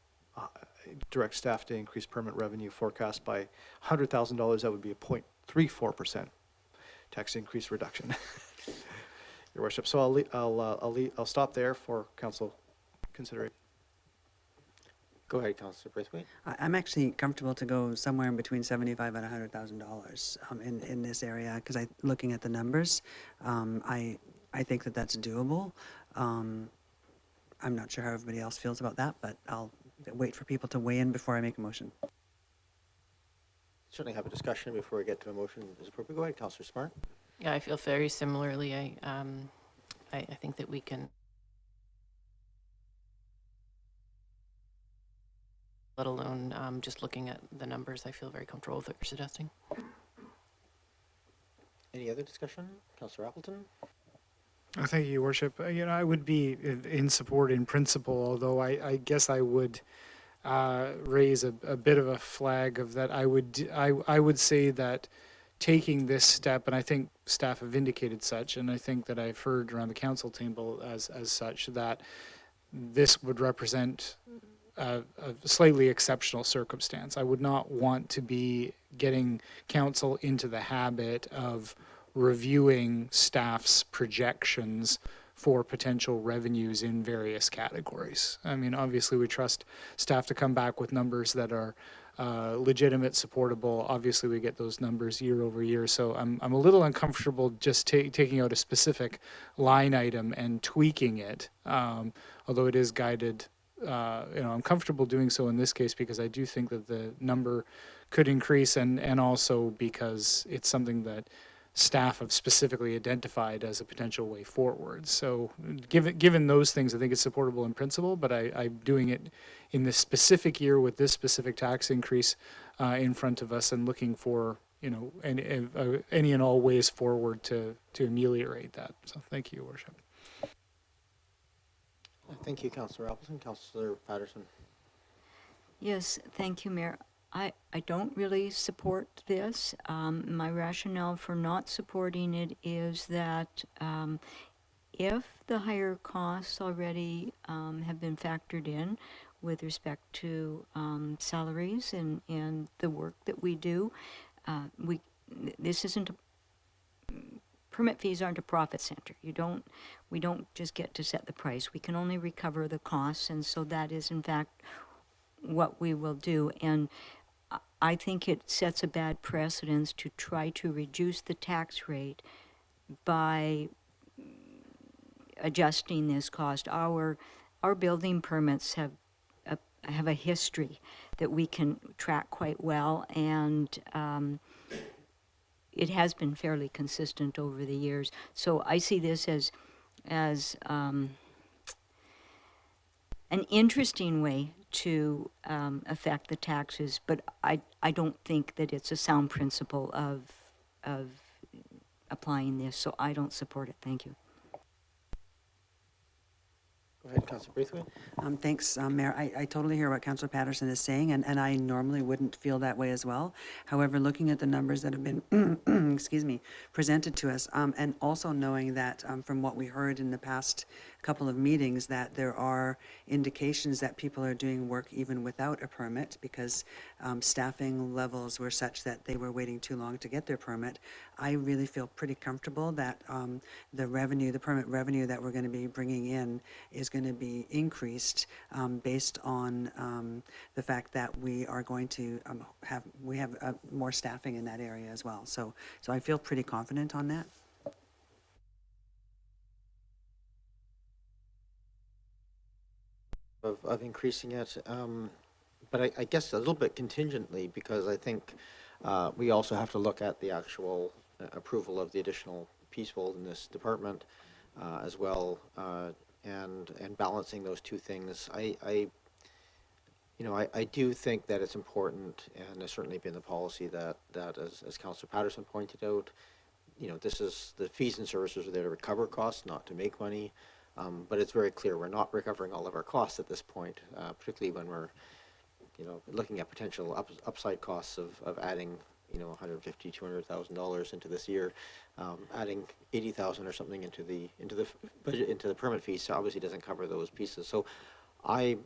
direct staff to increase permit revenue forecast by $100,000, that would be a 0.34% tax increase reduction. Your Worship. So I'll stop there for council consideration. Go ahead, Councillor Braithwaite. I'm actually comfortable to go somewhere in between $75,000 and $100,000 in this area because looking at the numbers, I think that's doable. I'm not sure how everybody else feels about that, but I'll wait for people to weigh in before I make a motion. Certainly have a discussion before we get to a motion as appropriate. Go ahead, Councillor Smart. Yeah, I feel very similarly. I think that we can, let alone just looking at the numbers, I feel very comfortable with what you're suggesting. Any other discussion? Councillor Appleton? Thank you, Your Worship. I would be in support in principle, although I guess I would raise a bit of a flag of that. I would say that taking this step, and I think staff have indicated such, and I think that I've heard around the council table as such, that this would represent a slightly exceptional circumstance. I would not want to be getting council into the habit of reviewing staff's projections for potential revenues in various categories. I mean, obviously, we trust staff to come back with numbers that are legitimate, supportable. Obviously, we get those numbers year over year, so I'm a little uncomfortable just taking out a specific line item and tweaking it, although it is guided. I'm comfortable doing so in this case because I do think that the number could increase, and also because it's something that staff have specifically identified as a potential way forward. So given those things, I think it's supportable in principle, but I'm doing it in this specific year with this specific tax increase in front of us and looking for, any and all ways forward to ameliorate that. So thank you, Your Worship. Thank you, Councillor Appleton. Councillor Patterson. Yes, thank you, Mayor. I don't really support this. My rationale for not supporting it is that if the higher costs already have been factored in with respect to salaries and the work that we do, this isn't permit fees aren't a profit center. We don't just get to set the price. We can only recover the costs, and so that is in fact what we will do. And I think it sets a bad precedence to try to reduce the tax rate by adjusting this cost. Our building permits have a history that we can track quite well, and it has been fairly consistent over the years. So I see this as an interesting way to affect the taxes, but I don't think that it's a sound principle of applying this, so I don't support it. Thank you. Go ahead, Councillor Braithwaite. Thanks, Mayor. I totally hear what Councillor Patterson is saying, and I normally wouldn't feel that way as well. However, looking at the numbers that have been, excuse me, presented to us, and also knowing that from what we heard in the past couple of meetings, that there are indications that people are doing work even without a permit because staffing levels were such that they were waiting too long to get their permit. I really feel pretty comfortable that the permit revenue that we're going to be bringing in is going to be increased based on the fact that we are going to have more staffing in that area as well. So I feel pretty confident on that. Of increasing it, but I guess a little bit contingently, because I think we also have to look at the actual approval of the additional people in this department as well, and balancing those two things. I do think that it's important, and it's certainly been the policy that as Councillor Patterson pointed out, this is the fees and services are there to recover costs, not to make money. But it's very clear we're not recovering all of our costs at this point, particularly when we're, looking at potential upside costs of adding, $150,000, $200,000 into this year, adding 80,000 or something into the budget, into the permit fees. So obviously doesn't cover those pieces. So I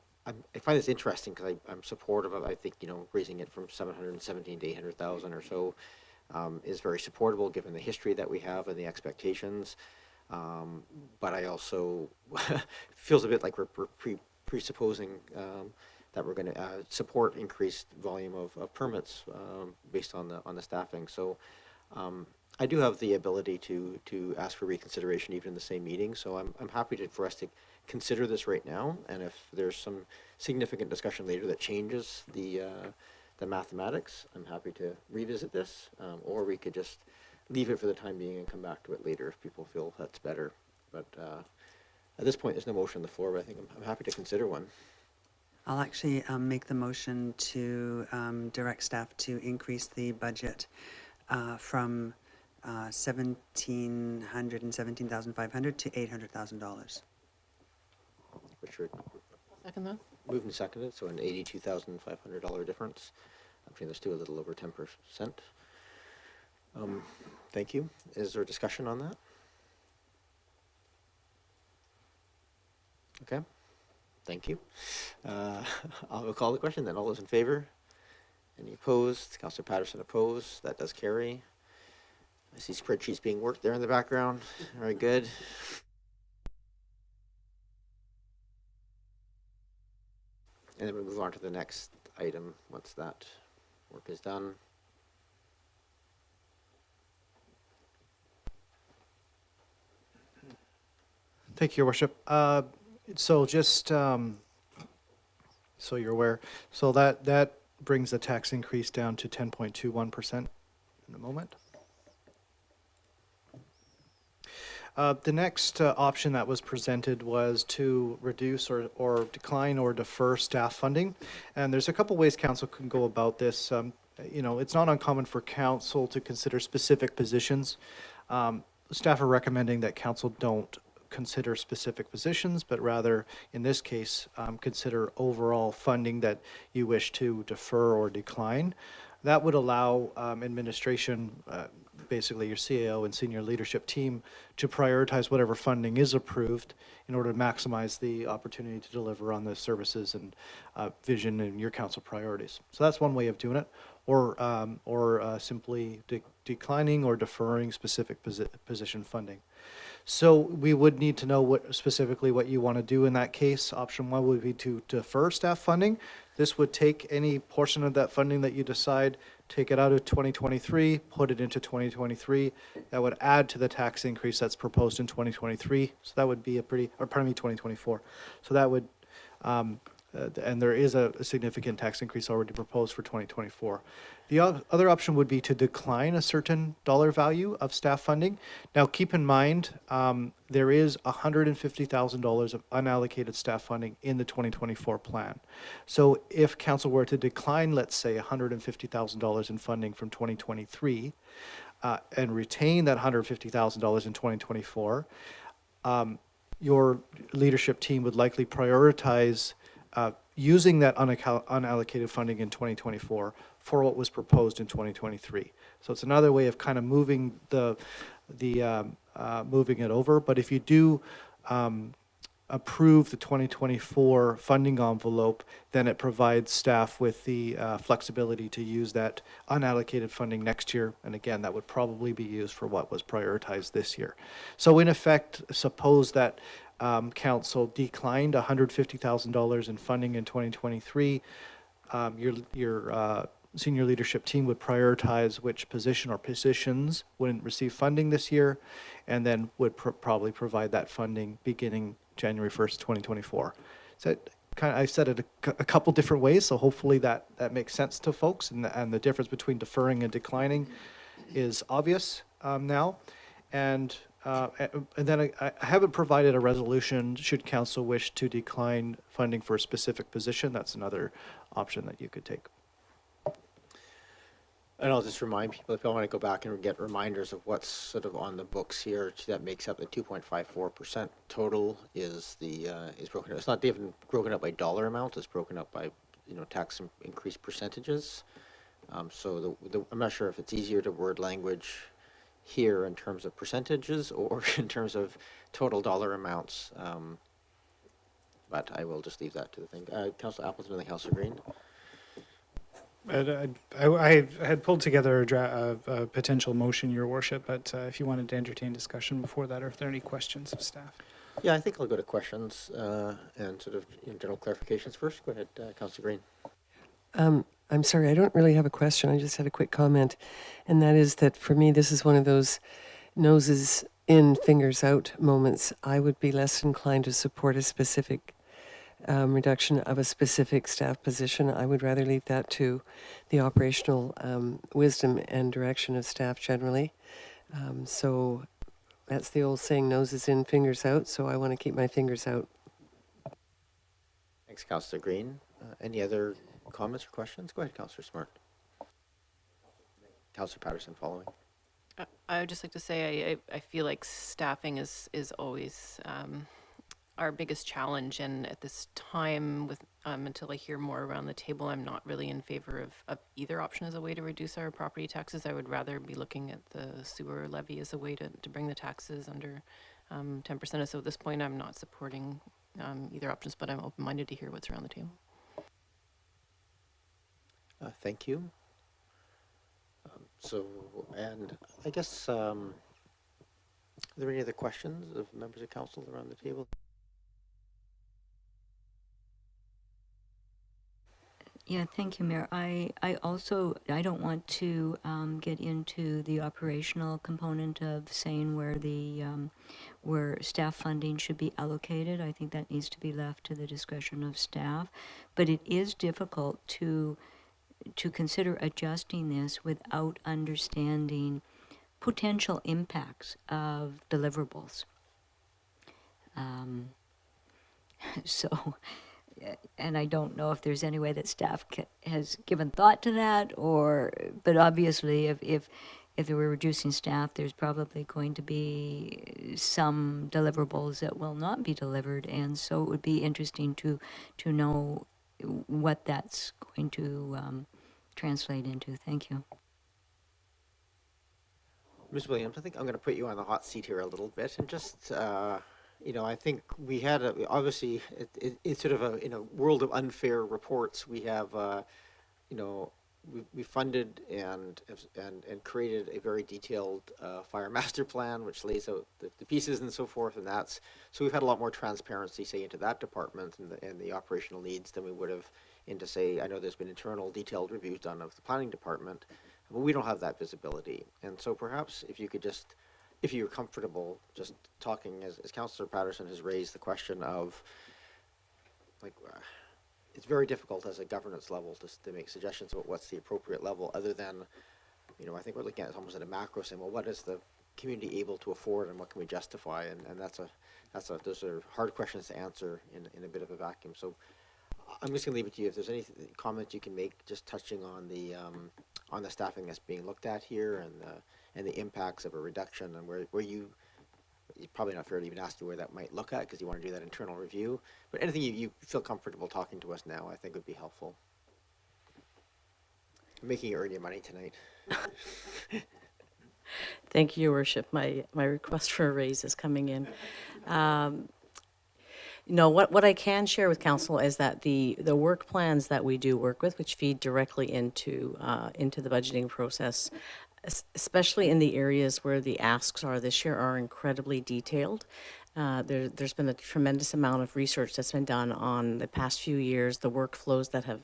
find this interesting because I'm supportive of. I think raising it from 717 to 800,000 or so is very supportable given the history that we have and the expectations. But I also feels a bit like we're presupposing that we're going to support increased volume of permits based on the staffing. So I do have the ability to ask for reconsideration even in the same meeting. So I'm happy for us to consider this right now. And if there's some significant discussion later that changes the mathematics, I'm happy to revisit this, or we could just leave it for the time being and come back to it later if people feel that's better. But at this point, there's no motion on the floor, but I think I'm happy to consider one. I'll actually make the motion to direct staff to increase the budget from $1,700 and $17,500 to $800,000. Richard. Second that. Moved and seconded, so an $82,500 difference between those two, a little over 10%. Thank you. Is there a discussion on that? Okay. Thank you. I'll call the question then. All those in favor? Any opposed? Councillor Patterson opposed. That does carry. I see spreadsheets being worked there in the background. Very good. And then we move on to the next item. What's that? Work is done. Thank you, Your Worship. So just so you're aware, so that brings the tax increase down to 10.21% in the moment. The next option that was presented was to reduce or decline or defer staff funding. And there's a couple ways council can go about this. You know, it's not uncommon for council to consider specific positions. Staff are recommending that council don't consider specific positions, but rather, in this case, consider overall funding that you wish to defer or decline. That would allow administration, basically your CAO and senior leadership team, to prioritize whatever funding is approved in order to maximize the opportunity to deliver on the services and vision and your council priorities. So that's one way of doing it, or simply declining or deferring specific position funding. So we would need to know specifically what you want to do in that case. Option one would be to defer staff funding. This would take any portion of that funding that you decide, take it out of 2023, put it into 2023. That would add to the tax increase that's proposed in 2023. So that would be 2024. So that would, and there is a significant tax increase already proposed for 2024. The other option would be to decline a certain dollar value of staff funding. Now, keep in mind, there is $150,000 of unallocated staff funding in the 2024 plan. So if council were to decline, let's say, $150,000 in funding from 2023 and retain that $150,000 in 2024, your leadership team would likely prioritize using that unallocated funding in 2024 for what was proposed in 2023. So it's another way of kind of moving moving it over. But if you do approve the 2024 funding envelope, then it provides staff with the flexibility to use that unallocated funding next year. And again, that would probably be used for what was prioritized this year. So in effect, suppose that council declined $150,000 in funding in 2023. Your senior leadership team would prioritize which position or positions wouldn't receive funding this year, and then would probably provide that funding beginning January 1st, 2024. So I said it a couple different ways, so hopefully that makes sense to folks, and the difference between deferring and declining is obvious now. And then I haven't provided a resolution should council wish to decline funding for a specific position. That's another option that you could take. And I'll just remind people, if you want to go back and get reminders of what's sort of on the books here, that makes up the 2.54% total is broken up. It's not even broken up by dollar amount. It's broken up by, tax increase percentages. So I'm not sure if it's easier to word language here in terms of percentages or in terms of total dollar amounts. But I will just leave that to the thing. Councillor Appleton and Councillor Green. I had pulled together a potential motion, Your Worship, but if you wanted to entertain discussion before that, or if there are any questions of staff. Yeah, I think I'll go to questions and sort of general clarifications first. Go ahead, Councillor Green. I'm sorry, I don't really have a question. I just had a quick comment. And that is that for me, this is one of those noses in, fingers out moments. I would be less inclined to support a specific reduction of a specific staff position. I would rather leave that to the operational wisdom and direction of staff generally. So that's the old saying, noses in, fingers out. So I want to keep my fingers out. Thanks, Councillor Green. Any other comments or questions? Go ahead, Councillor Smart. Councillor Patterson following. I would just like to say I feel like staffing is always our biggest challenge, and at this time, with until I hear more around the table, I'm not really in favor of either option as a way to reduce our property taxes. I would rather be looking at the sewer levy as a way to bring the taxes under 10%. So at this point, I'm not supporting either options, but I'm open-minded to hear what's around the table. Thank you. So, and I guess, are there any other questions of members of council around the table? Yeah, thank you, Mayor. I also, I don't want to get into the operational component of saying where staff funding should be allocated. I think that needs to be left to the discretion of staff. But it is difficult to consider adjusting this without understanding potential impacts of deliverables. So, and I don't know if there's any way that staff has given thought to that, or, but obviously if they were reducing staff, there's probably going to be some deliverables that will not be delivered, and so it would be interesting to know what that's going to translate into. Thank you. Ms. Williams, I think I'm going to put you on the hot seat here a little bit, and just, I think we had obviously it's sort of in a world of unfair reports. We have, we funded and created a very detailed fire master plan, which lays out the pieces and so forth, and so we've had a lot more transparency, say, into that department and the operational needs than we would have into, say, I know there's been internal detailed reviews done of the planning department. But we don't have that visibility. And so perhaps if you could just, if you're comfortable just talking, as Councillor Patterson has raised the question of, it's very difficult as a governance level to make suggestions about what's the appropriate level other than, I think we're looking at it almost at a macro saying, well, what is the community able to afford and what can we justify? And those are hard questions to answer in a bit of a vacuum. So I'm just going to leave it to you. If there's any comments you can make, just touching on the staffing that's being looked at here and the impacts of a reduction, and where it's probably not fair to even ask you where that might look at because you want to do that internal review. But anything you feel comfortable talking to us now, I think would be helpful. I'm making you earn your money tonight. Thank you, Your Worship. My request for a raise is coming in. What I can share with council is that the work plans that we do work with, which feed directly into the budgeting process, especially in the areas where the asks are this year, are incredibly detailed. There's been a tremendous amount of research that's been done on the past few years, the workflows that have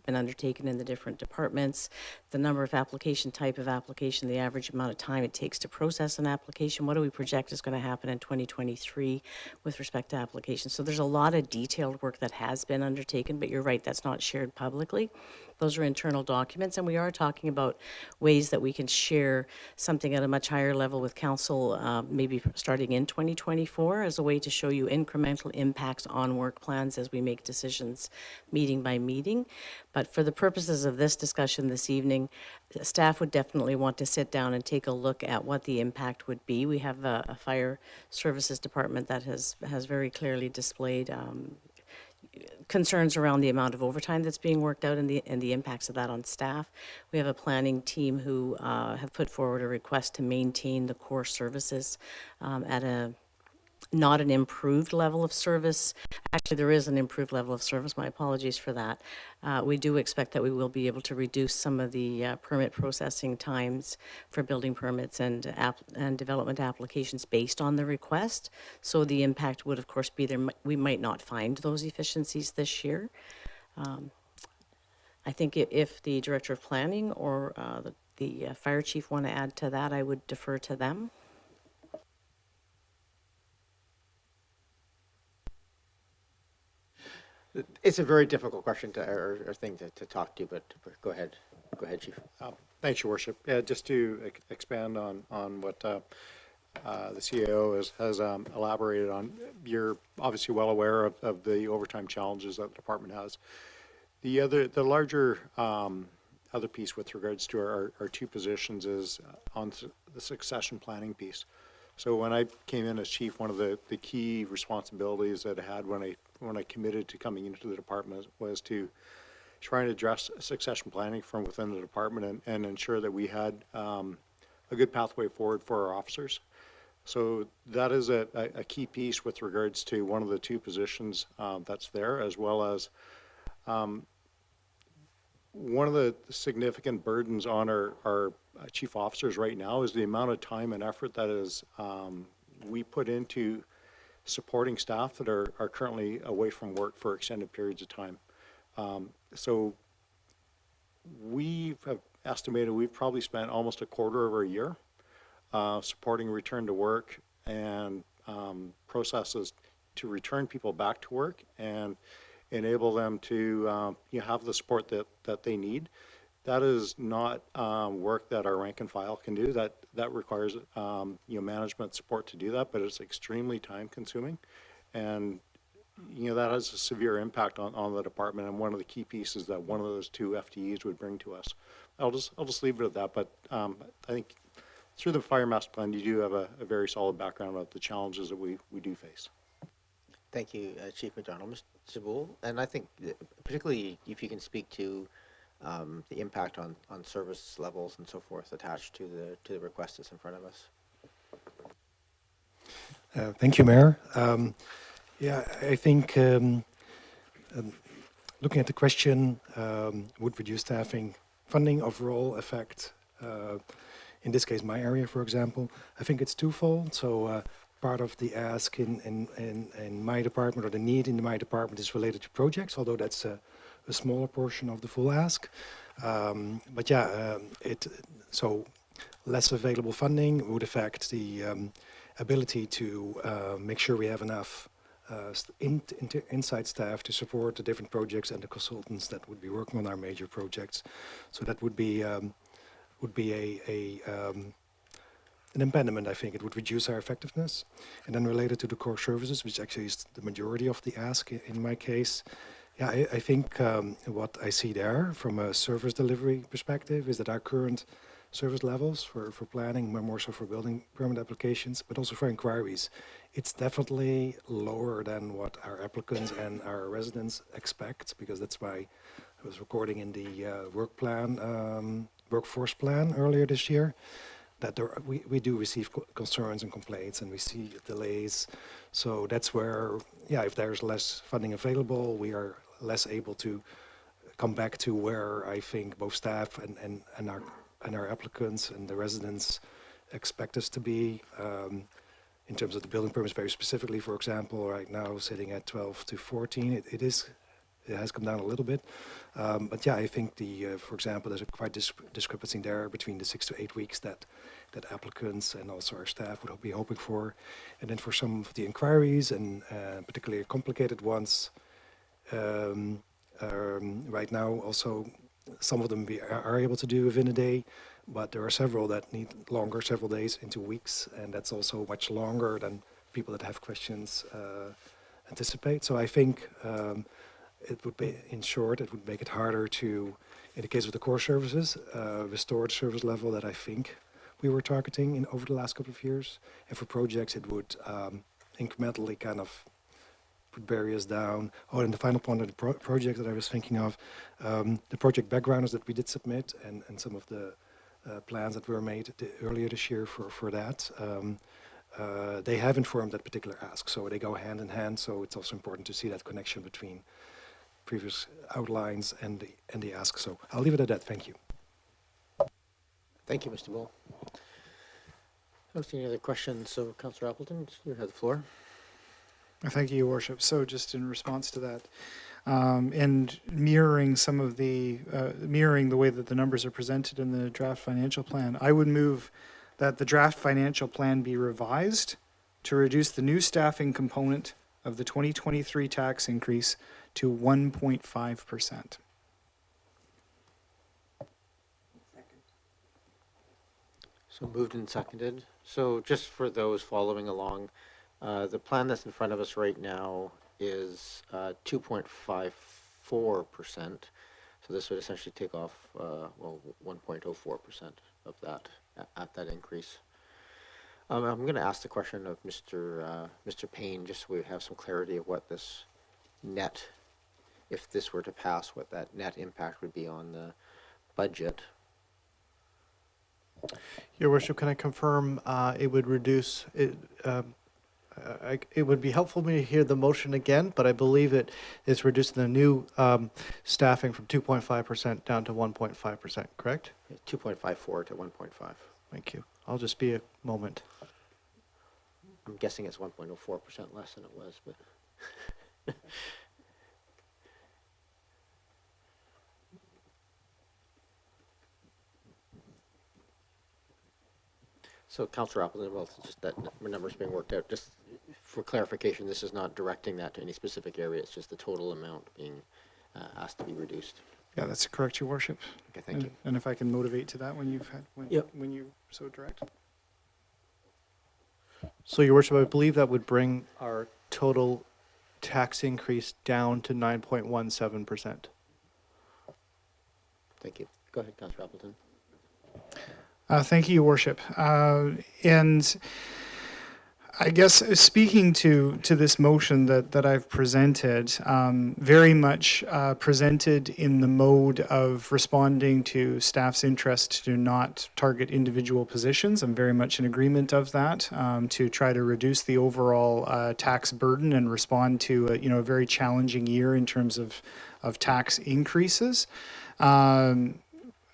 been undertaken in the different departments, the number of type of application, the average amount of time it takes to process an application. What do we project is going to happen in 2023 with respect to applications? So there's a lot of detailed work that has been undertaken, but you're right, that's not shared publicly. Those are internal documents, and we are talking about ways that we can share something at a much higher level with council, maybe starting in 2024, as a way to show you incremental impacts on work plans as we make decisions meeting by meeting. But for the purposes of this discussion this evening, staff would definitely want to sit down and take a look at what the impact would be. We have a fire services department that has very clearly displayed concerns around the amount of overtime that's being worked out and the impacts of that on staff. We have a planning team who have put forward a request to maintain the core services at not an improved level of service. Actually, there is an improved level of service. My apologies for that. We do expect that we will be able to reduce some of the permit processing times for building permits and development applications based on the request. So the impact would, of course, be there. We might not find those efficiencies this year. I think if the Director of Planning or the Fire Chief want to add to that, I would defer to them. It's a very difficult question or thing to talk to, but go ahead. Go ahead, Chief. Thanks, Your Worship. Just to expand on what the CAO has elaborated on, you're obviously well aware of the overtime challenges that the department has. The larger other piece with regards to our two positions is on the succession planning piece. So when I came in as chief, one of the key responsibilities that I had when I committed to coming into the department was to try and address succession planning from within the department and ensure that we had a good pathway forward for our officers. So that is a key piece with regards to one of the two positions that's there, as well as one of the significant burdens on our chief officers right now is the amount of time and effort that is we put into supporting staff that are currently away from work for extended periods of time. So we have estimated we've probably spent almost a quarter of our year supporting return to work and processes to return people back to work and enable them to have the support that they need. That is not work that our rank and file can do. That requires management support to do that, but it's extremely time consuming, and that has a severe impact on the department. And one of the key pieces that one of those two FTEs would bring to us. I'll just leave it at that. But I think through the fire master plan, you do have a very solid background about the challenges that we do face. Thank you, Chief McDonald. Mr. Boole, and I think particularly if you can speak to the impact on service levels and so forth attached to the request that's in front of us. Thank you, Mayor. Yeah, I think looking at the question, would reduced staffing funding overall affect, in this case, my area, for example? I think it's twofold. So part of the ask in my department, or the need in my department, is related to projects, although that's a smaller portion of the full ask. But yeah, so less available funding would affect the ability to make sure we have enough inside staff to support the different projects and the consultants that would be working on our major projects. So that would be an impediment. I think it would reduce our effectiveness. And then related to the core services, which actually is the majority of the ask in my case, yeah, I think what I see there from a service delivery perspective is that our current service levels for planning, more so for building permit applications, but also for inquiries, it's definitely lower than what our applicants and our residents expect, because that's why I was recording in the workforce plan earlier this year, that we do receive concerns and complaints, and we see delays. So that's where, yeah, if there's less funding available, we are less able to come back to where I think both staff and our applicants and the residents expect us to be. In terms of the building permits, very specifically, for example, right now sitting at 12 to 14, it has come down a little bit. But yeah, I think for example, there's a quite discrepancy there between the 6 to 8 weeks that applicants and also our staff would be hoping for. And then for some of the inquiries, and particularly complicated ones, right now also some of them we are able to do within a day, but there are several that need longer, several days into weeks, and that's also much longer than people that have questions anticipate. So I think it would be, in short, it would make it harder to, in the case of the core services, restore the service level that I think we were targeting over the last couple of years. And for projects, it would incrementally kind of put barriers down. Oh, and the final point of the project that I was thinking of, the project backgrounders that we did submit, and some of the plans that were made earlier this year for that, they have informed that particular ask. So they go hand in hand. So it's also important to see that connection between previous outlines and the ask. So I'll leave it at that. Thank you. Thank you, Mr. Bull. I don't see any other questions. So, Councillor Appleton, you have the floor. Thank you, Your Worship. So just in response to that, and mirroring some of mirroring the way that the numbers are presented in the draft financial plan, I would move that the draft financial plan be revised to reduce the new staffing component of the 2023 tax increase to 1.5%. So moved and seconded. So just for those following along, the plan that's in front of us right now is 2.54%. So this would essentially take off, 1.04% of that at that increase. I'm going to ask the question of Mr. Paine, just so we have some clarity of what this net, if this were to pass, what that net impact would be on the budget. Your Worship, can I confirm it would reduce it? it would be helpful for me to hear the motion again, but I believe it is reducing the new staffing from 2.5% down to 1.5%, correct? 2.54 to 1.5. Thank you. I'll just be a moment. I'm guessing it's 1.04% less than it was, but. So, Councillor Appleton, well, it's just that number's being worked out. Just for clarification, this is not directing that to any specific area. It's just the total amount being asked to be reduced. Yeah, that's correct, Your Worship. Okay, thank you. And if I can motivate to that when you've had, Yep. when you so direct. So, Your Worship, I believe that would bring our total tax increase down to 9.17%. Thank you. Go ahead, Councillor Appleton. Thank you, Your Worship. And I guess speaking to this motion that I've presented, very much presented in the mode of responding to staff's interest to not target individual positions. I'm very much in agreement of that, to try to reduce the overall tax burden and respond to a very challenging year in terms of tax increases.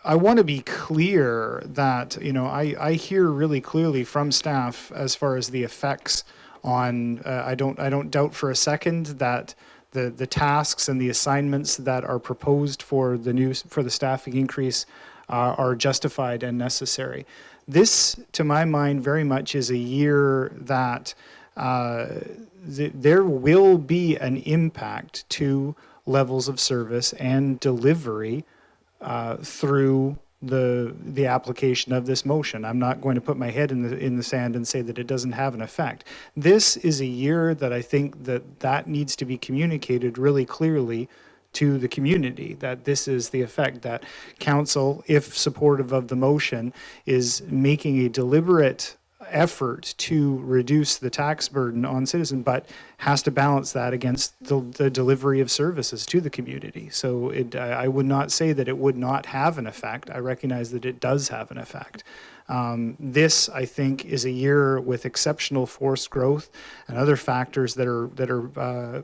I want to be clear that, I hear really clearly from staff as far as the effects on, I don't doubt for a second that the tasks and the assignments that are proposed for the staffing increase are justified and necessary. This, to my mind, very much is a year that there will be an impact to levels of service and delivery through the application of this motion. I'm not going to put my head in the sand and say that it doesn't have an effect. This is a year that I think that needs to be communicated really clearly to the community, that this is the effect, that council, if supportive of the motion, is making a deliberate effort to reduce the tax burden on citizens, but has to balance that against the delivery of services to the community. So I would not say that it would not have an effect. I recognize that it does have an effect. This, I think, is a year with exceptional forced growth and other factors that are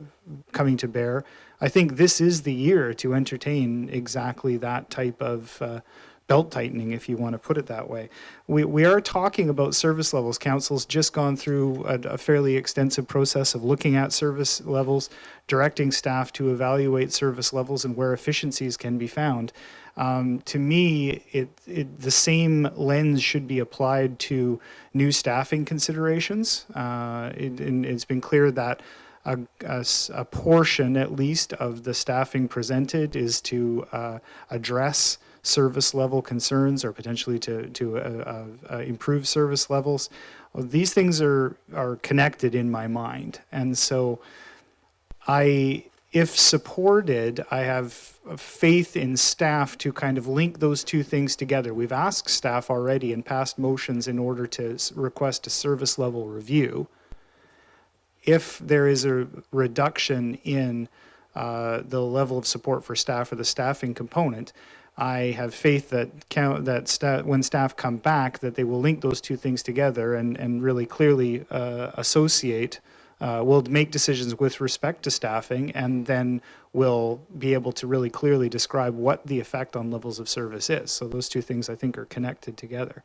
coming to bear. I think this is the year to entertain exactly that type of belt tightening, if you want to put it that way. We are talking about service levels. Council's just gone through a fairly extensive process of looking at service levels, directing staff to evaluate service levels and where efficiencies can be found. To me, the same lens should be applied to new staffing considerations. It's been clear that a portion, at least, of the staffing presented is to address service level concerns or potentially to improve service levels. These things are connected in my mind. And so if supported, I have faith in staff to kind of link those two things together. We've asked staff already in past motions in order to request a service level review. If there is a reduction in the level of support for staff or the staffing component, I have faith that when staff come back, that they will link those two things together and really clearly associate, will make decisions with respect to staffing, and then will be able to really clearly describe what the effect on levels of service is. So those two things, I think, are connected together.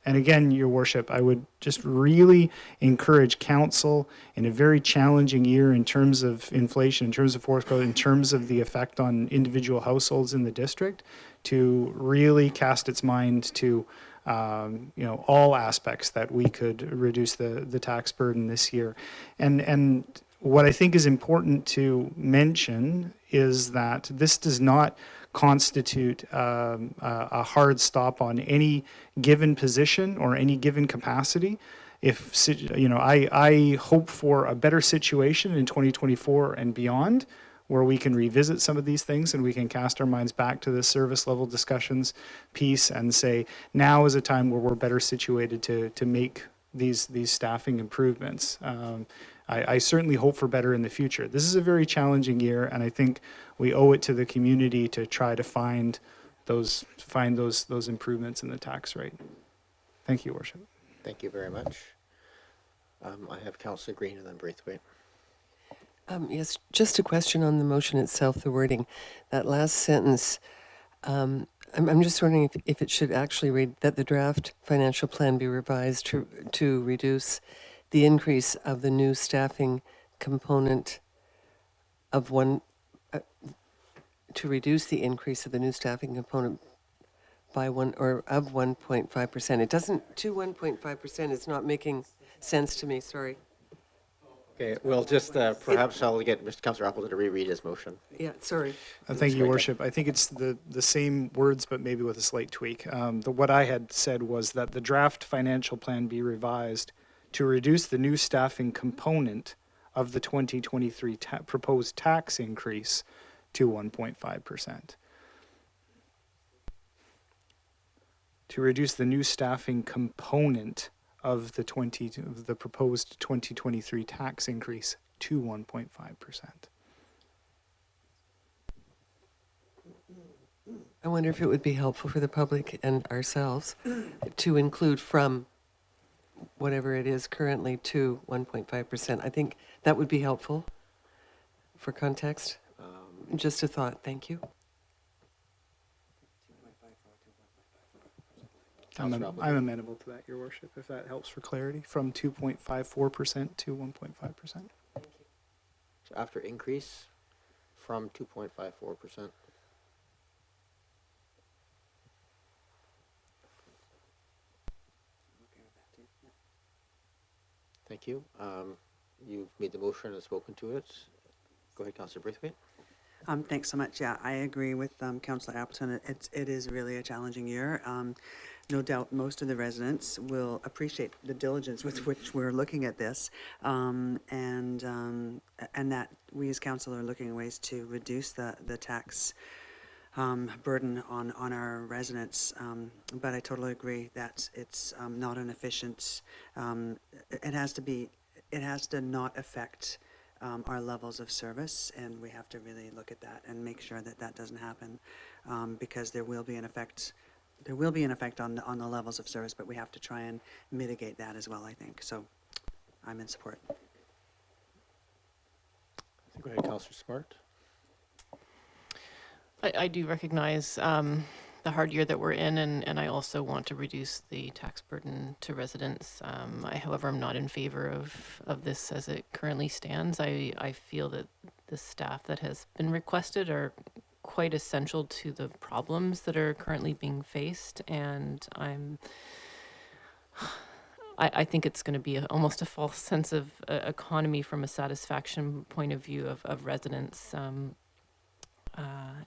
And again, Your Worship, I would just really encourage council in a very challenging year in terms of inflation, in terms of forced growth, in terms of the effect on individual households in the district, to really cast its mind to all aspects that we could reduce the tax burden this year. And what I think is important to mention is that this does not constitute a hard stop on any given position or any given capacity. If I hope for a better situation in 2024 and beyond, where we can revisit some of these things and we can cast our minds back to the service level discussions piece and say, now is a time where we're better situated to make these staffing improvements. I certainly hope for better in the future. This is a very challenging year, and I think we owe it to the community to try to find those improvements in the tax rate. Thank you, Worship. Thank you very much. I have Councillor Green and then Braithwaite. Yes, just a question on the motion itself, the wording. That last sentence, I'm just wondering if it should actually read that the draft financial plan be revised to reduce the increase of the new staffing component of to reduce the increase of the new staffing component by 1.5%. It doesn't, to 1.5%, it's not making sense to me, sorry. Okay, well, just perhaps I'll get Mr. Councillor Appleton to reread his motion. Yeah, sorry. Thank you, Your Worship. I think it's the same words, but maybe with a slight tweak. What I had said was that the draft financial plan be revised to reduce the new staffing component of the 2023 proposed tax increase to 1.5%. To reduce the new staffing component of the proposed 2023 tax increase to 1.5%. I wonder if it would be helpful for the public and ourselves to include from whatever it is currently to 1.5%. I think that would be helpful for context. Just a thought. Thank you. I'm amenable to that, Your Worship, if that helps for clarity, from 2.54% to 1.5%. So after increase from 2.54%. Thank you. You've made the motion and spoken to it. Go ahead, Councillor Braithwaite. Thanks so much. Yeah, I agree with Councillor Appleton. It is really a challenging year. No doubt most of the residents will appreciate the diligence with which we're looking at this, and that we as council are looking at ways to reduce the tax burden on our residents. But I totally agree that it's not an efficient. It has to not affect our levels of service, and we have to really look at that and make sure that that doesn't happen, because there will be an effect. There will be an effect on the levels of service, but we have to try and mitigate that as well, I think. So I'm in support. Go ahead, Councillor Smart. I do recognize the hard year that we're in, and I also want to reduce the tax burden to residents. However, I'm not in favor of this as it currently stands. I feel that the staff that has been requested are quite essential to the problems that are currently being faced, and I think it's going to be almost a false sense of economy from a satisfaction point of view of residents.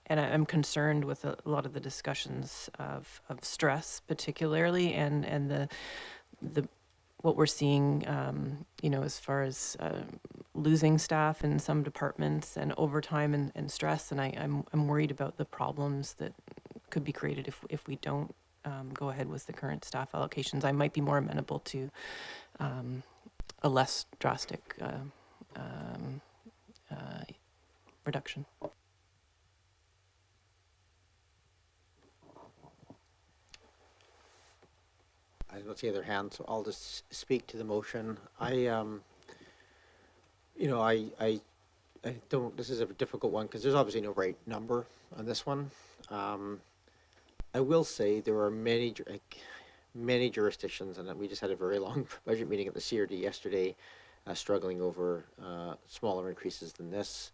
And I'm concerned with a lot of the discussions of stress, particularly, and the what we're seeing, as far as losing staff in some departments and overtime and stress. And I'm worried about the problems that could be created if we don't go ahead with the current staff allocations. I might be more amenable to a less drastic reduction. I don't see other hands, so I'll just speak to the motion. I don't, this is a difficult one because there's obviously no right number on this one. I will say there are many jurisdictions, and we just had a very long budget meeting at the CRD yesterday, struggling over smaller increases than this.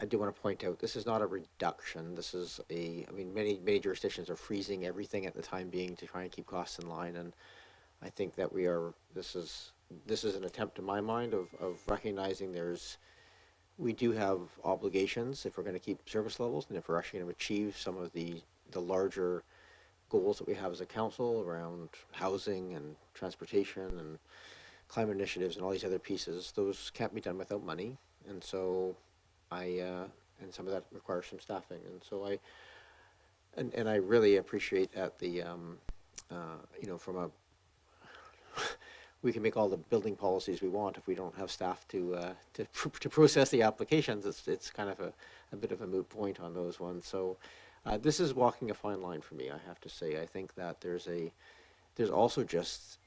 I do want to point out, this is not a reduction. This is many jurisdictions are freezing everything at the time being to try and keep costs in line. And I think that this is an attempt in my mind of recognizing we do have obligations if we're going to keep service levels and if we're actually going to achieve some of the larger goals that we have as a council around housing and transportation and climate initiatives and all these other pieces. Those can't be done without money. And so and some of that requires some staffing, and so I really appreciate at the from a we can make all the building policies we want if we don't have staff to process the applications. It's kind of a bit of a moot point on those ones. So this is walking a fine line for me, I have to say. I think that there's also just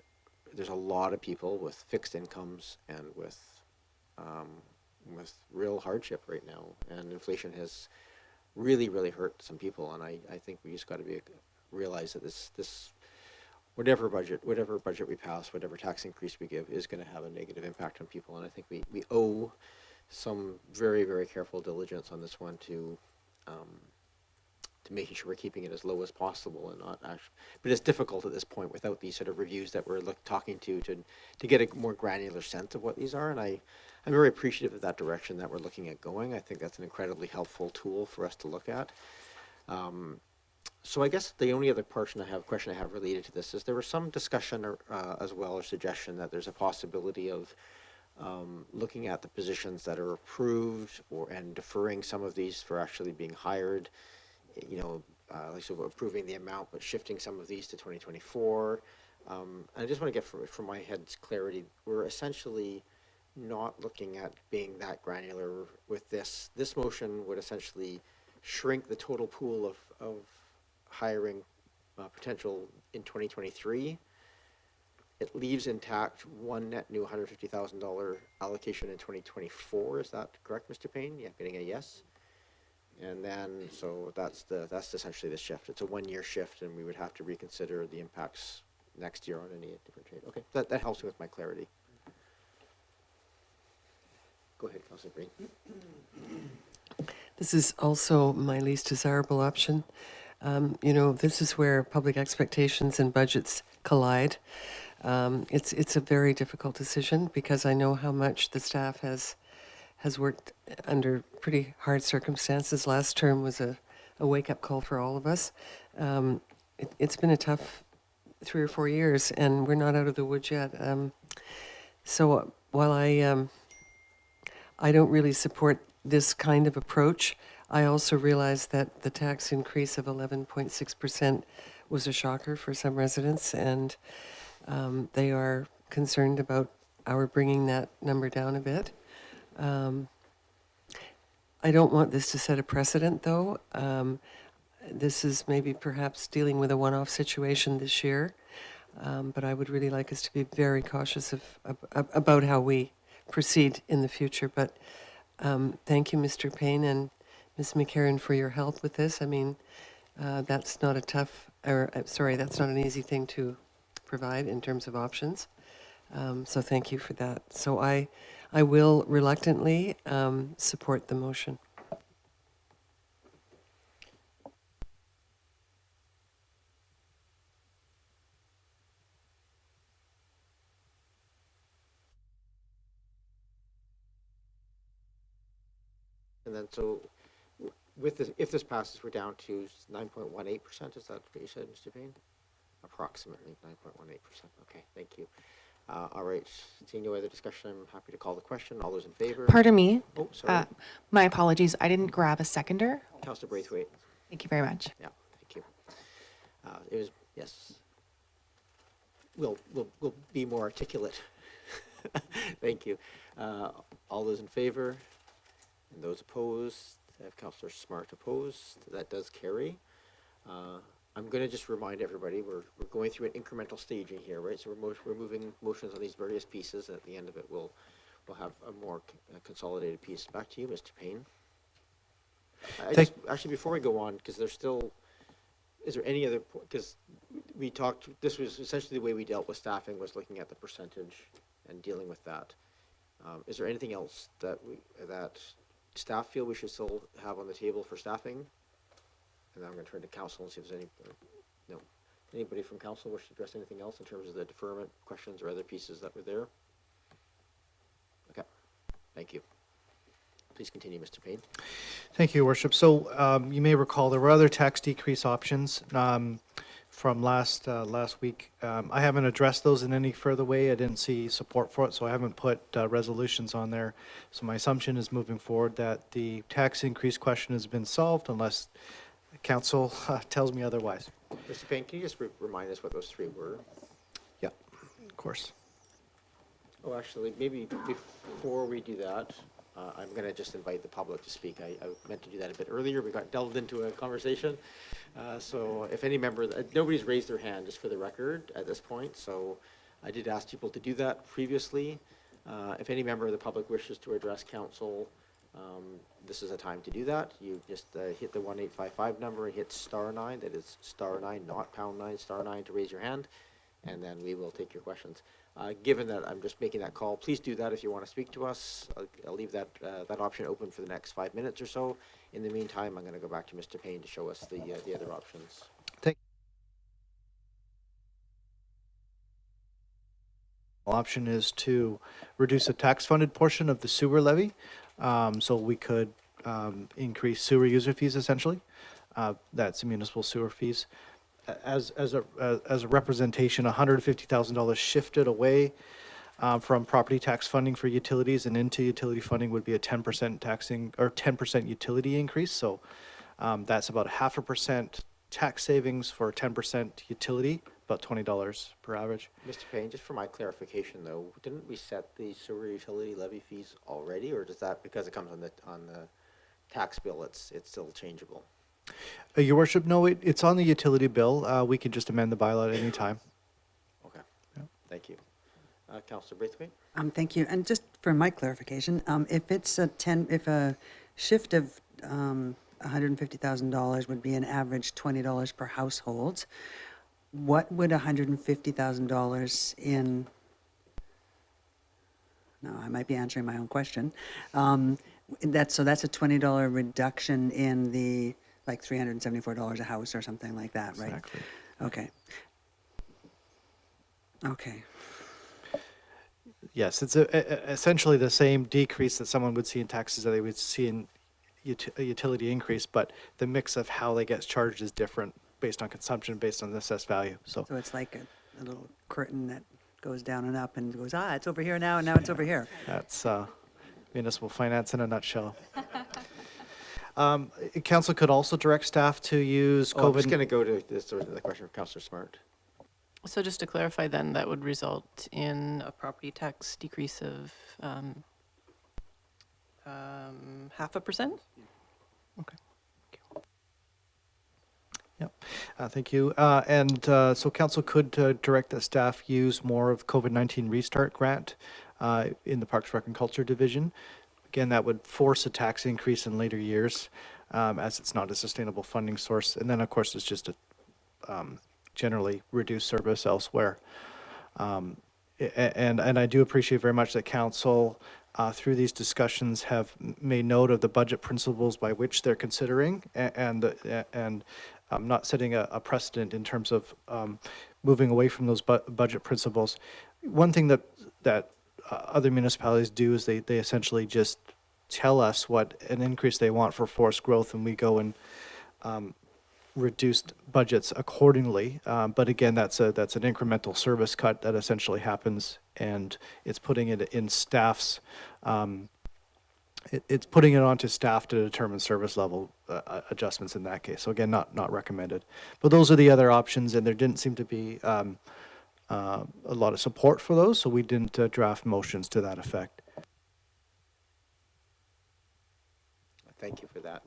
there's a lot of people with fixed incomes and with real hardship right now, and inflation has really hurt some people, and I think we just got to realize that this whatever budget we pass, whatever tax increase we give is going to have a negative impact on people, and I think we owe some very careful diligence on this one to making sure we're keeping it as low as possible and not actually, but it's difficult at this point without these sort of reviews that we're talking to get a more granular sense of what these are, and I'm very appreciative of that direction that we're looking at going. I think that's an incredibly helpful tool for us to look at. So I guess the only other question I have related to this is there was some discussion as well, or suggestion that there's a possibility of looking at the positions that are approved and deferring some of these for actually being hired, like so approving the amount but shifting some of these to 2024. And I just want to get from my head's clarity, we're essentially not looking at being that granular with this. This motion would essentially shrink the total pool of hiring potential in 2023. It leaves intact one net new $150,000 allocation in 2024. Is that correct, Mr. Paine? Yeah, getting a yes. And then, so that's essentially the shift. It's a 1-year shift, and we would have to reconsider the impacts next year on any different trade. Okay, that helps me with my clarity. Go ahead, Councilor Green. This is also my least desirable option. This is where public expectations and budgets collide. It's a very difficult decision because I know how much the staff has worked under pretty hard circumstances. Last term was a wake-up call for all of us. It's been a tough 3 or 4 years, and we're not out of the woods yet. So while I don't really support this kind of approach, I also realize that the tax increase of 11.6% was a shocker for some residents, and they are concerned about our bringing that number down a bit. I don't want this to set a precedent, though. This is maybe perhaps dealing with a one-off situation this year, but I would really like us to be very cautious about how we proceed in the future. But thank you, Mr. Paine and Ms. McCarron, for your help with this. I mean, that's not that's not an easy thing to provide in terms of options. So thank you for that. So I will reluctantly support the motion. And then so with this, if this passes, we're down to 9.18%. Is that what you said, Mr. Paine? Approximately 9.18%. Okay, thank you. All right, seeing no other discussion, I'm happy to call the question. All those in favor? Pardon me. Oh, sorry. My apologies. I didn't grab a seconder. Councilor Braithwaite. Thank you very much. Yeah, thank you. It was, yes. We'll be more articulate. Thank you. All those in favor? And those opposed? I have Councillor Smart opposed. That does carry. I'm going to just remind everybody we're going through an incremental staging here, right? So we're moving motions on these various pieces. At the end of it, we'll have a more consolidated piece. Back to you, Mr. Paine. Actually, before we go on, because there's still, is there any other? Because we talked. This was essentially the way we dealt with staffing, was looking at the percentage and dealing with that. Is there anything else that staff feel we should still have on the table for staffing? And then I'm going to turn to council and see if there's no. Anybody from council wish to address anything else in terms of the deferment questions or other pieces that were there? Okay, thank you. Please continue, Mr. Paine. Thank you, Your Worship. So you may recall there were other tax decrease options from last week. I haven't addressed those in any further way. I didn't see support for it, so I haven't put resolutions on there. So my assumption is moving forward that the tax increase question has been solved unless council tells me otherwise. Mr. Paine, can you just remind us what those three were? Yeah, of course. Oh, actually, maybe before we do that, I'm going to just invite the public to speak. I meant to do that a bit earlier. We got delved into a conversation. So if any member, nobody's raised their hand, just for the record at this point. So I did ask people to do that previously. If any member of the public wishes to address council, this is a time to do that. You just hit the 1855 number and hit *9. That is *9, not #9, *9 to raise your hand, and then we will take your questions. Given that I'm just making that call, please do that if you want to speak to us. I'll leave that option open for the next 5 minutes or so. In the meantime, I'm going to go back to Mr. Paine to show us the other options. Option is to reduce the tax-funded portion of the sewer levy, so we could increase sewer user fees essentially. That's municipal sewer fees. As a representation, $150,000 shifted away from property tax funding for utilities and into utility funding would be a 10% taxing or 10% utility increase. So that's about 0.5% tax savings for 10% utility, about $20 per average. Mr. Paine, just for my clarification though, didn't we set the sewer utility levy fees already, or does that, because it comes on the tax bill, it's still changeable? Your worship, no, it's on the utility bill. We can just amend the bylaw at any time. Okay, thank you. Councillor Braithwaite? Thank you. And just for my clarification, if it's if a shift of $150,000 would be an average $20 per household, what would $150,000 in, no, I might be answering my own question. That's a $20 reduction in the, like $374 a house or something like that, right? Exactly. Okay. Okay. Yes, it's essentially the same decrease that someone would see in taxes that they would see in a utility increase, but the mix of how they get charged is different based on consumption, based on the assessed value. So it's like a little curtain that goes down and up and goes, it's over here now, and now it's over here. that's municipal finance in a nutshell. Council could also direct staff to use I'm just COVID. going to go to the question of Councillor Smart. So just to clarify then, that would result in a property tax decrease of 0.5%? Okay. Yep. Thank you. So council could direct that staff use more of COVID-19 Restart Grant in the Parks, Rec and Culture Division. Again, that would force a tax increase in later years as it's not a sustainable funding source. And then, of course, it's just a generally reduced service elsewhere. And I do appreciate very much that council, through these discussions, have made note of the budget principles by which they're considering and not setting a precedent in terms of moving away from those budget principles. One thing that other municipalities do is they essentially just tell us what an increase they want for forced growth, and we go and reduced budgets accordingly. But again, that's an incremental service cut that essentially happens, and it's putting it in staff's. It's putting it onto staff to determine service level adjustments in that case. So again, not recommended. But those are the other options, and there didn't seem to be a lot of support for those, so we didn't draft motions to that effect. Thank you for that.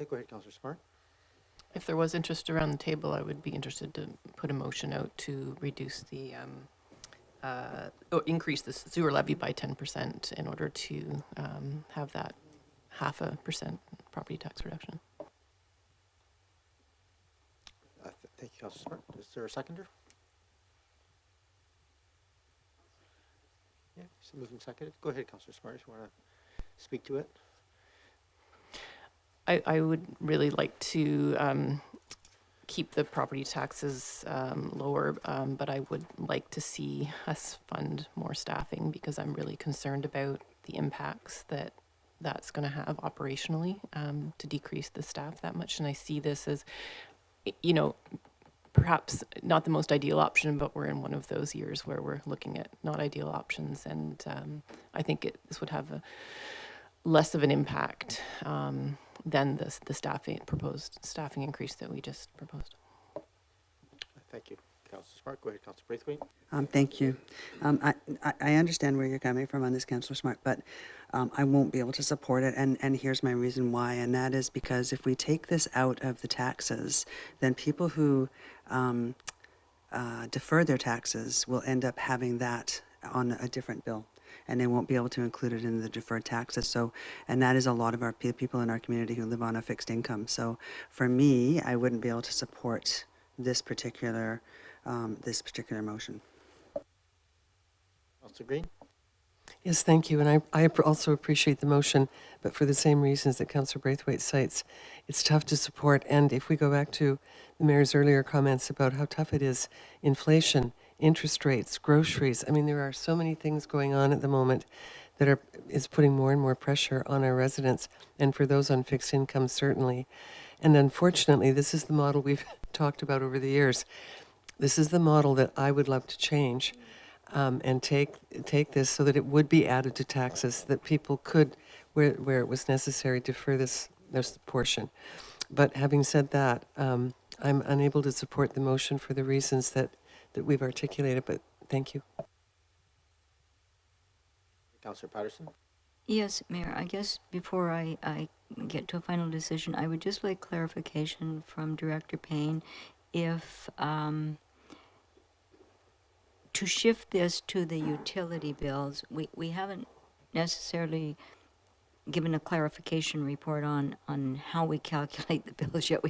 Go ahead, Councillor Smart. If there was interest around the table, I would be interested to put a motion out to reduce the, or increase the sewer levy by 10% in order to have that 0.5% property tax reduction. Thank you, Councillor Smart. Is there a seconder? Yeah, so moved and seconded. Go ahead, Councillor Smart, if you want to speak to it. I would really like to keep the property taxes lower, but I would like to see us fund more staffing because I'm really concerned about the impacts that's going to have operationally to decrease the staff that much. And I see this as, perhaps not the most ideal option, but we're in one of those years where we're looking at not ideal options. And I think this would have less of an impact than the proposed staffing increase that we just proposed. Thank you, Councillor Smart. Go ahead, Councillor Braithwaite. Thank you. I understand where you're coming from on this, Councillor Smart, but I won't be able to support it, and here's my reason why, and that is because if we take this out of the taxes, then people who defer their taxes will end up having that on a different bill, and they won't be able to include it in the deferred taxes. So, and that is a lot of our people in our community who live on a fixed income. So for me, I wouldn't be able to support this particular motion. Councillor Green? Yes, thank you. And I also appreciate the motion, but for the same reasons that Councillor Braithwaite cites, it's tough to support. And if we go back to the mayor's earlier comments about how tough it is, inflation, interest rates, groceries, I mean, there are so many things going on at the moment that is putting more and more pressure on our residents, and for those on fixed income, certainly. And unfortunately, this is the model we've talked about over the years. This is the model that I would love to change. And take this so that it would be added to taxes, that people could, where it was necessary, defer this portion. But having said that, I'm unable to support the motion for the reasons that we've articulated, but thank you. Councillor Patterson? Yes, Mayor, I guess before I get to a final decision, I would just like clarification from Director Paine if to shift this to the utility bills, we haven't necessarily given a clarification report on how we calculate the bills yet.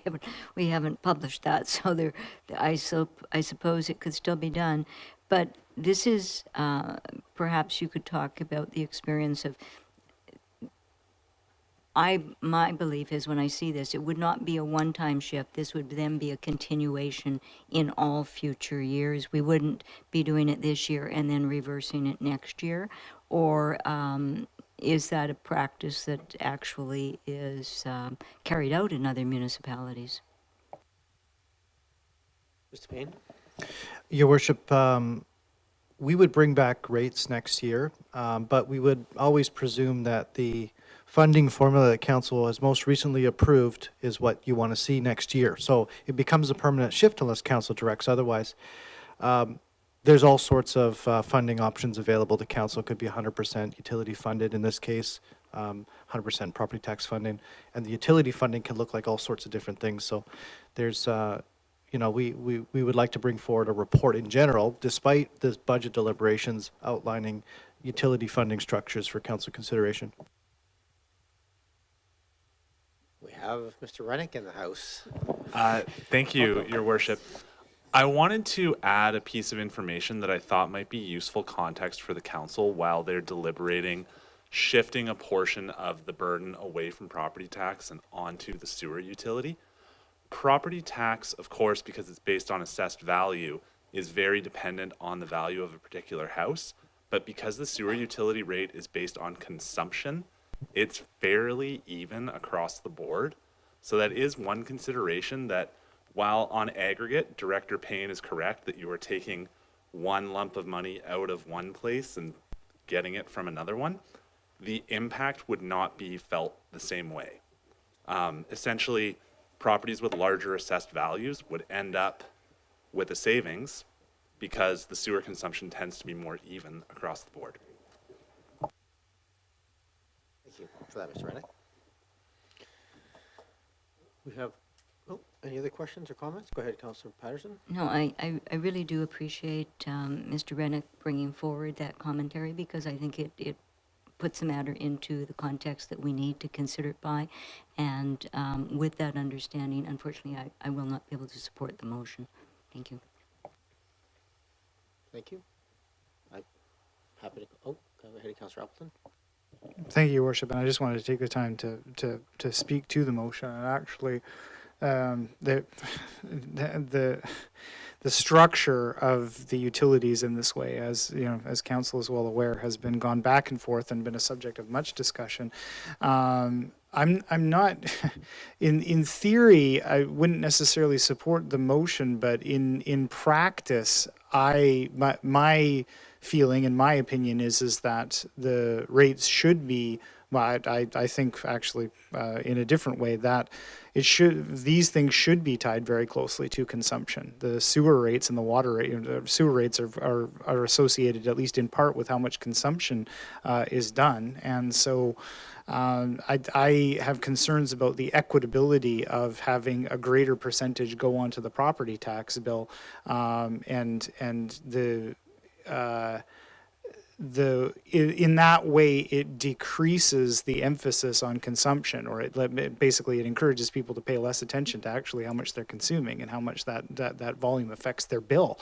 We haven't published that, so I suppose it could still be done. But this is perhaps you could talk about the experience of. My belief is when I see this, it would not be a one-time shift. This would then be a continuation in all future years. We wouldn't be doing it this year and then reversing it next year. Or is that a practice that actually is carried out in other municipalities? Mr. Paine? Your Worship, we would bring back rates next year, but we would always presume that the funding formula that Council has most recently approved is what you want to see next year. So it becomes a permanent shift unless Council directs otherwise. There's all sorts of funding options available to Council. It could be 100% utility funded in this case, 100% property tax funding, and the utility funding can look like all sorts of different things. So there's, we would like to bring forward a report in general, despite the budget deliberations outlining utility funding structures for Council consideration. We have Mr. Rennick in the house. Thank you, Your Worship. I wanted to add a piece of information that I thought might be useful context for the council while they're deliberating shifting a portion of the burden away from property tax and onto the sewer utility. Property tax, of course, because it's based on assessed value, is very dependent on the value of a particular house. But because the sewer utility rate is based on consumption, it's fairly even across the board. So that is one consideration, that while on aggregate, Director Paine is correct that you are taking one lump of money out of one place and getting it from another one, the impact would not be felt the same way. Essentially, properties with larger assessed values would end up with a savings because the sewer consumption tends to be more even across the board. Thank you for that, Mr. Rennick. We have, any other questions or comments? Go ahead, Councillor Patterson. No, I really do appreciate Mr. Rennick bringing forward that commentary, because I think it puts the matter into the context that we need to consider it by. And with that understanding, unfortunately, I will not be able to support the motion. Thank you. Thank you. I'm happy to, go ahead, Councillor Appleton. Thank you, Your Worship, and I just wanted to take the time to speak to the motion. And actually, the structure of the utilities in this way, as you know, as Council is well aware, has been gone back and forth and been a subject of much discussion. I'm not, in theory, I wouldn't necessarily support the motion, but in practice, my feeling, in my opinion, is that the rates should be, well, I think actually in a different way, that these things should be tied very closely to consumption. The sewer rates and the water rate, sewer rates are associated, at least in part, with how much consumption is done. And so I have concerns about the equitability of having a greater percentage go onto the property tax bill, and in that way it decreases the emphasis on consumption, or basically it encourages people to pay less attention to actually how much they're consuming and how much that volume affects their bill.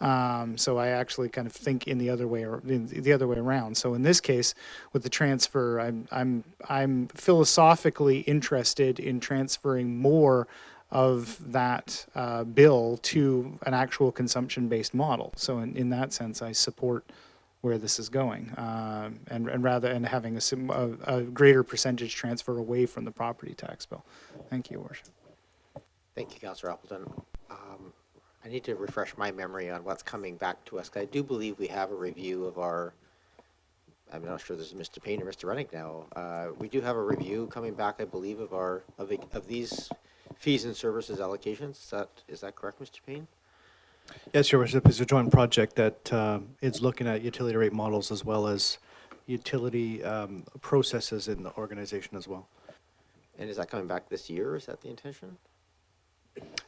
So I actually kind of think in the other way around. So in this case, with the transfer, I'm philosophically interested in transferring more of that bill to an actual consumption-based model. So in that sense, I support where this is going, and having a greater percentage transfer away from the property tax bill. Thank you, Your Worship. Thank you, Councillor Appleton. I need to refresh my memory on what's coming back to us. I do believe we have a review of our, I'm not sure this is Mr. Paine or Mr. Rennick now. We do have a review coming back, I believe, of these fees and services allocations. Is that correct, Mr. Paine? Yes, Your Worship, it's a joint project that is looking at utility rate models as well as utility processes in the organization as well. And is that coming back this year? Is that the intention?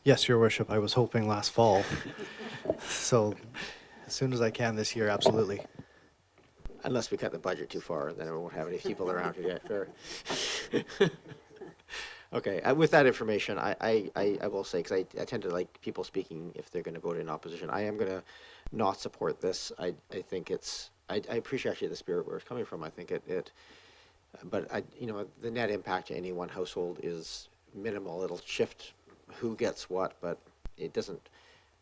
Yes, Your Worship, I was hoping last fall. So as soon as I can this year, absolutely. Unless we cut the budget too far, then we won't have any people around here yet. Fair. Okay, with that information, I will say, because I tend to like people speaking if they're going to vote in opposition, I am going to not support this. I think I appreciate actually the spirit where it's coming from. I think but the net impact to any one household is minimal. It'll shift who gets what, but it doesn't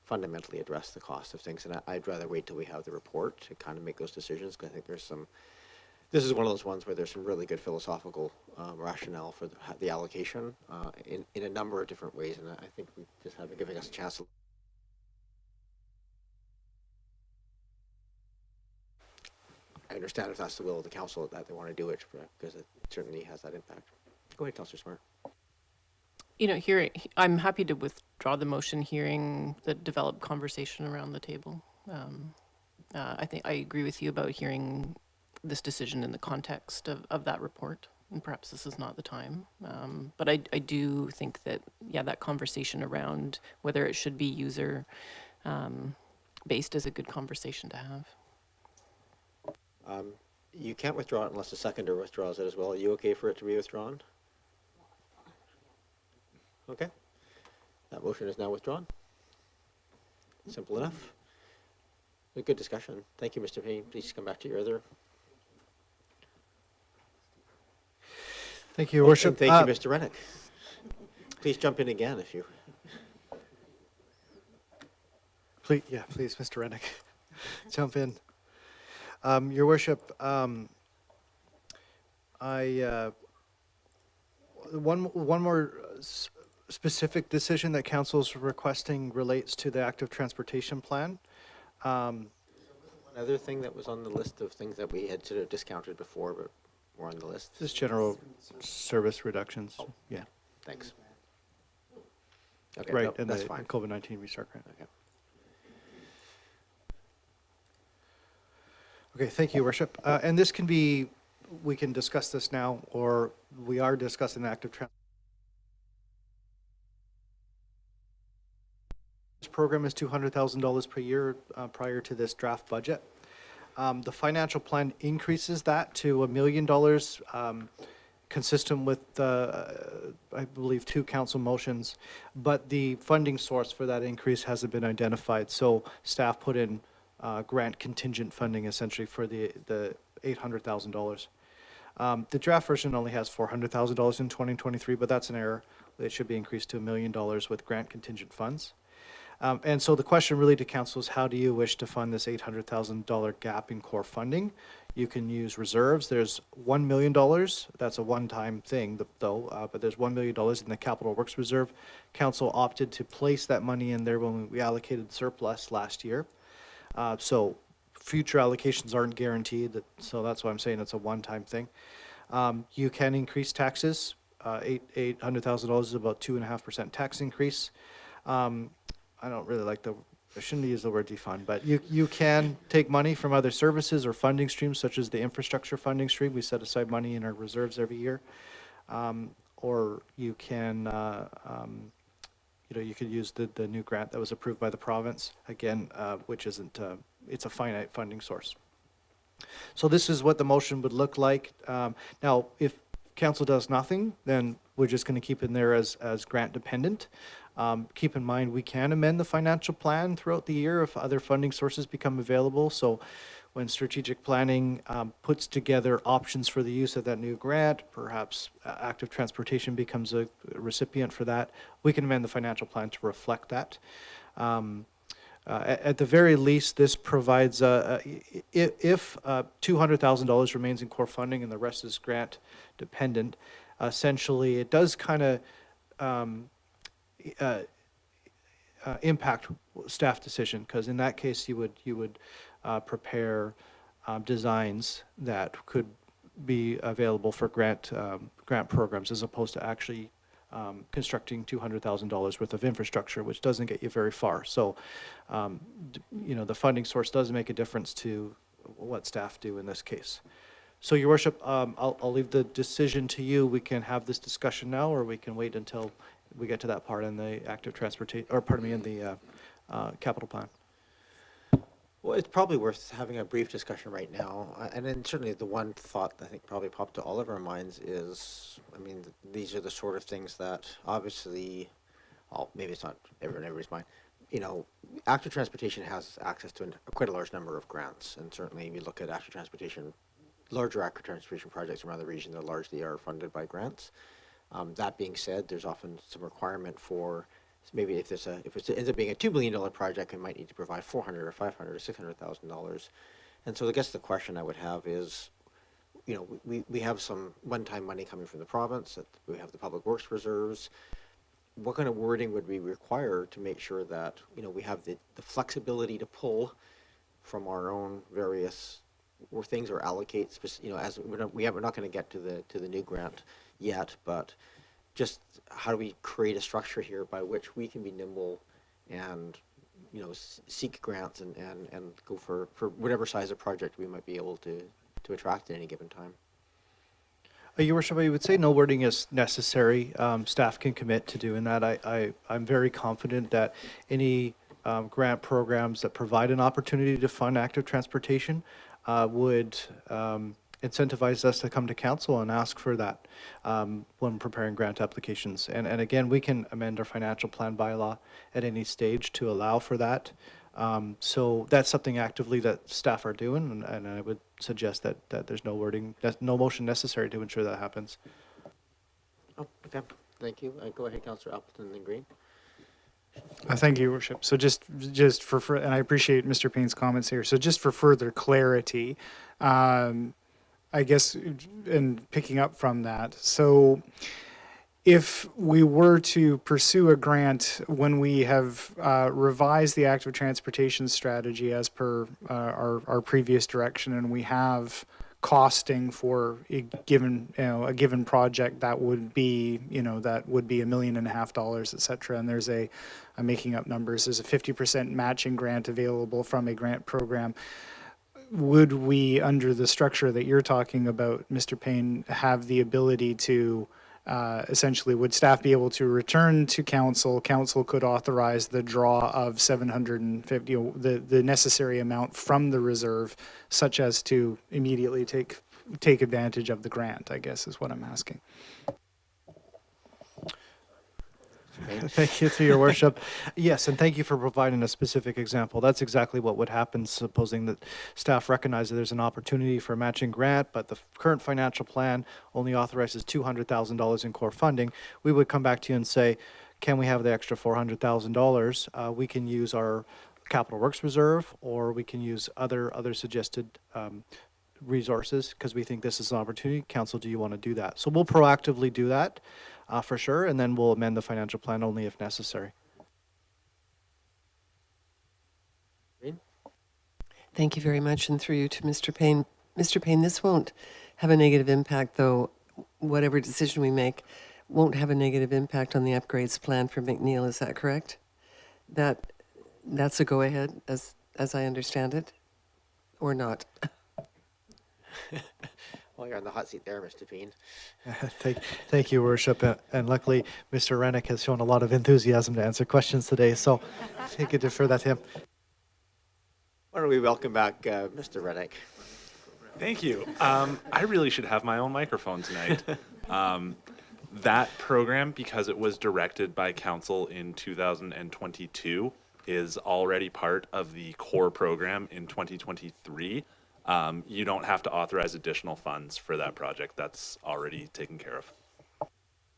fundamentally address the cost of things. And I'd rather wait till we have the report to kind of make those decisions, because I think this is one of those ones where there's some really good philosophical rationale for the allocation in a number of different ways, and I think we just haven't given us a chance to. I understand if that's the will of the council that they want to do it, because it certainly has that impact. Go ahead, Councillor Smart. I'm happy to withdraw the motion, hearing the developed conversation around the table. I think I agree with you about hearing this decision in the context of that report, and perhaps this is not the time. But I do think that, that conversation around whether it should be user based is a good conversation to have. You can't withdraw it unless the seconder withdraws it as well. Are you okay for it to be withdrawn? Okay. That motion is now withdrawn. Simple enough. A good discussion. Thank you, Mr. Paine. Please come back to your other. Thank you, Your Worship. Thank you, Mr. Rennick. Please jump in again if you. Please, Mr. Rennick, jump in. Your Worship, one more specific decision that Council's requesting relates to the active transportation plan. Another thing that was on the list of things that we had sort of discounted before, but were on the list. This general service reductions. Yeah. Thanks. Okay, Right, no, and that's the fine. COVID-19 restart grant. Okay. Okay, thank you, Your Worship. And this can be, we can discuss this now, or we are discussing the active transportation. This program is $200,000 per year prior to this draft budget. The financial plan increases that to $1 million, consistent with, I believe, 2 council motions, but the funding source for that increase hasn't been identified. So staff put in grant contingent funding essentially for the $800,000. The draft version only has $400,000 in 2023, but that's an error. It should be increased to $1 million with grant contingent funds. And so the question really to council is, how do you wish to fund this $800,000 gap in core funding? You can use reserves. There's $1 million. That's a one-time thing, though, but there's $1 million in the Capital Works Reserve. Council opted to place that money in there when we allocated surplus last year. So future allocations aren't guaranteed, so that's why I'm saying it's a one-time thing. You can increase taxes. $800,000 is about 2.5% tax increase. I don't really like I shouldn't use the word defund, but you can take money from other services or funding streams, such as the infrastructure funding stream. We set aside money in our reserves every year. Or you can, you could use the new grant that was approved by the province, again, which isn't, it's a finite funding source. So this is what the motion would look like. Now, if council does nothing, then we're just going to keep in there as grant dependent. Keep in mind, we can amend the financial plan throughout the year if other funding sources become available. So when strategic planning puts together options for the use of that new grant, perhaps active transportation becomes a recipient for that, we can amend the financial plan to reflect that. At the very least, this provides, if $200,000 remains in core funding and the rest is grant dependent, essentially it does kind of impact staff decision, because in that case you would prepare designs that could be available for grant programs, as opposed to actually constructing $200,000 worth of infrastructure, which doesn't get you very far. So, the funding source does make a difference to what staff do in this case. So, Your Worship, I'll leave the decision to you. We can have this discussion now, or we can wait until we get to that part in the active transportation, or pardon me, in the capital plan. Well, it's probably worth having a brief discussion right now. And then certainly the one thought that I think probably popped to all of our minds is, I mean, these are the sort of things that obviously, maybe it's not everybody's mind, active transportation has access to quite a large number of grants. And certainly if you look at active transportation, larger active transportation projects around the region, they largely are funded by grants. That being said, there's often some requirement for, maybe if it ends up being a $2 billion project, we might need to provide $400,000 or $500,000 or $600,000. And so I guess the question I would have is, we have some one-time money coming from the province, we have the public works reserves. What kind of wording would we require to make sure that, we have the flexibility to pull from our own various things or allocate, as we're not going to get to the new grant yet, but just how do we create a structure here by which we can be nimble and seek grants and go for whatever size of project we might be able to attract at any given time. Your Worship, I would say no wording is necessary. Staff can commit to doing that. I'm very confident that any grant programs that provide an opportunity to fund active transportation would incentivize us to come to council and ask for that when preparing grant applications. And again, we can amend our financial plan bylaw at any stage to allow for that. So that's something actively that staff are doing, and I would suggest that there's no wording, no motion necessary to ensure that happens. Oh, okay. Thank you. Go ahead, Councillor Appleton and Green. Thank you, Your Worship. So just for, and I appreciate Mr. Payne's comments here. So just for further clarity, I guess, and picking up from that, so if we were to pursue a grant when we have revised the active transportation strategy as per our previous direction, and we have costing for a given project that would be $1.5 million, et cetera, and there's I'm making up numbers, there's a 50% matching grant available from a grant program. Would we, under the structure that you're talking about, Mr. Payne, have the ability to essentially, would staff be able to return to council? Council could authorize the draw of 750, the necessary amount from the reserve, such as to immediately take advantage of the grant, I guess is what I'm asking. Thank you, through Your Worship. Yes, and thank you for providing a specific example. That's exactly what would happen, supposing that staff recognize that there's an opportunity for a matching grant, but the current financial plan only authorizes $200,000 in core funding. We would come back to you and say, can we have the extra $400,000? We can use our capital works reserve, or we can use other suggested resources, because we think this is an opportunity. Council, do you want to do that? So we'll proactively do that. For sure, and then we'll amend the financial plan only if necessary. Thank you very much, and through you to Mr. Paine. Mr. Paine, this won't have a negative impact, though. Whatever decision we make won't have a negative impact on the upgrades planned for McNeil. Is that correct? That's a go-ahead, as I understand it, or not? Well, you're on the hot seat there, Mr. Paine. Thank you, Worship. And luckily, Mr. Rennick has shown a lot of enthusiasm to answer questions today, so I could defer that to him. Why don't we welcome back Mr. Rennick? Thank you. I really should have my own microphone tonight. That program, because it was directed by council in 2022, is already part of the core program in 2023. You don't have to authorize additional funds for that project. That's already taken care of.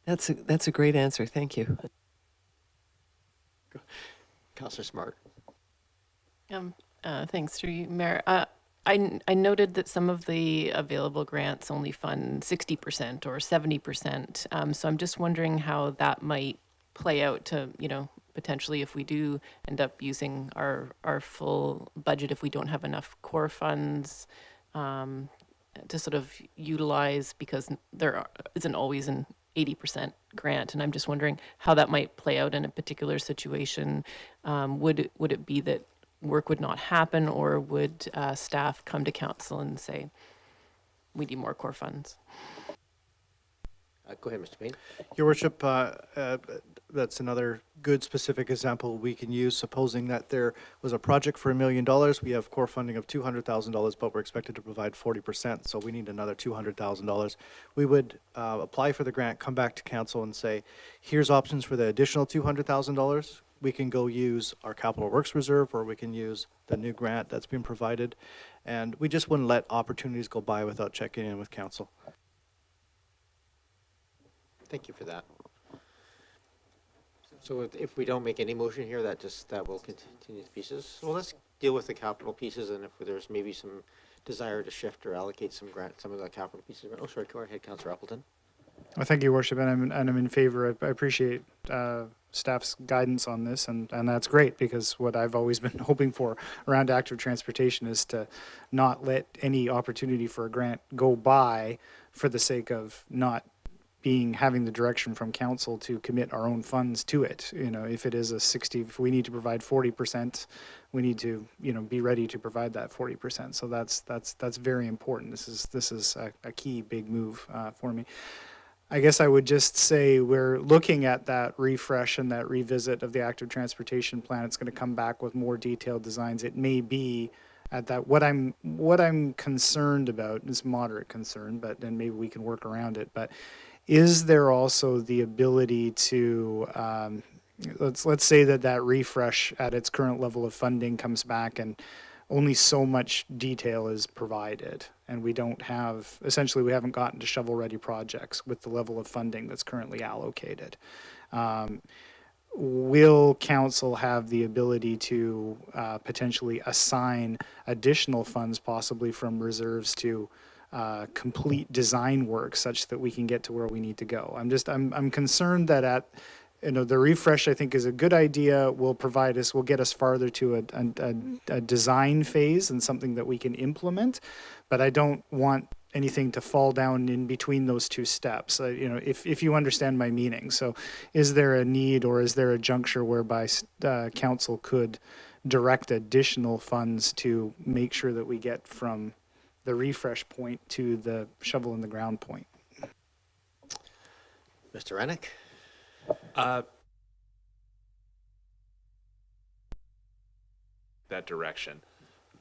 That's a great answer. Thank you. Councillor Smart. Thanks, through you, Mayor. I noted that some of the available grants only fund 60% or 70%. So I'm just wondering how that might play out to, potentially if we do end up using our full budget, if we don't have enough core funds to sort of utilize, because there isn't always an 80% grant. And I'm just wondering how that might play out in a particular situation. Would it be that work would not happen, or would staff come to council and say, we need more core funds? Go ahead, Mr. Paine. Your Worship, that's another good specific example we can use. Supposing that there was a project for $1 million, we have core funding of $200,000, but we're expected to provide 40%, so we need another $200,000. We would apply for the grant, come back to council and say, here's options for the additional $200,000. We can go use our capital works reserve, or we can use the new grant that's been provided. And we just wouldn't let opportunities go by without checking in with council. Thank you for that. So if we don't make any motion here, that will continue the pieces. Well, let's deal with the capital pieces, and if there's maybe some desire to shift or allocate some of the capital pieces. Oh, sorry, go ahead, Councillor Appleton. Well, thank you, Worship, and I'm in favor. I appreciate staff's guidance on this, and that's great, because what I've always been hoping for around active transportation is to not let any opportunity for a grant go by for the sake of not having the direction from council to commit our own funds to it. If it is if we need to provide 40%, we need to, be ready to provide that 40%. So that's very important. This is a key big move for me. I guess I would just say we're looking at that refresh and that revisit of the active transportation plan. It's going to come back with more detailed designs. It may be at that. What I'm concerned about is moderate concern, but then maybe we can work around it. But is there also the ability to let's say that refresh at its current level of funding comes back and only so much detail is provided, and we haven't gotten to shovel-ready projects with the level of funding that's currently allocated. Will council have the ability to potentially assign additional funds, possibly from reserves, to complete design work such that we can get to where we need to go? I'm concerned that the refresh, I think, is a good idea. Will get us farther to a design phase and something that we can implement, but I don't want anything to fall down in between those two steps, if you understand my meaning. So is there a need, or is there a juncture whereby council could direct additional funds to make sure that we get from the refresh point to the shovel in the ground point? Mr. Rennick? That direction.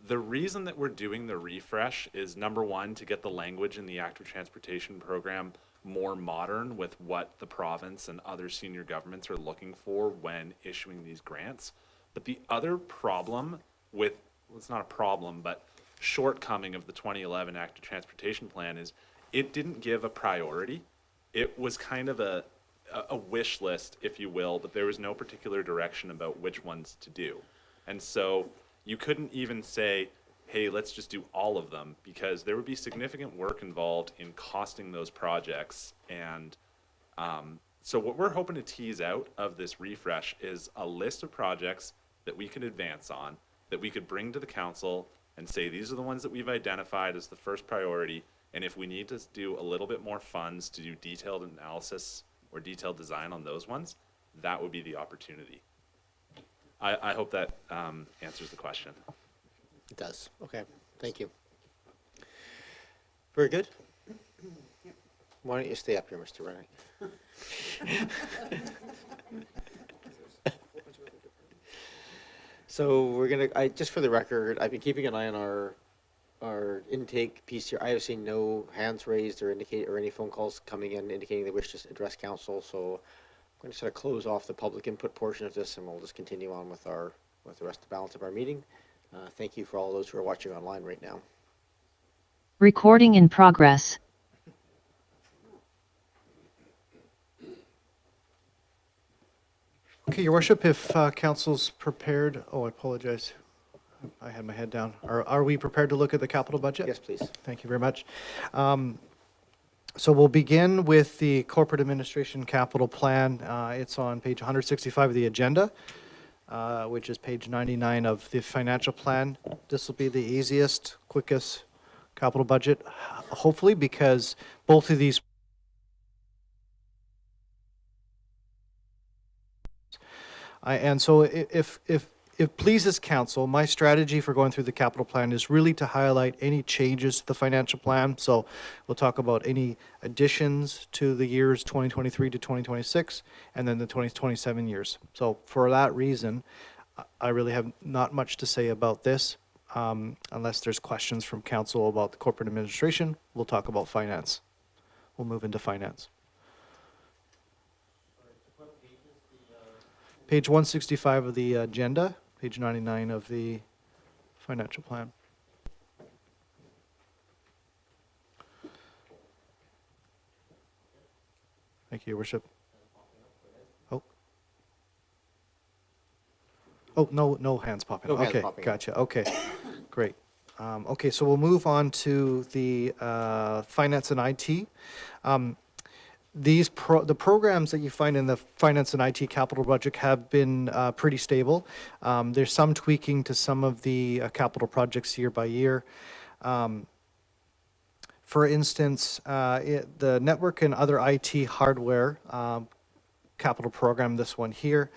The reason that we're doing the refresh is, number one, to get the language in the active transportation program more modern with what the province and other senior governments are looking for when issuing these grants. But the other problem it's not a problem, but shortcoming of the 2011 active transportation plan is it didn't give a priority. It was kind of a wish list, if you will, but there was no particular direction about which ones to do. And so you couldn't even say, hey, let's just do all of them, because there would be significant work involved in costing those projects. And so what we're hoping to tease out of this refresh is a list of projects that we could advance on, that we could bring to the council and say, these are the ones that we've identified as the first priority. And if we need to do a little bit more funds to do detailed analysis or detailed design on those ones, that would be the opportunity. I hope that answers the question. It does. Okay, thank you. Very good. Why don't you stay up here, Mr. Rennick? So we're gonna, just for the record, I've been keeping an eye on our intake piece here. I have seen no hands raised or any phone calls coming in indicating they wish to address council. So I'm going to sort of close off the public input portion of this, and we'll just continue on with the rest of the balance of our meeting. Thank you for all those who are watching online right now. Recording in progress. Okay, Your Worship, if council's prepared, I apologize. I had my head down. Are we prepared to look at the capital budget? Yes, please. Thank you very much. So we'll begin with the Corporate Administration Capital Plan. It's on page 165 of the agenda, which is page 99 of the financial plan. This will be the easiest, quickest capital budget, hopefully, because both of these and so if it pleases council, my strategy for going through the capital plan is really to highlight any changes to the financial plan. So we'll talk about any additions to the years 2023 to 2026 and then the 2027 years. So for that reason, I really have not much to say about this. Unless there's questions from council about the corporate administration, we'll talk about finance. We'll move into finance. Page 165 of the agenda, page 99 of the financial plan. Thank you, Your Worship. Oh, no hands popping. No hands Okay, popping up. gotcha. Okay, great. Okay, so we'll move on to the finance and IT. The programs that you find in the finance and IT capital budget have been pretty stable. There's some tweaking to some of the capital projects year by year. For instance, the network and other IT hardware capital program, this one here,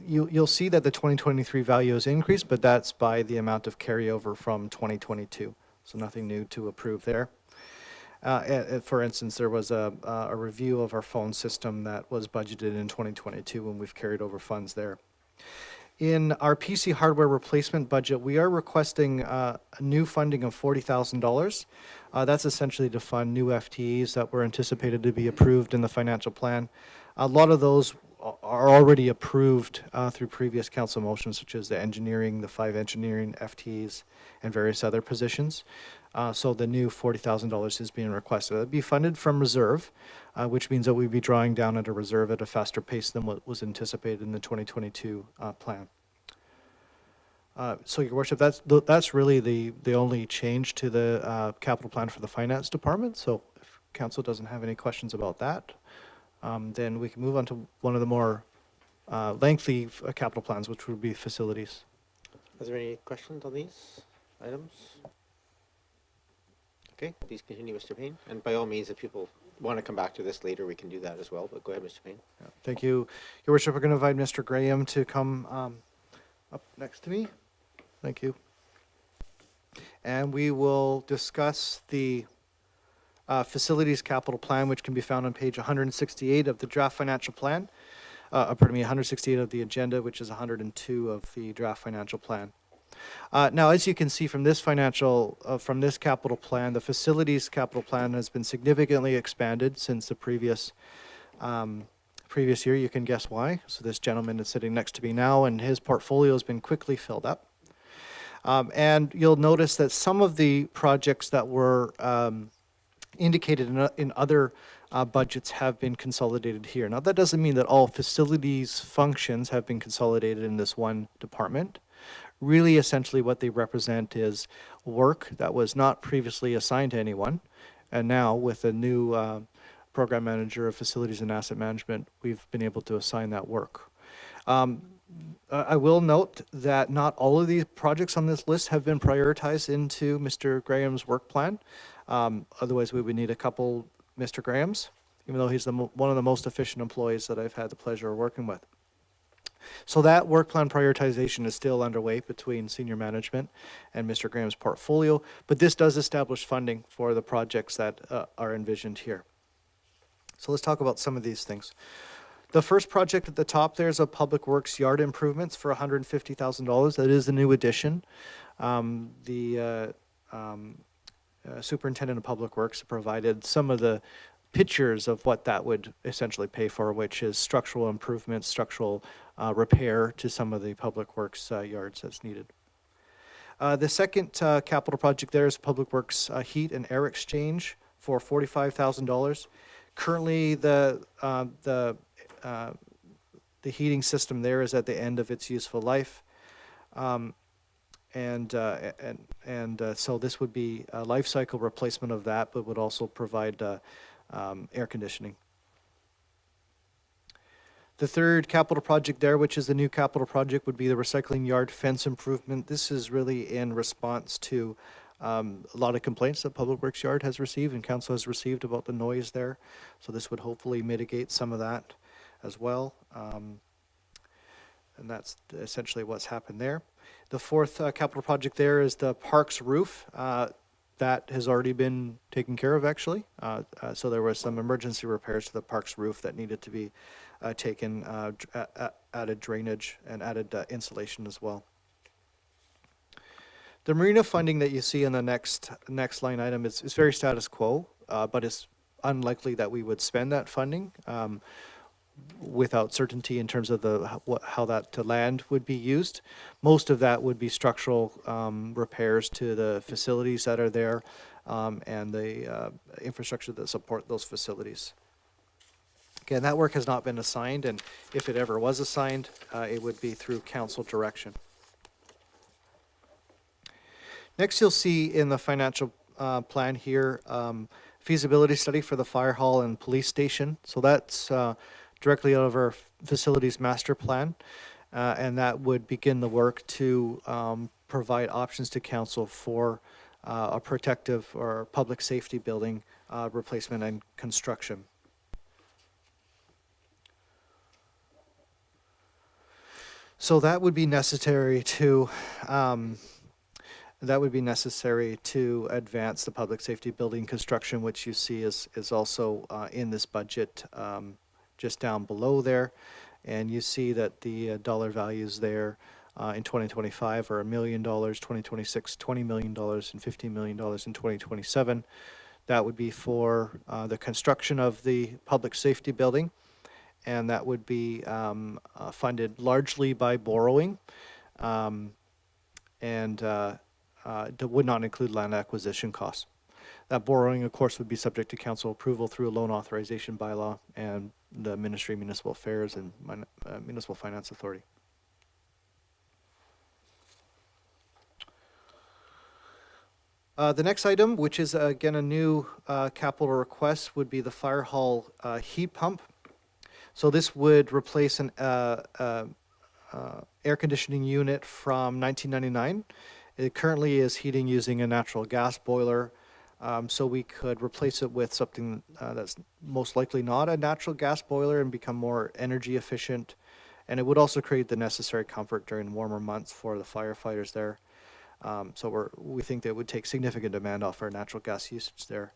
you'll see that the 2023 value has increased, but that's by the amount of carryover from 2022. So nothing new to approve there. For instance, there was a review of our phone system that was budgeted in 2022, and we've carried over funds there. In our PC hardware replacement budget, we are requesting new funding of $40,000. That's essentially to fund new FTEs that were anticipated to be approved in the financial plan. A lot of those are already approved through previous council motions, such as the engineering, the 5 engineering FTEs, and various other positions. So the new $40,000 is being requested. It'll be funded from reserve, which means that we'd be drawing down at a reserve at a faster pace than what was anticipated in the 2022 plan. So, Your Worship, that's really the only change to the capital plan for the finance department. So if council doesn't have any questions about that, then we can move on to one of the more lengthy capital plans, which would be facilities. Are there any questions on these items? Okay, please continue, Mr. Paine. And by all means, if people want to come back to this later, we can do that as well. But go ahead, Mr. Paine. Yeah, thank you. Your Worship, we're going to invite Mr. Graham to come up next to me. Thank you. And we will discuss the facilities capital plan, which can be found on page 168 of the draft financial plan. 168 of the agenda, which is 102 of the draft financial plan. Now, as you can see from this from this capital plan, the facilities capital plan has been significantly expanded since the previous year. You can guess why. So this gentleman is sitting next to me now, and his portfolio has been quickly filled up. And you'll notice that some of the projects that were indicated in other budgets have been consolidated here. Now, that doesn't mean that all facilities functions have been consolidated in this one department. Really, essentially, what they represent is work that was not previously assigned to anyone. And now, with a new program manager of facilities and asset management, we've been able to assign that work. I will note that not all of these projects on this list have been prioritized into Mr. Graham's work plan. Otherwise, we would need a couple Mr. Grahams, even though he's one of the most efficient employees that I've had the pleasure of working with. So that work plan prioritization is still underway between senior management and Mr. Graham's portfolio, but this does establish funding for the projects that are envisioned here. So let's talk about some of these things. The first project at the top there is a Public Works yard improvements for $150,000. That is a new addition. Superintendent of Public Works provided some of the pictures of what that would essentially pay for, which is structural improvements, structural repair to some of the Public Works yards that's needed. The second capital project there is Public Works heat and air exchange for $45,000. Currently, the heating system there is at the end of its useful life. So this would be a life cycle replacement of that, but would also provide air conditioning. The third capital project there, which is the new capital project, would be the recycling yard fence improvement. This is really in response to a lot of complaints that Public Works Yard has received and Council has received about the noise there. So this would hopefully mitigate some of that as well. And that's essentially what's happened there. The fourth capital project there is the park's roof. That has already been taken care of, actually. So there was some emergency repairs to the park's roof that needed to be taken, added drainage and added insulation as well. The marina funding that you see in the next line item is very status quo, but it's unlikely that we would spend that funding without certainty in terms of how that land would be used. Most of that would be structural repairs to the facilities that are there and the infrastructure that support those facilities. Again, that work has not been assigned, and if it ever was assigned, it would be through council direction. Next, you'll see in the financial plan here, feasibility study for the fire hall and police station. So that's directly out of our facilities master plan, and that would begin the work to provide options to council for a protective or public safety building replacement and construction. So that would be necessary to advance the public safety building construction, which you see is also in this budget just down below there. And you see that the dollar values there in 2025 are $1 million, 2026 $20 million, and $15 million in 2027. That would be for the construction of the public safety building, and that would be funded largely by borrowing, and would not include land acquisition costs. That borrowing, of course, would be subject to council approval through a loan authorization bylaw and the Ministry of Municipal Affairs and Municipal Finance Authority. The next item, which is again a new capital request, would be the fire hall heat pump. So this would replace an air conditioning unit from 1999. It currently is heating using a natural gas boiler, so we could replace it with something that's most likely not a natural gas boiler and become more energy efficient. And it would also create the necessary comfort during warmer months for the firefighters there. So we think that would take significant demand off our natural gas usage there.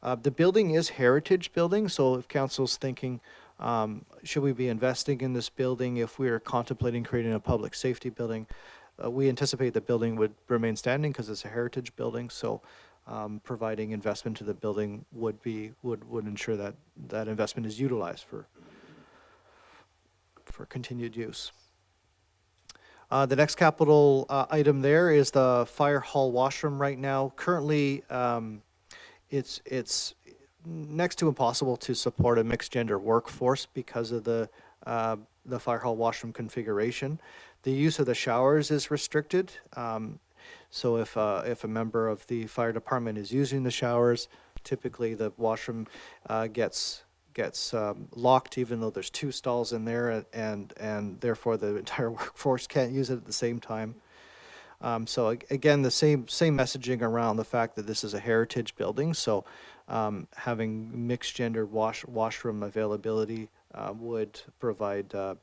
The building is heritage building, so if council's thinking, should we be investing in this building if we are contemplating creating a public safety building, we anticipate the building would remain standing because it's a heritage building. So providing investment to the building would ensure that that investment is utilized for continued use. The next capital item there is the fire hall washroom. Right now, currently, it's next to impossible to support a mixed gender workforce because of the fire hall washroom configuration. The use of the showers is restricted. So if a member of the fire department is using the showers, typically the washroom gets gets locked, even though there's 2 stalls in there, and therefore the entire workforce can't use it at the same time. So again, the same messaging around the fact that this is a heritage building. So having mixed gender washroom availability would provide a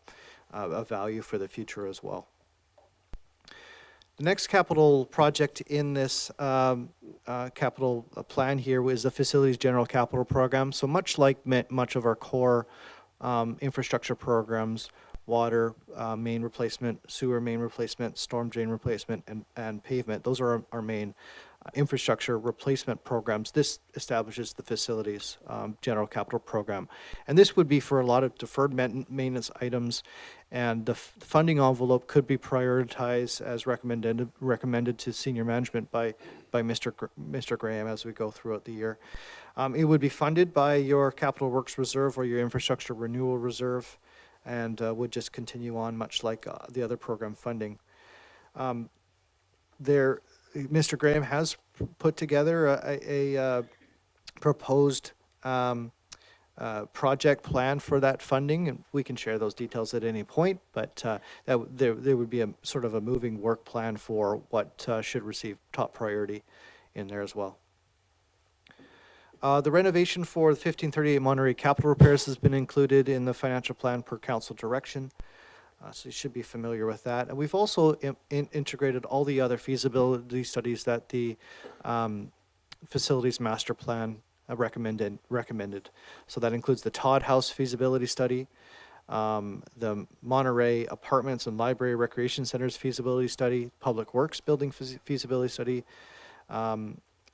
value for the future as well. The next capital project in this capital plan here is the Facilities General Capital Program. So much like much of our core infrastructure programs, water main replacement, sewer main replacement, storm drain replacement, and pavement, those are our main infrastructure replacement programs. This establishes the Facilities General Capital Program. And this would be for a lot of deferred maintenance items, and the funding envelope could be prioritized as recommended to senior management by Mr. Graham as we go throughout the year. It would be funded by your Capital Works Reserve or your Infrastructure Renewal Reserve, and would just continue on much like the other program funding. Mr. Graham has put together a proposed project plan for that funding, and we can share those details at any point, but there would be a sort of a moving work plan for what should receive top priority in there as well. The renovation for the 1538 Monterey capital repairs has been included in the financial plan per council direction. So you should be familiar with that. And we've also integrated all the other feasibility studies that the facilities master plan recommended. So that includes the Todd House feasibility study, the Monterey Apartments and Library Recreation Centers feasibility study, Public Works building feasibility study,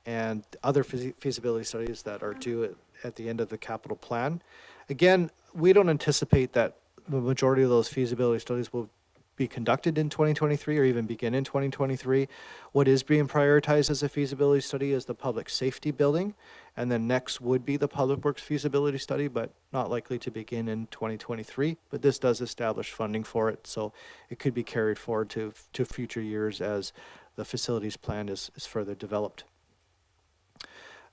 and other feasibility studies that are due at the end of the capital plan. Again, we don't anticipate that the majority of those feasibility studies will be conducted in 2023 or even begin in 2023. What is being prioritized as a feasibility study is the public safety building, and then next would be the Public Works feasibility study, but not likely to begin in 2023. But this does establish funding for it, so it could be carried forward to future years as the facilities plan is further developed.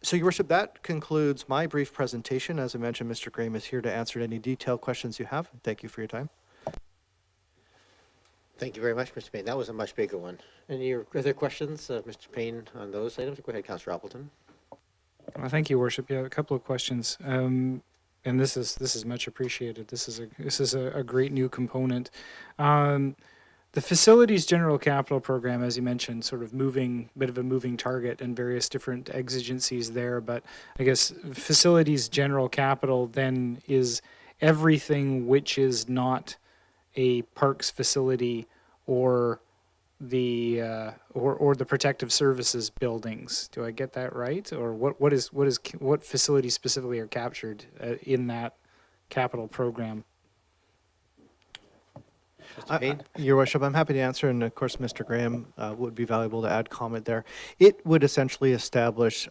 So, Your Worship, that concludes my brief presentation. As I mentioned, Mr. Graham is here to answer any detailed questions you have. Thank you for your time. Thank you very much, Mr. Paine. That was a much bigger one. Any other questions, Mr. Paine, on those items? Go ahead, Councillor Appleton. Well, thank you, Worship. Yeah, a couple of questions. And this is much appreciated. This is a great new component. The Facilities General Capital Program, as you mentioned, sort of bit of a moving target and various different exigencies there. But I guess Facilities General Capital then is everything which is not a parks facility or the protective services buildings. Do I get that right? Or what facilities specifically are captured in that capital program? Your Worship, I'm happy to answer, and of course Mr. Graham would be valuable to add comment there. It would essentially establish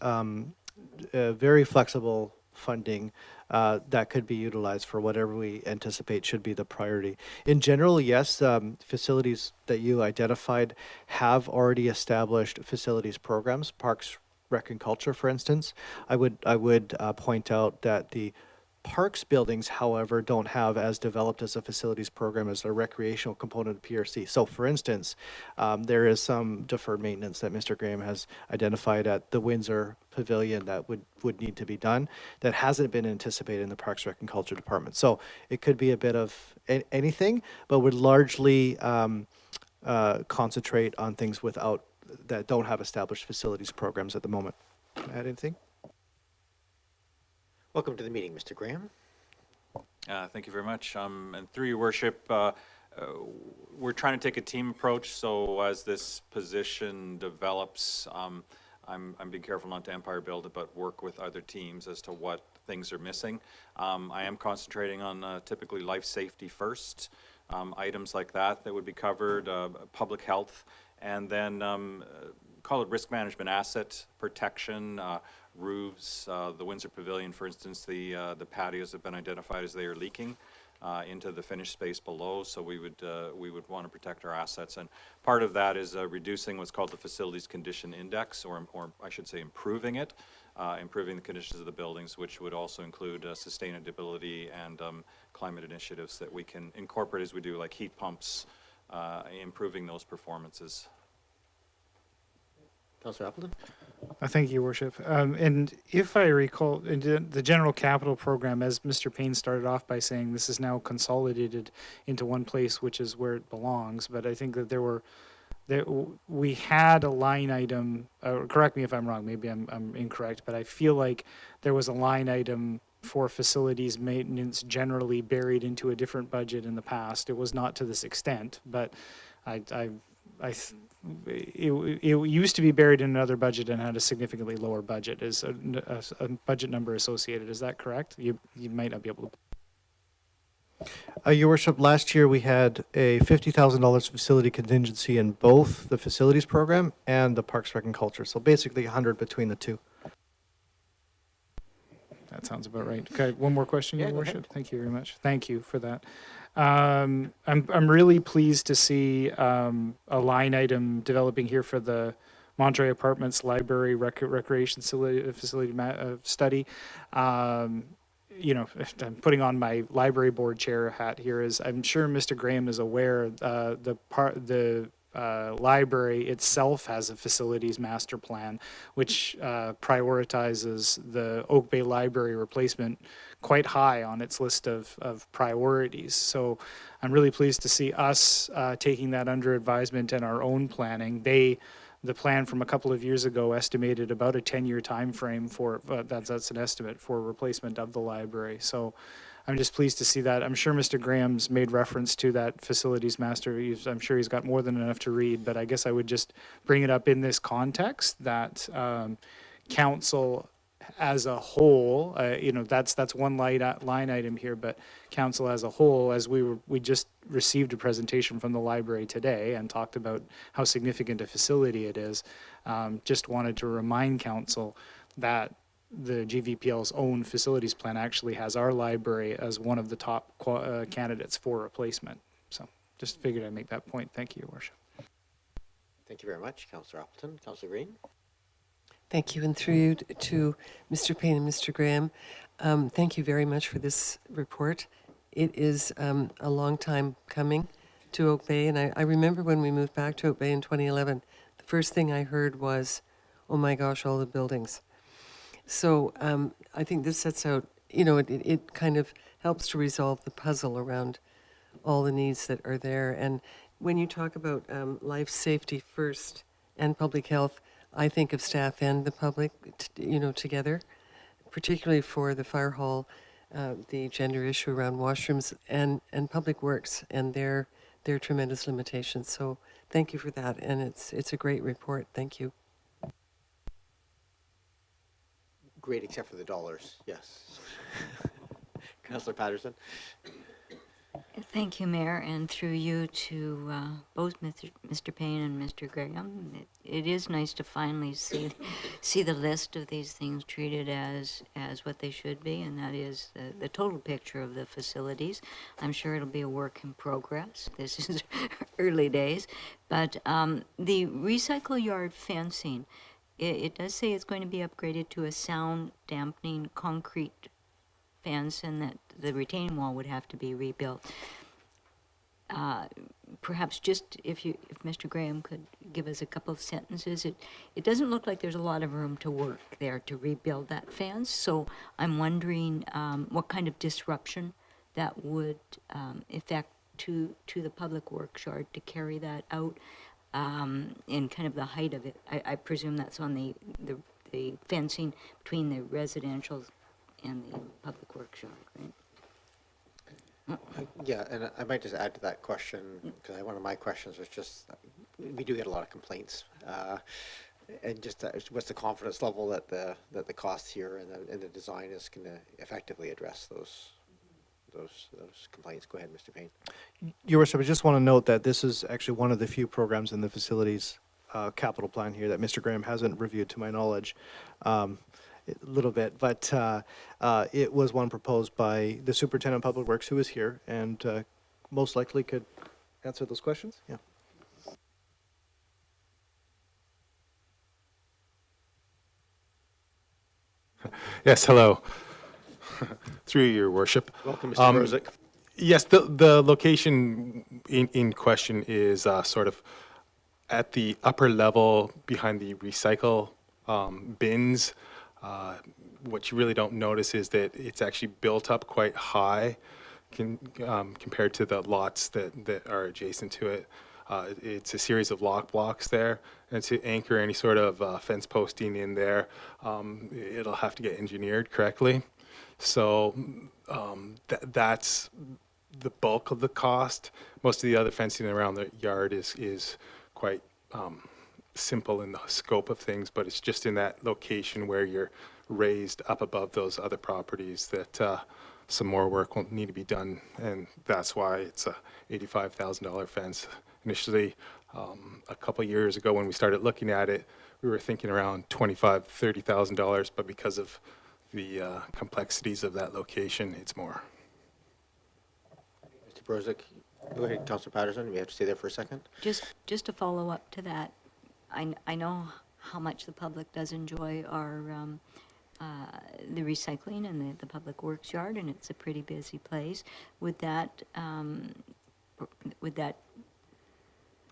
very flexible funding that could be utilized for whatever we anticipate should be the priority. In general, yes, facilities that you identified have already established facilities programs, Parks, Rec and Culture, for instance. I would point out that the Parks buildings, however, don't have as developed as a facilities program as a recreational component of PRC. So, for instance, there is some deferred maintenance that Mr. Graham has identified at the Windsor Pavilion that would need to be done that hasn't been anticipated in the Parks, Rec and Culture Department. So it could be a bit of anything, but would largely concentrate on things that don't have established facilities programs at the moment. Add anything? Welcome to the meeting, Mr. Graham. Thank you very much. And through your worship, we're trying to take a team approach. So as this position develops, I'm being careful not to empire build it, but work with other teams as to what things are missing. I am concentrating on typically life safety first, items like that would be covered, public health, and then call it risk management, asset protection, roofs, the Windsor Pavilion, for instance, the patios have been identified as they are leaking. into the finished space below, so we would want to protect our assets. And part of that is reducing what's called the Facilities Condition Index, or I should say improving it, improving the conditions of the buildings, which would also include sustainability and climate initiatives that we can incorporate as we do, like heat pumps, improving those performances. Councillor Appleton? Thank you, Your Worship. And if I recall, in the general capital program, as Mr. Paine started off by saying, this is now consolidated into one place, which is where it belongs. But I think that we had a line item, correct me if I'm wrong, maybe I'm incorrect, but I feel like there was a line item for facilities maintenance generally buried into a different budget in the past. It was not to this extent, but it used to be buried in another budget and had a significantly lower budget. Is a budget number associated? Is that correct? You might not be able to. Your Worship, last year we had a $50,000 facility contingency in both the facilities program and the Parks, Rec, and Culture. So basically 100 between the two. That sounds about right. Okay, one more question, Your Yeah, go Worship. ahead. Thank you very much. Thank you for that. I'm really pleased to see a line item developing here for the Monterey Apartments Library Recreation Facility Study. You know, I'm putting on my library board chair hat here. Is I'm sure Mr. Graham is aware the library itself has a facilities master plan, which prioritizes the Oak Bay Library replacement quite high on its list of priorities. So I'm really pleased to see us taking that under advisement in our own planning. The plan from a couple of years ago estimated about a 10-year time frame for, that's an estimate for replacement of the library. So I'm just pleased to see that. I'm sure Mr. Graham's made reference to that facilities master. I'm sure he's got more than enough to read, but I guess I would just bring it up in this context that council as a whole, you know, that's one line item here, but council as a whole, as we just received a presentation from the library today and talked about how significant a facility it is, just wanted to remind council that the GVPL's own facilities plan actually has our library as one of the top candidates for replacement. So just figured I'd make that point. Thank you, Your Worship. Thank you very much, Councillor Appleton. Councillor Green? Thank you, and through you to Mr. Paine and Mr. Graham. Thank you very much for this report. It is a long time coming to Oak Bay, and I remember when we moved back to Oak Bay in 2011, the first thing I heard was, oh my gosh, all the buildings. So I think this sets out, you know, it kind of helps to resolve the puzzle around all the needs that are there. And when you talk about life safety first and public health, I think of staff and the public, you know, together, particularly for the fire hall, the gender issue around washrooms and public works and their tremendous limitations. So thank you for that, and it's a great report. Thank you. Great, except for the dollars, yes. Councillor Patterson? Thank you, Mayor, and through you to both Mr. Paine and Mr. Graham. It is nice to finally see the list of these things treated as what they should be, and that is the total picture of the facilities. I'm sure it'll be a work in progress. This is early days, but the recycle yard fencing, it does say it's going to be upgraded to a sound dampening concrete fence, and that the retaining wall would have to be rebuilt. Perhaps just if Mr. Graham could give us a couple of sentences. It doesn't look like there's a lot of room to work there to rebuild that fence, so I'm wondering what kind of disruption that would affect to the public works yard to carry that out in kind of the height of it. I presume that's on the fencing between the residential and the public works yard, right? Yeah, and I might just add to that question, because one of my questions was just, we do get a lot of complaints, and just what's the confidence level that the cost here and the design is going to effectively address those complaints. Go ahead, Mr. Paine. Your Worship, I just want to note that this is actually one of the few programs in the facilities capital plan here that Mr. Graham hasn't reviewed, to my knowledge. little bit, but it was one proposed by the Superintendent of Public Works, who is here, and most likely could answer those questions. Yeah. Yes, hello. Through your worship. Welcome, Mr. Brozick. Yes, the location in question is sort of at the upper level behind the recycle bins. What you really don't notice is that it's actually built up quite high compared to the lots that are adjacent to it. It's a series of lock blocks there, and to anchor any sort of fence posting in there, it'll have to get engineered correctly. So that's the bulk of the cost. Most of the other fencing around the yard is quite simple in the scope of things, but it's just in that location where you're raised up above those other properties that some more work will need to be done, and that's why it's a $85,000 fence. Initially, a couple years ago when we started looking at it, we were thinking around $25,000, $30,000, but because of the complexities of that location, it's more. Mr. Brozick, go ahead, Councillor Patterson. We have to stay there for a second. Just to follow up to that, I know how much the public does enjoy our the recycling and the public works yard, and it's a pretty busy place. Would that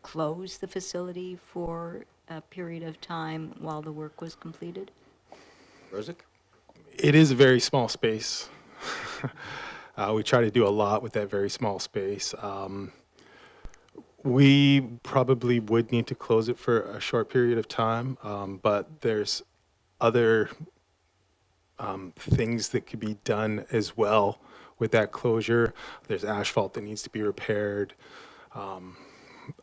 close the facility for a period of time while the work was completed? Brozick? It is a very small space. We try to do a lot with that very small space. We probably would need to close it for a short period of time, but there's other things that could be done as well with that closure. There's asphalt that needs to be repaired.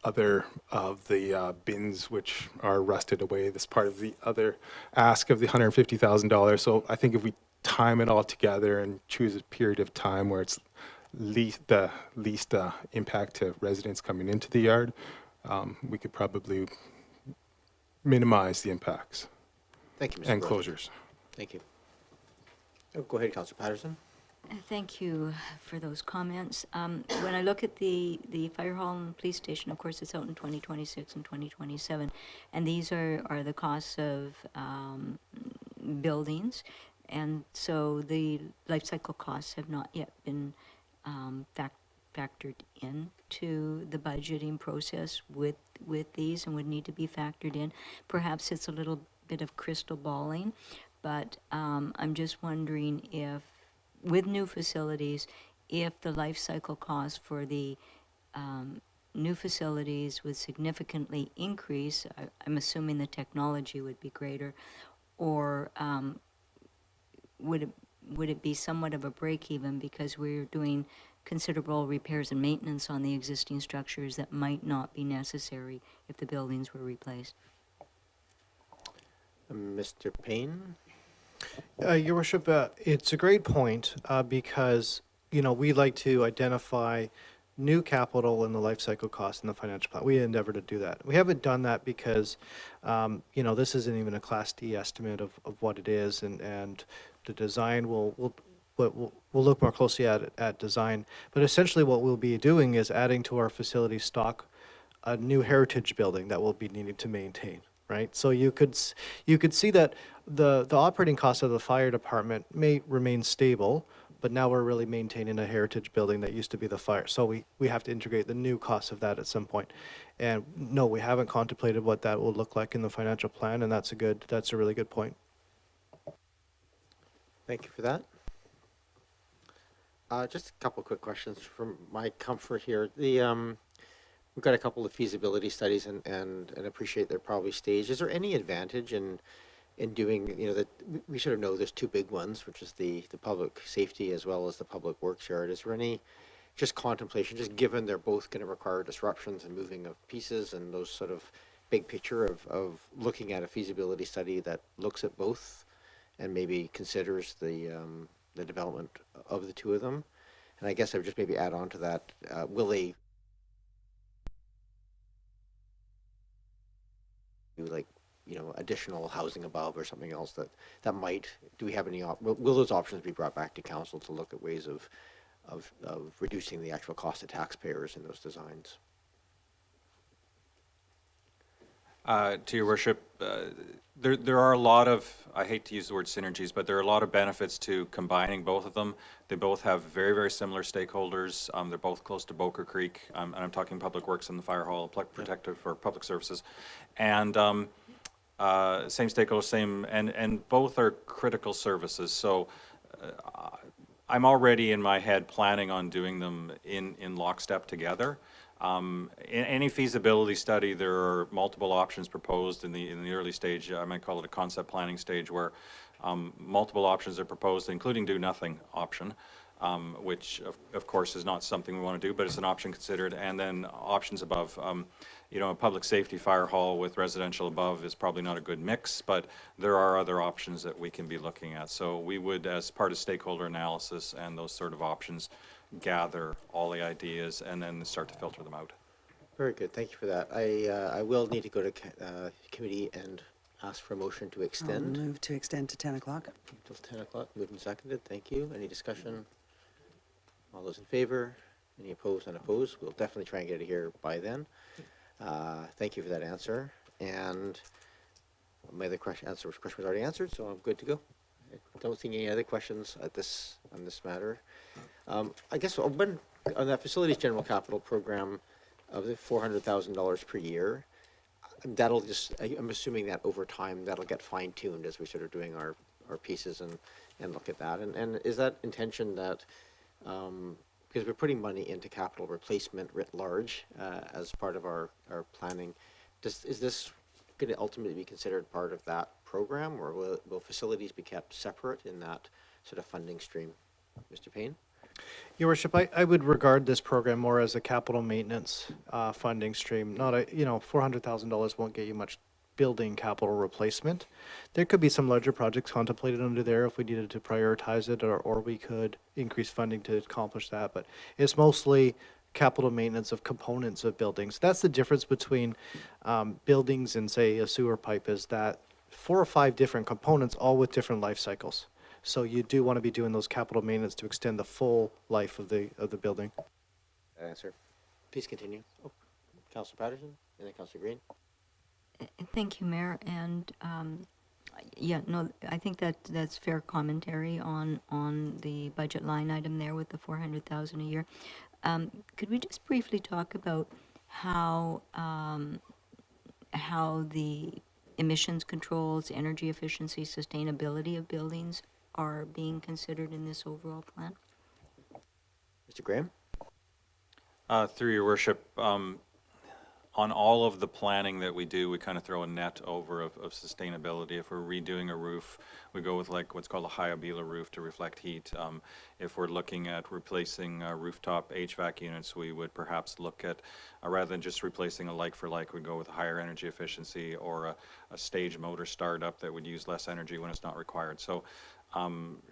Other of the bins which are rusted away. That's part of the other ask of the $150,000. So I think if we time it all together and choose a period of time where it's the least impact to residents coming into the yard, we could probably minimize the impacts. Thank you, Mr. And Brozick. closures. Thank you. Oh, go ahead, Councillor Patterson. Thank you for those comments. When I look at the fire hall and police station, of course, it's out in 2026 and 2027, and these are the costs of buildings, and so the life cycle costs have not yet been factored into the budgeting process with these, and would need to be factored in. Perhaps it's a little bit of crystal balling, but I'm just wondering if, with new facilities, if the life cycle cost for the new facilities would significantly increase. I'm assuming the technology would be greater, or would it be somewhat of a break even because we're doing considerable repairs and maintenance on the existing structures that might not be necessary if the buildings were replaced? Mr. Paine? Your Worship, it's a great point because, we like to identify new capital in the life cycle cost in the financial plan. We endeavor to do that. We haven't done that because, this isn't even a Class D estimate of what it is, and the design we'll look more closely at design. But essentially what we'll be doing is adding to our facility stock a new heritage building that we'll be needing to maintain. Right, so you could see that the operating costs of the fire department may remain stable, but now we're really maintaining a heritage building that used to be the fire. So we have to integrate the new costs of that at some point. And no, we haven't contemplated what that will look like in the financial plan, and that's a really good point. Thank you for that. Just a couple quick questions for my comfort here. We've got a couple of feasibility studies and appreciate they're probably staged. Is there any advantage in doing, that we sort of know there's two big ones, which is the public safety as well as the public works yard. Is there any just contemplation, just given they're both going to require disruptions and moving of pieces and those sort of big picture of looking at a feasibility study that looks at both and maybe considers the development of the two of them? And I guess I would just maybe add on to that, will they additional housing above or something else that might, do we have any, will those options be brought back to council to look at ways of reducing the actual cost to taxpayers in those designs? To your worship, there are a lot of, I hate to use the word synergies, but there are a lot of benefits to combining both of them. They both have very, very similar stakeholders. They're both close to Boker Creek, and I'm talking Public Works and the Fire Hall, Protective or Public Services. And same stakeholders, and both are critical services. So I'm already in my head planning on doing them in lockstep together. In any feasibility study, there are multiple options proposed in the early stage. I might call it a concept planning stage, where multiple options are proposed, including do nothing option, which of course is not something we want to do, but it's an option considered. And then options above, a public safety fire hall with residential above is probably not a good mix, but there are other options that we can be looking at. So we would, as part of stakeholder analysis and those sort of options, gather all the ideas and then start to filter them out. Very good, thank you for that. I will need to go to committee and ask for a motion to extend. I'll move to extend to 10 o'clock. Till 10 o'clock, moved and seconded, thank you. Any discussion? All those in favor? Any opposed, unopposed? We'll definitely try and get it here by then. Thank you for that answer. And my other question was already answered, so I'm good to go. I don't see any other questions on this matter. I guess on that facilities general capital program of the $400,000 per year, that'll just, I'm assuming that over time that'll get fine-tuned as we sort of doing our pieces and look at that. And is that intention that, because we're putting money into capital replacement writ large as part of our planning, is this going to ultimately be considered part of that program, or will facilities be kept separate in that sort of funding stream? Mr. Paine? Your Worship, I would regard this program more as a capital maintenance funding stream. Not a, $400,000 won't get you much building capital replacement. There could be some larger projects contemplated under there if we needed to prioritize it, or we could increase funding to accomplish that. But it's mostly capital maintenance of components of buildings. That's the difference between buildings and, say, a sewer pipe, is that 4 or 5 different components, all with different life cycles. So you do want to be doing those capital maintenance to extend the full life of the building. That answer. Please continue. Oh, Councillor Patterson and then Councillor Green. Thank you, Mayor. And I think that's fair commentary on the budget line item there with the $400,000 a year. Could we just briefly talk about how the emissions controls, energy efficiency, sustainability of buildings are being considered in this overall plan? Mr. Graham? Through your worship, on all of the planning that we do, we kind of throw a net over of sustainability. If we're redoing a roof, we go with like what's called a high Abila roof to reflect heat. If we're looking at replacing rooftop HVAC units, we would perhaps look at, rather than just replacing a like for like, we'd go with higher energy efficiency or a stage motor startup that would use less energy when it's not required. So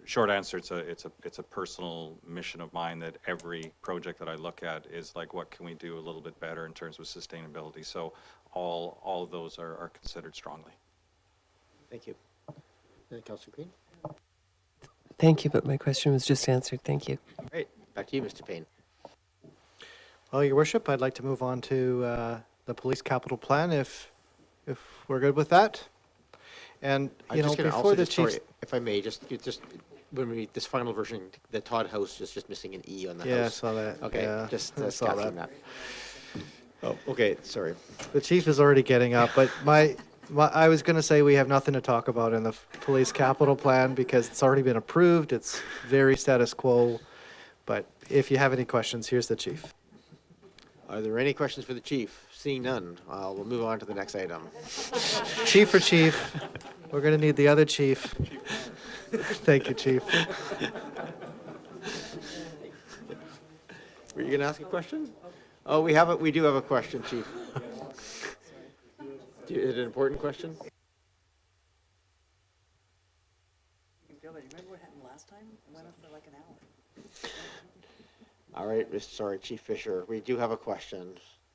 short answer, it's a personal mission of mine that every project that I look at is like, what can we do a little bit better in terms of sustainability? So all of those are considered strongly. Thank you. And Councillor Green? Thank you, but my question was just answered. Thank you. Great. Back to you, Mr. Paine. Well, Your Worship, I'd like to move on to the police capital plan, if we're good with that. And, before the chief... if I may, just when we read this final version, the Todd House is just missing an E on the house. Yeah, I saw that. Okay, yeah, just I saw capturing that. Oh, okay, sorry. The chief is already getting up, but I was going to say we have nothing to talk about in the police capital plan because it's already been approved. It's very status quo. But if you have any questions, here's the chief. Are there any questions for the chief? Seeing none, we'll move on to the next item. Chief for chief. We're going to need the other chief. Thank you, chief. Were you going to ask a question? Oh, we do have a question, chief. Is it an important question? Remember what happened last time? It went on for like an hour. All right, sorry, Chief Fisher. We do have a question.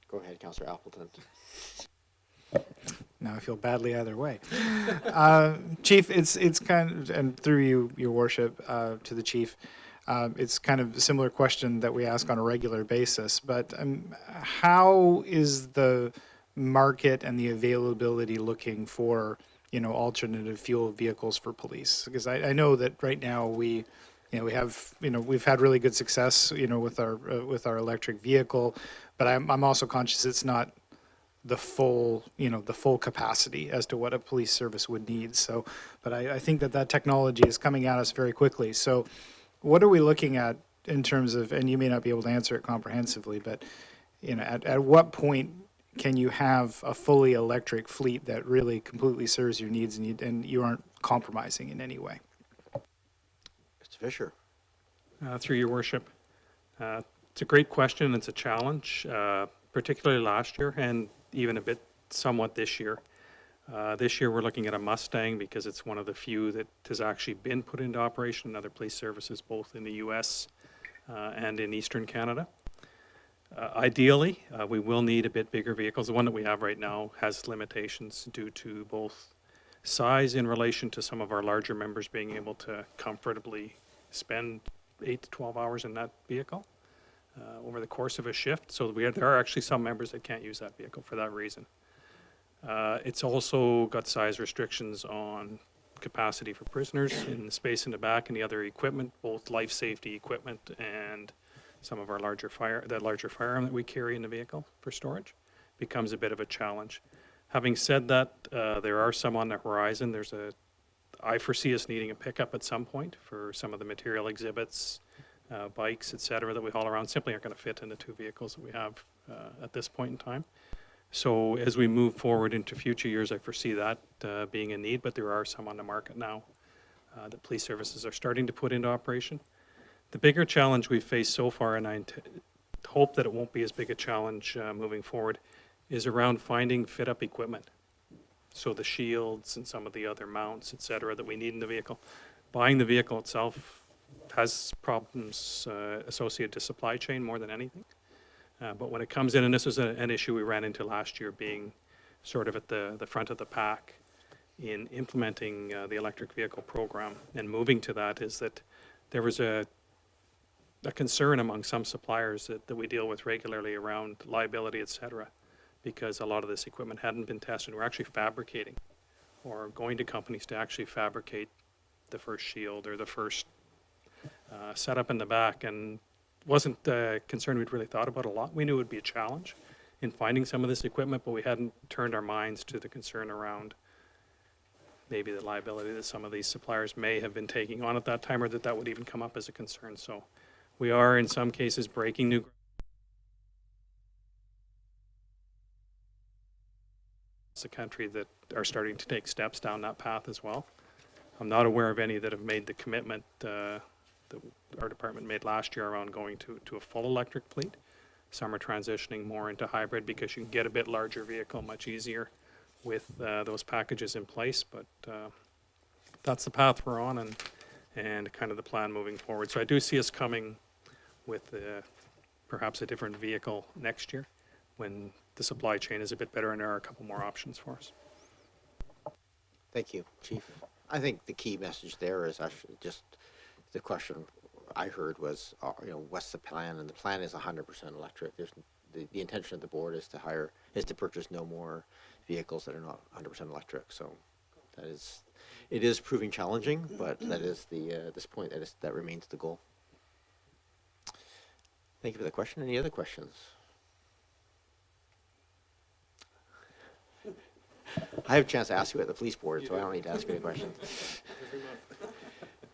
Go ahead, Councillor Appleton. Now I feel badly either way. Chief, it's kind of, and through you, your worship, to the chief, it's kind of a similar question that we ask on a regular basis, but how is the market and the availability looking for, alternative fuel vehicles for police? Because I know that right now we've had really good success, with our electric vehicle, but I'm also conscious it's not the full capacity as to what a police service would need. So, but I think that technology is coming at us very quickly. So what are we looking at in terms of, and you may not be able to answer it comprehensively, but, at what point can you have a fully electric fleet that really completely serves your needs and you aren't compromising in any way? Mr. Fisher. Through your worship. It's a great question. It's a challenge, particularly last year and even a bit somewhat this year. This year we're looking at a Mustang because it's one of the few that has actually been put into operation in other police services, both in the U.S. And in Eastern Canada. Ideally, we will need a bit bigger vehicles. The one that we have right now has limitations due to both size in relation to some of our larger members being able to comfortably spend 8 to 12 hours in that vehicle over the course of a shift. So there are actually some members that can't use that vehicle for that reason. It's also got size restrictions on capacity for prisoners in the space in the back and the other equipment, both life safety equipment and some of our larger firearm that we carry in the vehicle for storage becomes a bit of a challenge. Having said that, there are some on the horizon. I foresee us needing a pickup at some point for some of the material exhibits, bikes, et cetera, that we haul around. Simply aren't going to fit in the two vehicles that we have at this point in time. So as we move forward into future years, I foresee that being a need, but there are some on the market now that police services are starting to put into operation. The bigger challenge we've faced so far, and I hope that it won't be as big a challenge moving forward, is around finding fit-up equipment. So the shields and some of the other mounts, et cetera, that we need in the vehicle. Buying the vehicle itself has problems associated to supply chain more than anything. But when it comes in, and this was an issue we ran into last year, being sort of at the front of the pack in implementing the electric vehicle program and moving to that, is that there was a concern among some suppliers that we deal with regularly around liability, et cetera, because a lot of this equipment hadn't been tested. We're actually fabricating or going to companies to actually fabricate the first shield or the first setup in the back, and wasn't a concern we'd really thought about a lot. We knew it would be a challenge in finding some of this equipment, but we hadn't turned our minds to the concern around maybe the liability that some of these suppliers may have been taking on at that time, or that would even come up as a concern. So we are in some cases breaking new ground. It's a country that are starting to take steps down that path as well. I'm not aware of any that have made the commitment that our department made last year around going to a full electric fleet. Some are transitioning more into hybrid because you can get a bit larger vehicle much easier with those packages in place, but that's the path we're on and kind of the plan moving forward. So I do see us coming with perhaps a different vehicle next year when the supply chain is a bit better and there are a couple more options for us. Thank you, Chief. I think the key message there is actually just the question I heard was, what's the plan? And the plan is 100% electric. There's the intention of the board is to purchase no more vehicles that are not 100% electric. So it is proving challenging, but that is this point that remains the goal. Thank you for the question. Any other questions? I have a chance to ask you at the police board, so I don't need to ask any questions.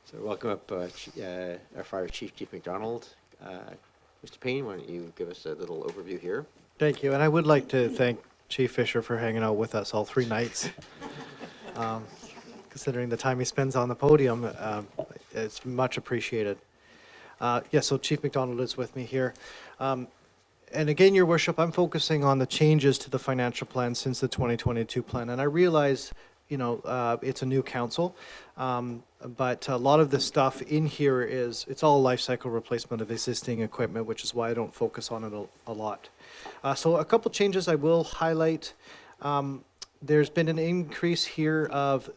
So welcome up our Fire Chief, Chief McDonald. Mr. Paine, why don't you give us a little overview here? Thank you, and I would like to thank Chief Fisher for hanging out with us all 3 nights. Considering the time he spends on the podium, it's much appreciated. So Chief McDonald is with me here. And again, Your Worship, I'm focusing on the changes to the financial plan since the 2022 plan. And I realize, it's a new council, but a lot of the stuff in here it's all life cycle replacement of existing equipment, which is why I don't focus on it a lot. So a couple changes I will highlight. there's been an increase here of,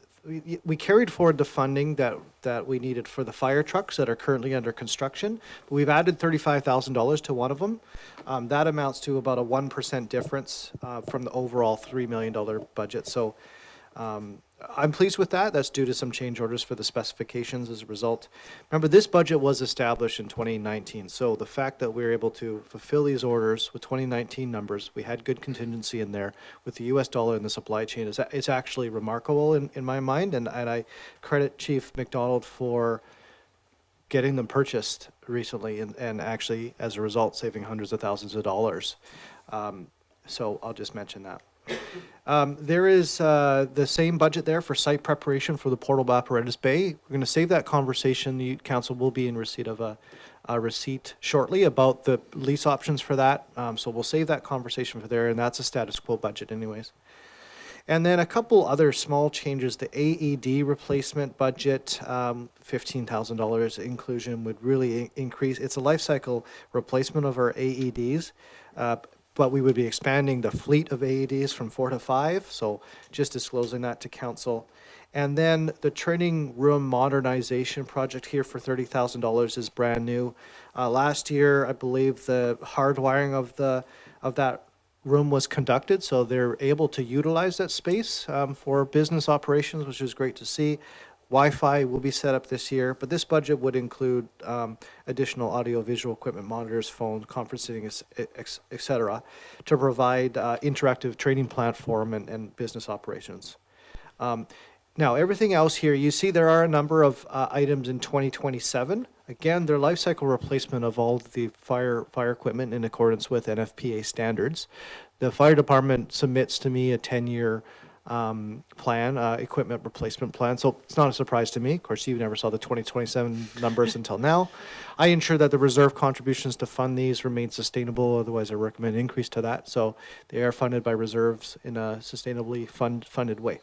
we carried forward the funding that we needed for the fire trucks that are currently under construction. We've added $35,000 to one of them. That amounts to about a 1% difference from the overall $3 million budget. So I'm pleased with that. That's due to some change orders for the specifications as a result. Remember, this budget was established in 2019. So the fact that we were able to fulfill these orders with 2019 numbers, we had good contingency in there with the US dollar and the supply chain, is actually remarkable in my mind. And I credit Chief McDonald for getting them purchased recently and actually, as a result, saving hundreds of thousands of dollars. So I'll just mention that. There is the same budget there for site preparation for the portable apparatus bay. We're going to save that conversation. The council will be in receipt of a receipt shortly about the lease options for that. So we'll save that conversation for there, and that's a status quo budget anyways. And then a couple other small changes. The AED replacement budget, $15,000 inclusion would really increase. It's a life cycle replacement of our AEDs. But we would be expanding the fleet of AEDs from 4 to 5, so just disclosing that to council. And then the training room modernization project here for $30,000 is brand new. Last year, I believe the hardwiring of that room was conducted, so they're able to utilize that space for business operations, which is great to see. Wi-Fi will be set up this year, but this budget would include additional audio-visual equipment, monitors, phones, conferencing, et cetera, to provide interactive training platform and business operations. Now, everything else here, you see there are a number of items in 2027. Again, they're life cycle replacement of all the fire equipment in accordance with NFPA standards. The fire department submits to me a 10-year plan, equipment replacement plan. So it's not a surprise to me. Of course, you never saw the 2027 numbers until now. I ensure that the reserve contributions to fund these remain sustainable. Otherwise, I recommend an increase to that. So they are funded by reserves in a sustainably funded way.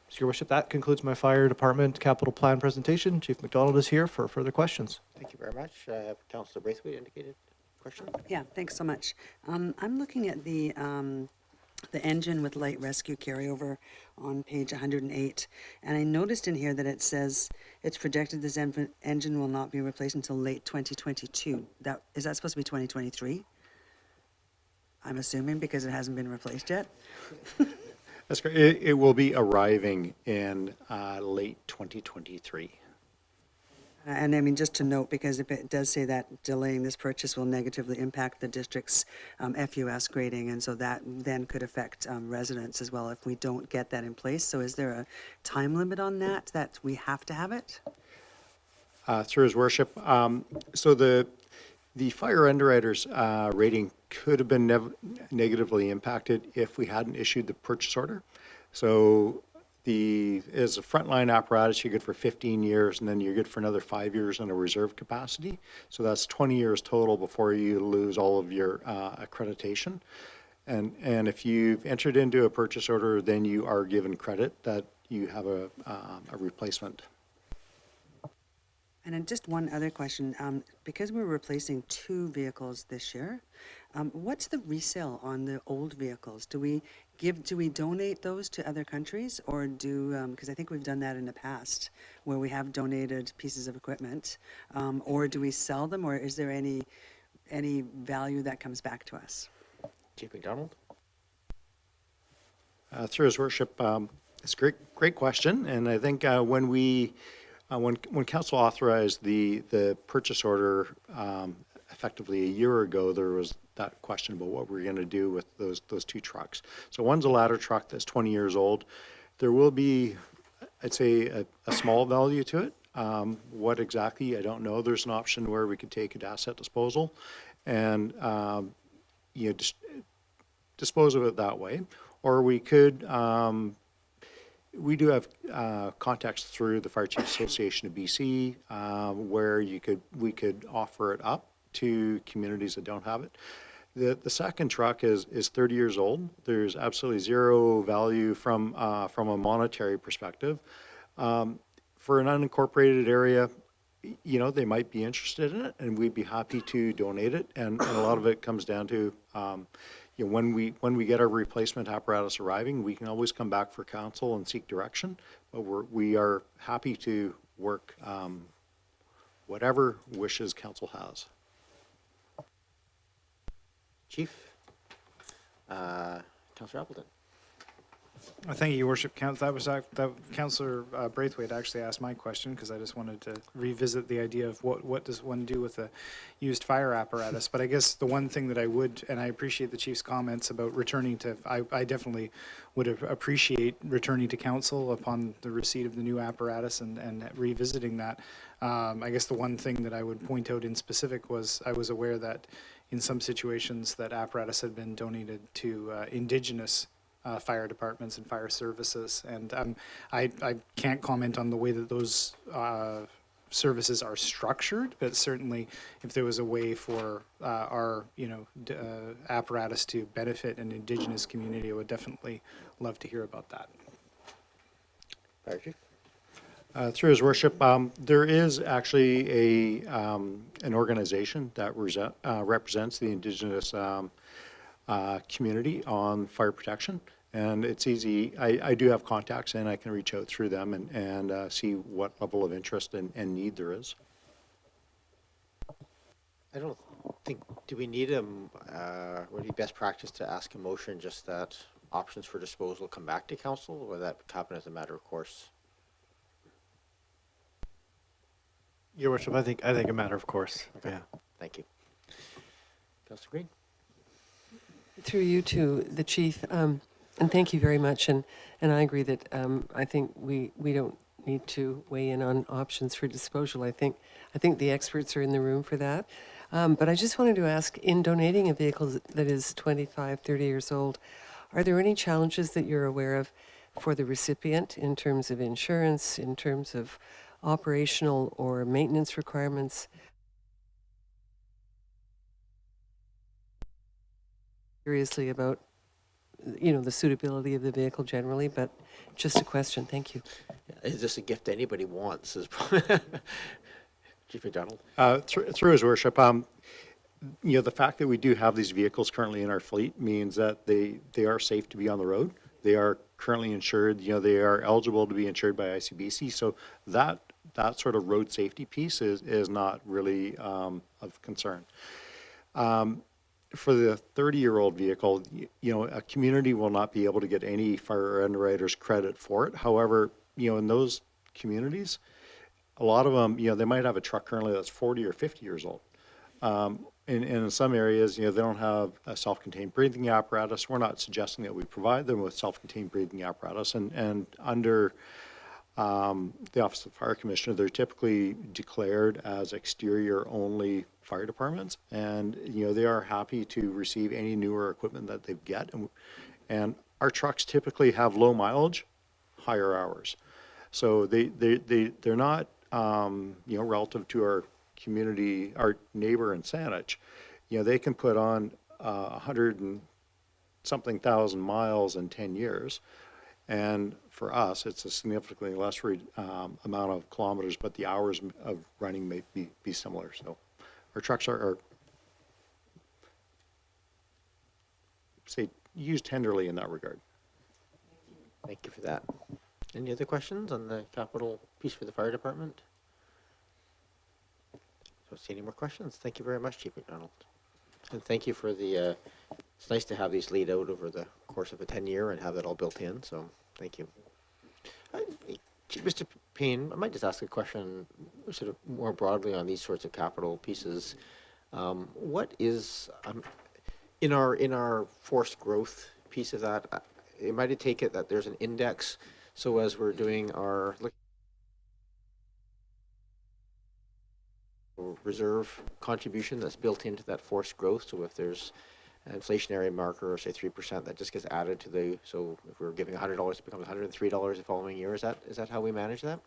So, Your Worship, that concludes my fire department capital plan presentation. Chief McDonald is here for further questions. Thank you very much. Councillor Braithwaite indicated question. Yeah, thanks so much. I'm looking at the engine with light rescue carryover on page 108, and I noticed in here that it says it's projected this engine will not be replaced until late 2022. Is that supposed to be 2023? I'm assuming, because it hasn't been replaced yet. That's great. It will be arriving in late 2023. And I mean, just to note, because if it does say that delaying this purchase will negatively impact the district's FUS grading, and so that then could affect residents as well if we don't get that in place. So is there a time limit on that we have to have it? Through His Worship. So the fire underwriter's rating could have been negatively impacted if we hadn't issued the purchase order. So as a frontline apparatus, you're good for 15 years, and then you're good for another 5 years in a reserve capacity. So that's 20 years total before you lose all of your accreditation. And if you've entered into a purchase order, then you are given credit that you have a replacement. And then just one other question, because we're replacing 2 vehicles this year, what's the resale on the old vehicles? Do we donate those to other countries, or because I think we've done that in the past, where we have donated pieces of equipment, or do we sell them, or is there any value that comes back to us? Chief McDonald? Through His Worship, it's a great question, and I think when council authorized the purchase order effectively a year ago, there was that question about what we're going to do with those 2 trucks. So one's a ladder truck that's 20 years old. There will be, I'd say, a small value to it. What exactly, I don't know. There's an option where we could take it to asset disposal and dispose of it that way, or we could. We do have contacts through the Fire Chiefs Association of BC where we could offer it up to communities that don't have it. The second truck is 30 years old. There's absolutely zero value from a monetary perspective. For an unincorporated area, they might be interested in it, and we'd be happy to donate it. And a lot of it comes down to, you know, when we get our replacement apparatus arriving, we can always come back for council and seek direction. But we are happy to work whatever wishes council has. Chief, Councillor Appleton. Thank you, Your Worship. That Councillor Braithwaite actually asked my question, because I just wanted to revisit the idea of what does one do with a used fire apparatus. But I guess the one thing that I would, and I appreciate the chief's comments about returning to, I definitely would appreciate returning to council upon the receipt of the new apparatus and revisiting that. I guess the one thing that I would point out in specific was I was aware that in some situations that apparatus had been donated to Indigenous fire departments and fire services. And I can't comment on the way that those services are structured, but certainly if there was a way for our, apparatus to benefit an Indigenous community, I would definitely love to hear about that. Fire Chief. Through His Worship, there is actually an organization that represents the Indigenous community on fire protection, and it's easy. I do have contacts, and I can reach out through them and see what level of interest and need there is. I don't think, do we need would it be best practice to ask a motion just that options for disposal come back to council, or would that happen as a matter of course? Your Worship, I think a matter of course. Okay. Yeah. Thank you. Councillor Green. Through you to the chief, and thank you very much. And I agree that I think we don't need to weigh in on options for disposal. I think the experts are in the room for that. But I just wanted to ask, in donating a vehicle that is 25, 30 years old, are there any challenges that you're aware of for the recipient in terms of insurance, in terms of operational or maintenance requirements? Curiously about, the suitability of the vehicle generally, but just a question. Thank you. Is this a gift anybody wants? Chief McDonald. Through His Worship, the fact that we do have these vehicles currently in our fleet means that they are safe to be on the road. They are currently insured. They are eligible to be insured by ICBC. So that sort of road safety piece is not really of concern. For the 30-year-old vehicle, a community will not be able to get any fire underwriters credit for it. However, in those communities, a lot of them, they might have a truck currently that's 40 or 50 years old. And in some areas, they don't have a self-contained breathing apparatus. We're not suggesting that we provide them with self-contained breathing apparatus. And under the Office of Fire Commissioner, they're typically declared as exterior-only fire departments, and they are happy to receive any newer equipment that they get. And our trucks typically have low mileage, higher hours, so they're not relative to our community, our neighbor in Saanich. They can put on 100 and something thousand miles in 10 years. And for us, it's a significantly less amount of kilometers, but the hours of running may be similar. So our trucks are say, used tenderly in that regard. Thank you for that. Any other questions on the capital piece for the fire department? Don't see any more questions. Thank you very much, Chief McDonald. And thank you for the, it's nice to have these laid out over the course of a 10-year and have that all built in, so thank you. Mr. Paine, I might just ask a question sort of more broadly on these sorts of capital pieces. What is, in our forced growth piece of that, it might take it that there's an index, so as we're doing our reserve contribution that's built into that forced growth, so if there's an inflationary marker, say 3%, that just gets added to the, so if we're giving $100, it becomes $103 the following year. Is that how we manage that?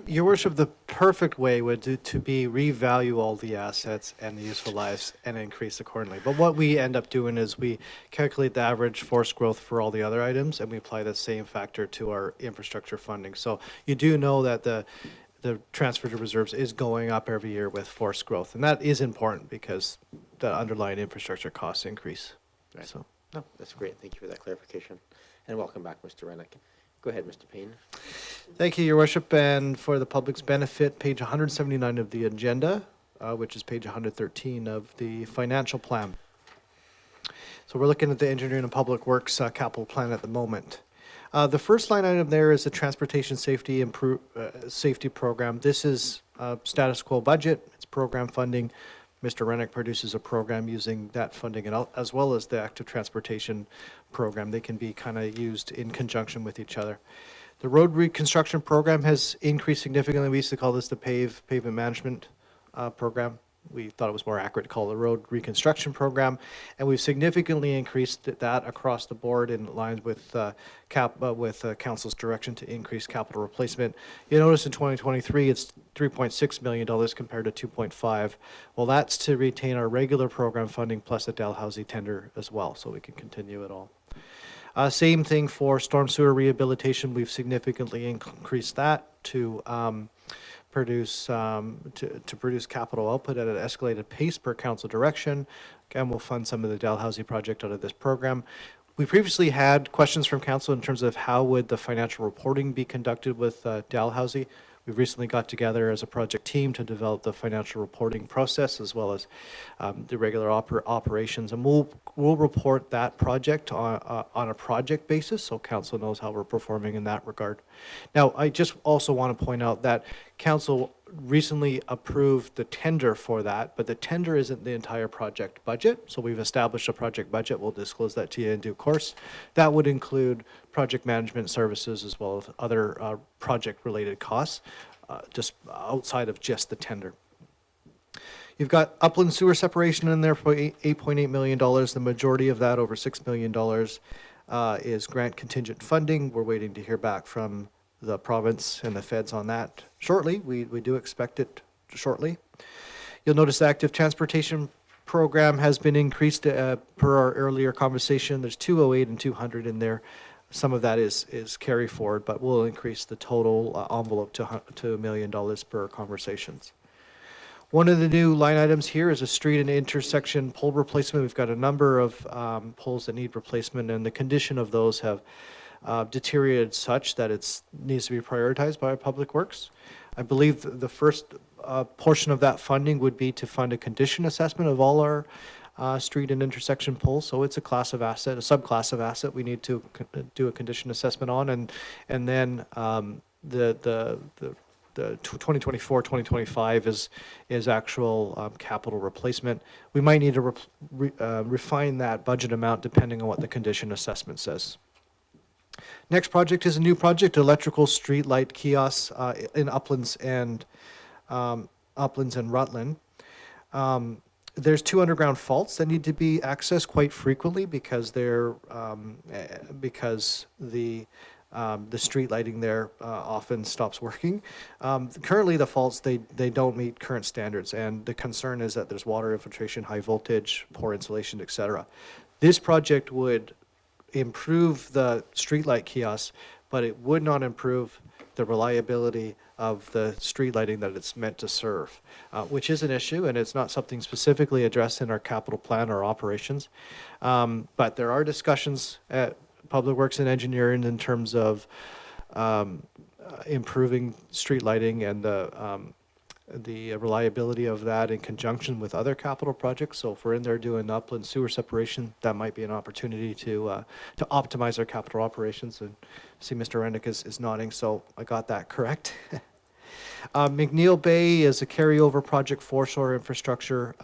Your Worship, the perfect way would to be revalue all the assets and the useful lives and increase accordingly. But what we end up doing is we calculate the average forced growth for all the other items, and we apply the same factor to our infrastructure funding. So you do know that the transfer to reserves is going up every year with forced growth, and that is important because the underlying infrastructure costs increase. Right. So. No, that's great. Thank you for that clarification. And welcome back, Mr. Rennick. Go ahead, Mr. Paine. Thank you, Your Worship. And for the public's benefit, page 179 of the agenda, which is page 113 of the financial plan. So we're looking at the Engineering and Public Works capital plan at the moment. The first line item there is the Transportation Safety Program. This is status quo budget. It's program funding. Mr. Rennick produces a program using that funding, and as well as the active transportation program. They can be kind of used in conjunction with each other. The road reconstruction program has increased significantly. We used to call this the pavement management program. We thought it was more accurate to call it the road reconstruction program, and we've significantly increased that across the board in line with council's direction to increase capital replacement. You notice in 2023 it's $3.6 million compared to 2.5. Well, that's to retain our regular program funding plus the Dalhousie tender as well, so we can continue it all. Same thing for storm sewer rehabilitation. We've significantly increased that to produce capital output at an escalated pace per council direction. Again, we'll fund some of the Dalhousie project out of this program. We previously had questions from council in terms of how would the financial reporting be conducted with Dalhousie. We've recently got together as a project team to develop the financial reporting process as well as the regular operations, and we'll report that project on a project basis so council knows how we're performing in that regard. Now, I just also want to point out that council recently approved the tender for that, but the tender isn't the entire project budget. So we've established a project budget. We'll disclose that to you in due course. That would include project management services as well as other project-related costs, just outside of just the tender. You've got upland sewer separation in there for $8.8 million. The majority of that, over $6 million, is grant contingent funding. We're waiting to hear back from the province and the feds on that shortly. We do expect it shortly. You'll notice the active transportation program has been increased per our earlier conversation. There's 208 and 200 in there. Some of that is carry forward, but we'll increase the total envelope to $1 million per conversations. One of the new line items here is a street and intersection pole replacement. We've got a number of poles that need replacement, and the condition of those have deteriorated such that it needs to be prioritized by Public Works. I believe the first portion of that funding would be to fund a condition assessment of all our street and intersection poles. So it's a class of asset, a subclass of asset we need to do a condition assessment on, and then the 2024-2025 is actual capital replacement. We might need to refine that budget amount depending on what the condition assessment says. Next project is a new project, electrical street light kiosks in Uplands and Rutland. There's 2 underground faults that need to be accessed quite frequently because the street lighting there often stops working. Currently, the faults they don't meet current standards, and the concern is that there's water infiltration, high voltage, poor insulation, etc. This project would improve the streetlight kiosks, but it would not improve the reliability of the street lighting that it's meant to serve, which is an issue, and it's not something specifically addressed in our capital plan or operations. But there are discussions at Public Works and Engineering in terms of improving street lighting and the reliability of that in conjunction with other capital projects. So if we're in there doing upland sewer separation, that might be an opportunity to optimize our capital operations. And see Mr. Rennick is nodding, so I got that correct. McNeil Bay is a carryover project. Foreshore infrastructure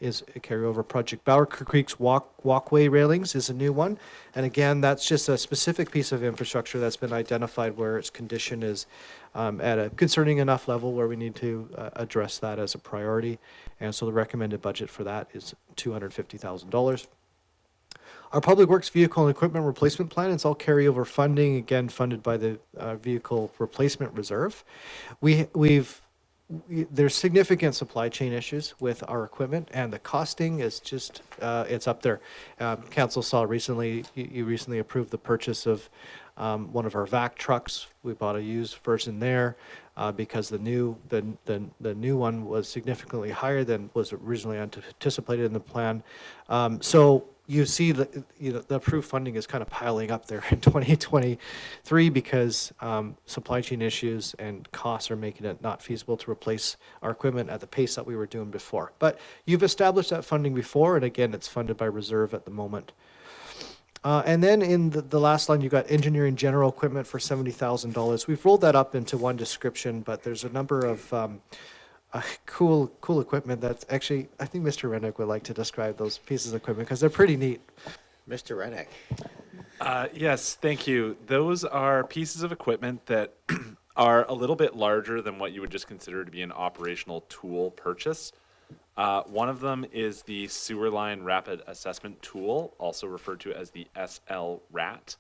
is a carryover project. Bower Creek's walkway railings is a new one. And again, that's just a specific piece of infrastructure that's been identified where its condition is at a concerning enough level where we need to address that as a priority. And so the recommended budget for that is $250,000. Our Public Works Vehicle and Equipment Replacement Plan, it's all carryover funding, again, funded by the Vehicle Replacement Reserve. There's significant supply chain issues with our equipment, and the costing is just, it's up there. Council saw recently, you recently approved the purchase of one of our VAC trucks. We bought a used version there because the new one was significantly higher than was originally anticipated in the plan. So you see the, the approved funding is kind of piling up there in 2023 because supply chain issues and costs are making it not feasible to replace our equipment at the pace that we were doing before. But you've established that funding before, and again, it's funded by reserve at the moment. And then in the last line, you got engineering general equipment for $70,000. We've rolled that up into one description, but there's a number of cool equipment that's actually, I think Mr. Rennick would like to describe those pieces of equipment because they're pretty neat. Mr. Rennick. Yes, thank you. Those are pieces of equipment that are a little bit larger than what you would just consider to be an operational tool purchase. One of them is the Sewer Line Rapid Assessment Tool, also referred to as the SL-RAT.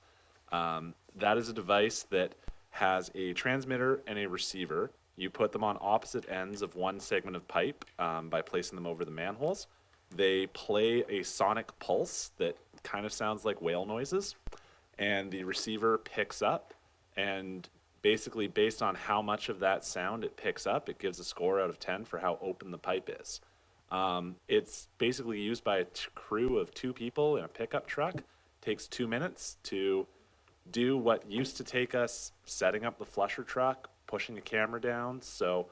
That is a device that has a transmitter and a receiver. You put them on opposite ends of one segment of pipe by placing them over the manholes. They play a sonic pulse that kind of sounds like whale noises, and the receiver picks up, and basically based on how much of that sound it picks up, it gives a score out of 10 for how open the pipe is. It's basically used by a crew of 2 people in a pickup truck. Takes 2 minutes to do what used to take us setting up the flusher truck, pushing a camera down. So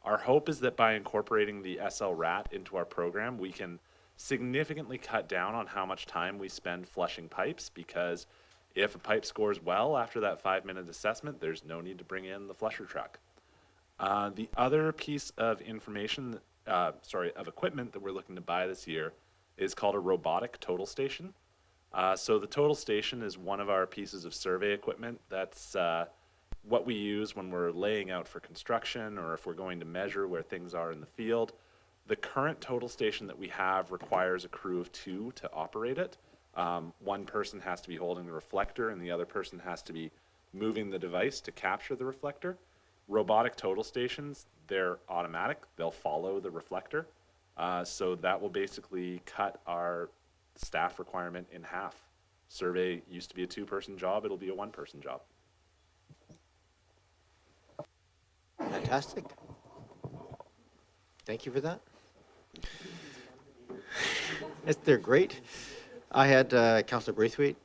our hope is that by incorporating the SL-RAT into our program, we can significantly cut down on how much time we spend flushing pipes, because if a pipe scores well after that 5-minute assessment, there's no need to bring in the flusher truck. The other piece of information, of equipment that we're looking to buy this year is called a robotic total station. So the total station is one of our pieces of survey equipment. That's what we use when we're laying out for construction or if we're going to measure where things are in the field. The current total station that we have requires a crew of 2 to operate it. One person has to be holding the reflector and the other person has to be moving the device to capture the reflector. Robotic total stations, they're automatic. They'll follow the reflector. So that will basically cut our staff requirement in half. Survey used to be a 2-person job. It'll be a 1-person job. Fantastic. Thank you for that. They're great. I had Councillor Braithwaite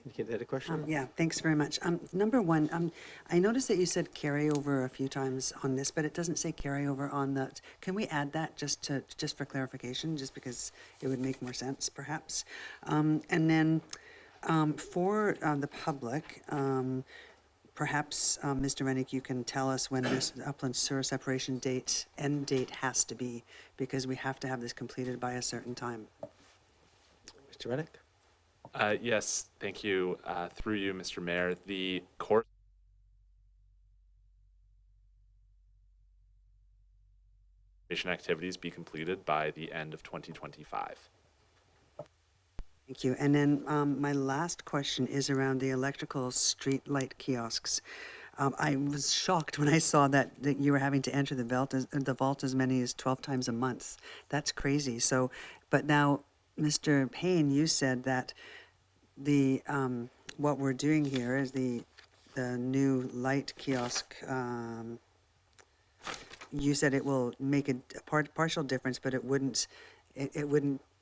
indicate they had a question. Yeah, thanks very much. Number one, I noticed that you said carryover a few times on this, but it doesn't say carryover on that. Can we add that just for clarification, just because it would make more sense, perhaps? And then for the public, perhaps, Mr. Rennick, you can tell us when this upland sewer separation end date has to be, because we have to have this completed by a certain time. Mr. Rennick? Yes, thank you. Through you, Mr. Mayor, the court activities be completed by the end of 2025. Thank you. And then my last question is around the electrical street light kiosks. I was shocked when I saw that you were having to enter the vault as many as 12 times a month. That's crazy. So, but now, Mr. Paine, you said that the what we're doing here is the new light kiosk. You said it will make a partial difference, but it wouldn't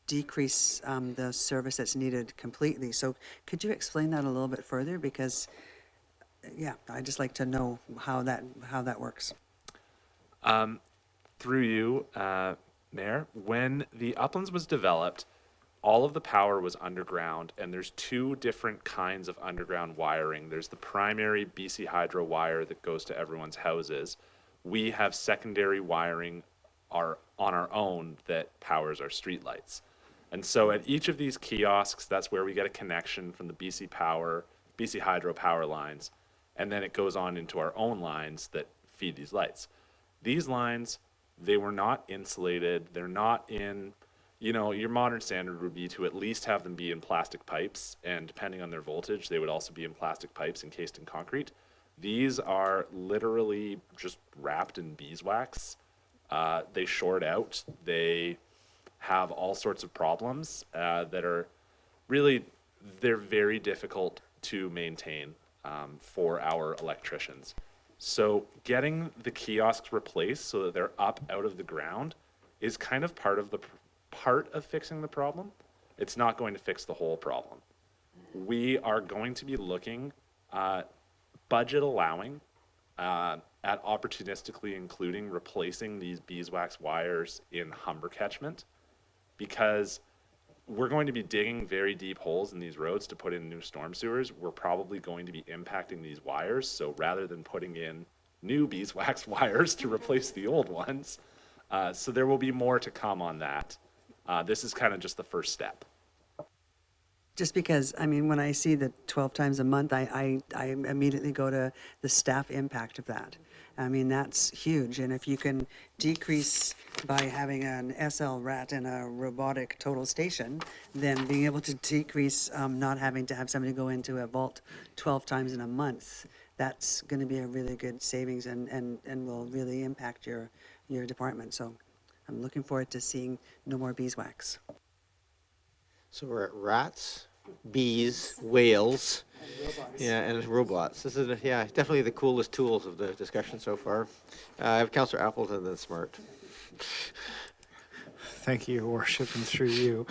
decrease the service that's needed completely. So could you explain that a little bit further? Because yeah, I'd just like to know how that works. Through you, Mayor, when the Uplands was developed, all of the power was underground, and there's 2 different kinds of underground wiring. There's the primary BC Hydro wire that goes to everyone's houses. We have secondary wiring on our own that powers our streetlights. And so at each of these kiosks, that's where we get a connection from the BC Hydro power lines, and then it goes on into our own lines that feed these lights. These lines, they were not insulated. They're not in, your modern standard would be to at least have them be in plastic pipes, and depending on their voltage, they would also be in plastic pipes encased in concrete. These are literally just wrapped in beeswax. They short out. They have all sorts of problems that are really, they're very difficult to maintain for our electricians. So getting the kiosks replaced so that they're up out of the ground is kind of part of fixing the problem. It's not going to fix the whole problem. We are going to be looking, budget allowing, at opportunistically including replacing these beeswax wires in Humber catchment, because we're going to be digging very deep holes in these roads to put in new storm sewers. We're probably going to be impacting these wires. So rather than putting in new beeswax wires to replace the old ones, so there will be more to come on that. This is kind of just the first step. Just because, I mean, when I see the 12 times a month, I immediately go to the staff impact of that. I mean, that's huge. And if you can decrease by having an SL-RAT and a robotic total station, then being able to decrease not having to have somebody go into a vault 12 times in a month, that's going to be a really good savings and will really impact your department. So I'm looking forward to seeing no more beeswax. So we're at rats, bees, whales, and robots. This is, definitely the coolest tools of the discussion so far. I have Councillor Appleton, then Smart. Thank you, Your Worship, and through you.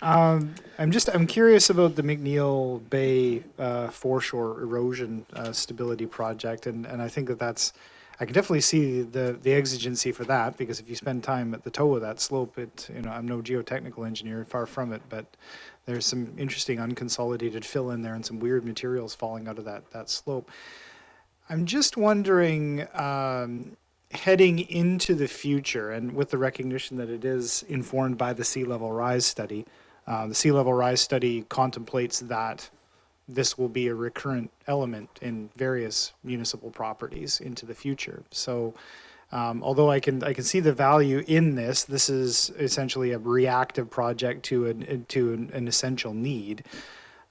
I'm curious about the McNeil Bay foreshore erosion stability project, and I think I can definitely see the exigency for that, because if you spend time at the toe of that slope, I'm no geotechnical engineer, far from it, but there's some interesting unconsolidated fill in there and some weird materials falling out of that slope. I'm just wondering, heading into the future, and with the recognition that it is informed by the sea level rise study, the sea level rise study contemplates that this will be a recurrent element in various municipal properties into the future. So although I can see the value in this is essentially a reactive project to an essential need.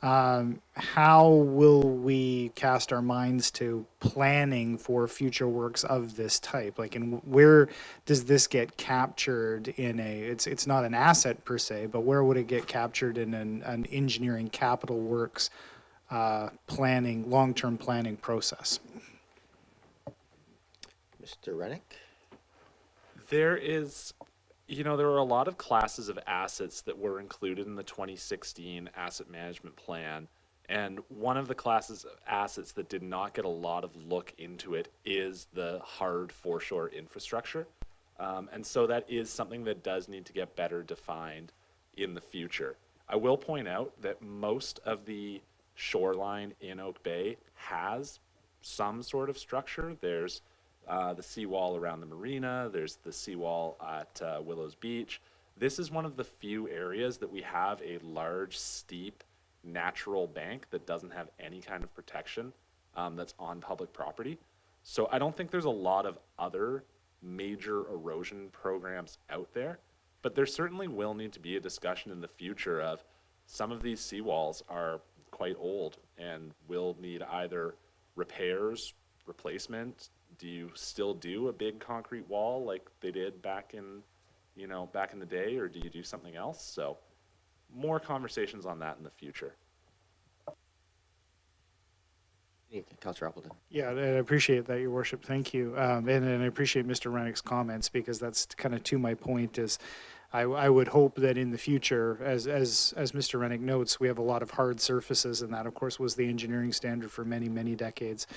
How will we cast our minds to planning for future works of this type? Like, and where does this get captured in it's not an asset per se, but where would it get captured in an engineering capital works planning, long-term planning process? Mr. Rennick? There are a lot of classes of assets that were included in the 2016 asset management plan. And one of the classes of assets that did not get a lot of look into it is the hard foreshore infrastructure. And so that is something that does need to get better defined in the future. I will point out that most of the shoreline in Oak Bay has some sort of structure. There's the seawall around the marina, there's the seawall at Willows Beach. This is one of the few areas that we have a large, steep, natural bank that doesn't have any kind of protection that's on public property. So I don't think there's a lot of other major erosion programs out there, but there certainly will need to be a discussion in the future of some of these seawalls are quite old and will need either repairs, replacement. Do you still do a big concrete wall like they did back in the day, or do you do something else? So more conversations on that in the future. Councillor Appleton. Yeah, I appreciate that, Your Worship. Thank you. And I appreciate Mr. Rennick's comments, because that's kind of to my point is I would hope that in the future, as Mr. Rennick notes, we have a lot of hard surfaces, and that, of course, was the engineering standard for many, many decades.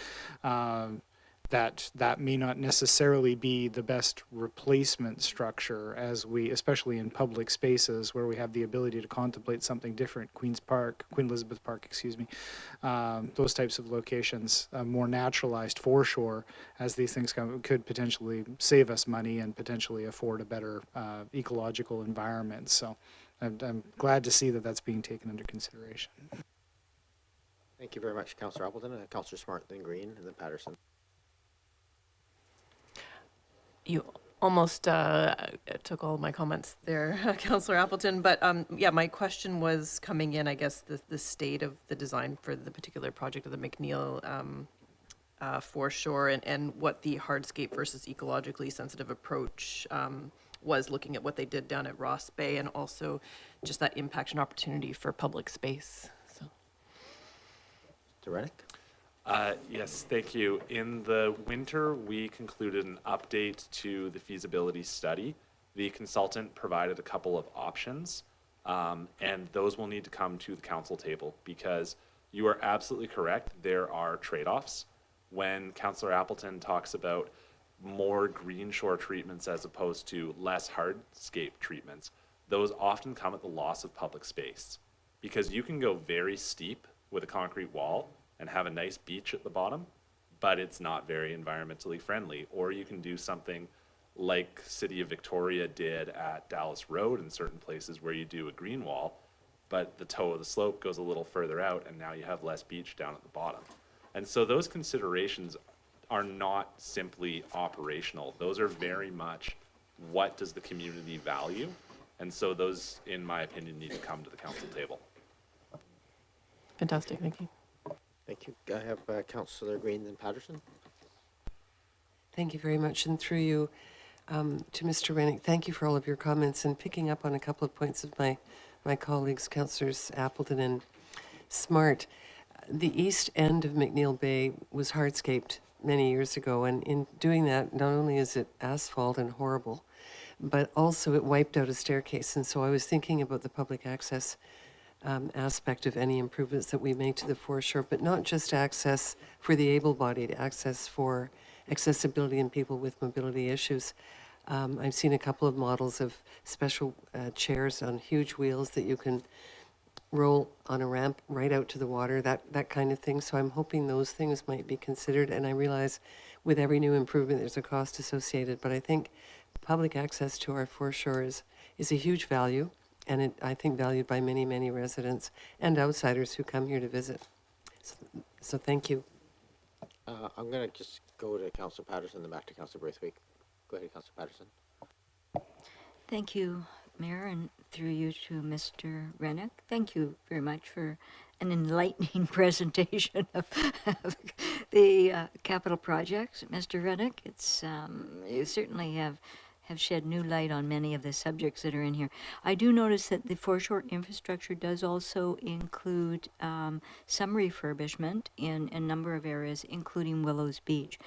That may not necessarily be the best replacement structure, especially in public spaces where we have the ability to contemplate something different. Queen Elizabeth Park, those types of locations, more naturalized foreshore, as these things could potentially save us money and potentially afford a better ecological environment. So I'm glad to see that that's being taken under consideration. Thank you very much, Councillor Appleton. Councillor Smart, then Green, and then Patterson. You almost took all of my comments there, Councillor Appleton. But my question was coming in, I guess, the state of the design for the particular project of the McNeil foreshore and what the hardscape versus ecologically sensitive approach was, looking at what they did down at Ross Bay, and also just that impact and opportunity for public space. So. Mr. Rennick? Yes, thank you. In the winter, we concluded an update to the feasibility study. The consultant provided a couple of options. And those will need to come to the council table because you are absolutely correct. There are trade-offs. When Councillor Appleton talks about more green shore treatments as opposed to less hardscape treatments, those often come at the loss of public space because you can go very steep with a concrete wall and have a nice beach at the bottom, but it's not very environmentally friendly. Or you can do something like City of Victoria did at Dallas Road in certain places where you do a green wall, but the toe of the slope goes a little further out and now you have less beach down at the bottom. And so those considerations are not simply operational. Those are very much what does the community value? And so those, in my opinion, need to come to the council table. Fantastic, thank you. Thank you. I have Councillor Green and Patterson. Thank you very much. And through you to Mr. Rennick, thank you for all of your comments and picking up on a couple of points of my colleagues, Councillors Appleton and Smart. The east end of McNeil Bay was hardscaped many years ago, and in doing that, not only is it asphalt and horrible, but also it wiped out a staircase. And so I was thinking about the public access aspect of any improvements that we make to the foreshore, but not just access for the able-bodied, access for accessibility and people with mobility issues. I've seen a couple of models of special chairs on huge wheels that you can roll on a ramp right out to the water, that kind of thing. So I'm hoping those things might be considered. And I realize with every new improvement, there's a cost associated. But I think public access to our foreshore is a huge value. And I think valued by many, many residents and outsiders who come here to visit. So thank you. I'm going to just go to Councillor Patterson, then back to Councillor Braithwaite. Go ahead, Councillor Patterson. Thank you, Mayor, and through you to Mr. Rennick. Thank you very much for an enlightening presentation of the capital projects, Mr. Rennick. It's you certainly have shed new light on many of the subjects that are in here. I do notice that the foreshore infrastructure does also include some refurbishment in a number of areas, including Willows Beach.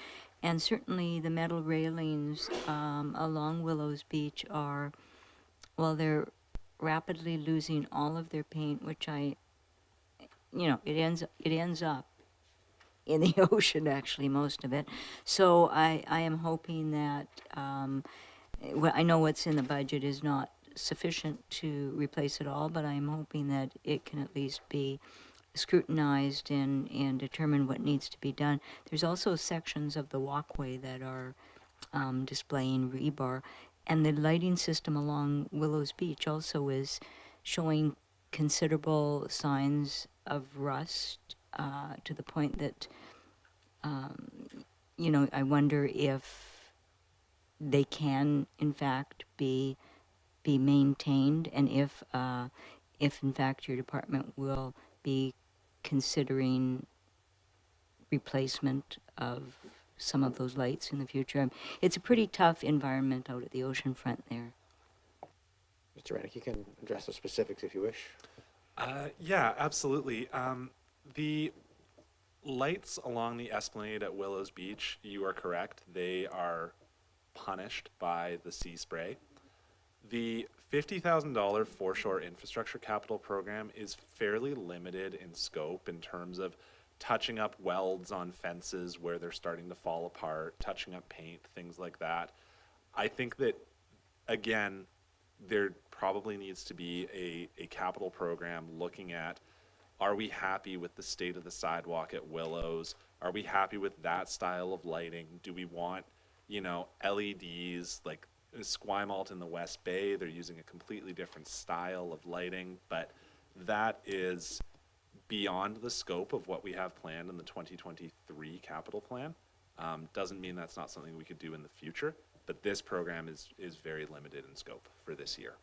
And certainly the metal railings along Willows Beach are, well, they're rapidly losing all of their paint, which it ends up in the ocean, actually, most of it. So I am hoping that, well, I know what's in the budget is not sufficient to replace it all, but I'm hoping that it can at least be scrutinized and determine what needs to be done. There's also sections of the walkway that are displaying rebar, and the lighting system along Willows Beach also is showing considerable signs of rust to the point that I wonder if they can in fact be maintained, and if in fact your department will be considering replacement of some of those lights in the future. It's a pretty tough environment out at the ocean front there. Mr. Rennick, you can address the specifics if you wish. Yeah, absolutely. The lights along the esplanade at Willows Beach, you are correct. They are punished by the sea spray. The $50,000 foreshore infrastructure capital program is fairly limited in scope in terms of touching up welds on fences where they're starting to fall apart, touching up paint, things like that. I think that, again, there probably needs to be a capital program looking at, are we happy with the state of the sidewalk at Willows? Are we happy with that style of lighting? Do we want, LEDs like Esquimalt in the West Bay? They're using a completely different style of lighting, but that is beyond the scope of what we have planned in the 2023 capital plan. Doesn't mean that's not something we could do in the future, but this program is very limited in scope for this year.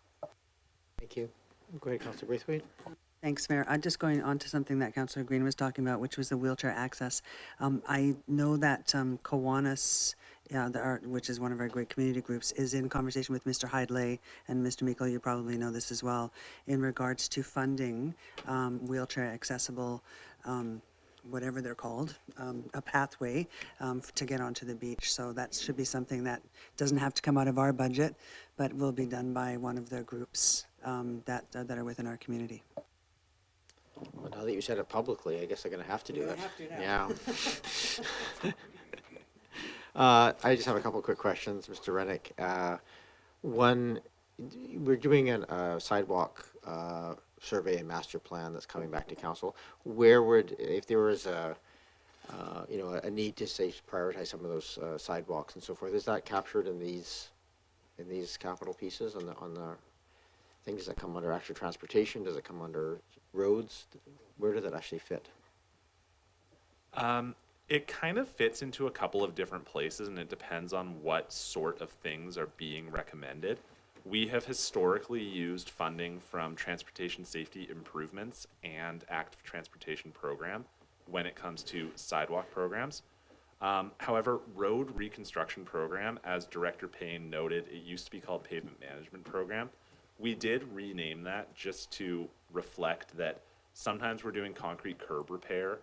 Thank you. Go ahead, Councillor Braithwaite. Thanks, Mayor. I'm just going on to something that Councillor Green was talking about, which was the wheelchair access. I know that Kiwanis, which is one of our great community groups, is in conversation with Mr. Hidlay, and Mr. Meikle, you probably know this as well, in regards to funding wheelchair accessible, whatever they're called, a pathway to get onto the beach. So that should be something that doesn't have to come out of our budget, but will be done by one of their groups that are within our community. Well, now that you said it publicly, I guess I'm going to have to do it. Yeah. I just have a couple quick questions, Mr. Rennick. One, we're doing a sidewalk survey and master plan that's coming back to council. Where would, if there was a need to say prioritize some of those sidewalks and so forth, is that captured in these capital pieces on the things that come under actual transportation? Does it come under roads? Where does it actually fit? It kind of fits into a couple of different places, and it depends on what sort of things are being recommended. We have historically used funding from Transportation Safety Improvements and Active Transportation Program when it comes to sidewalk programs. However, Road Reconstruction Program, as Director Paine noted, it used to be called Pavement Management Program. We did rename that just to reflect that sometimes we're doing concrete curb repair.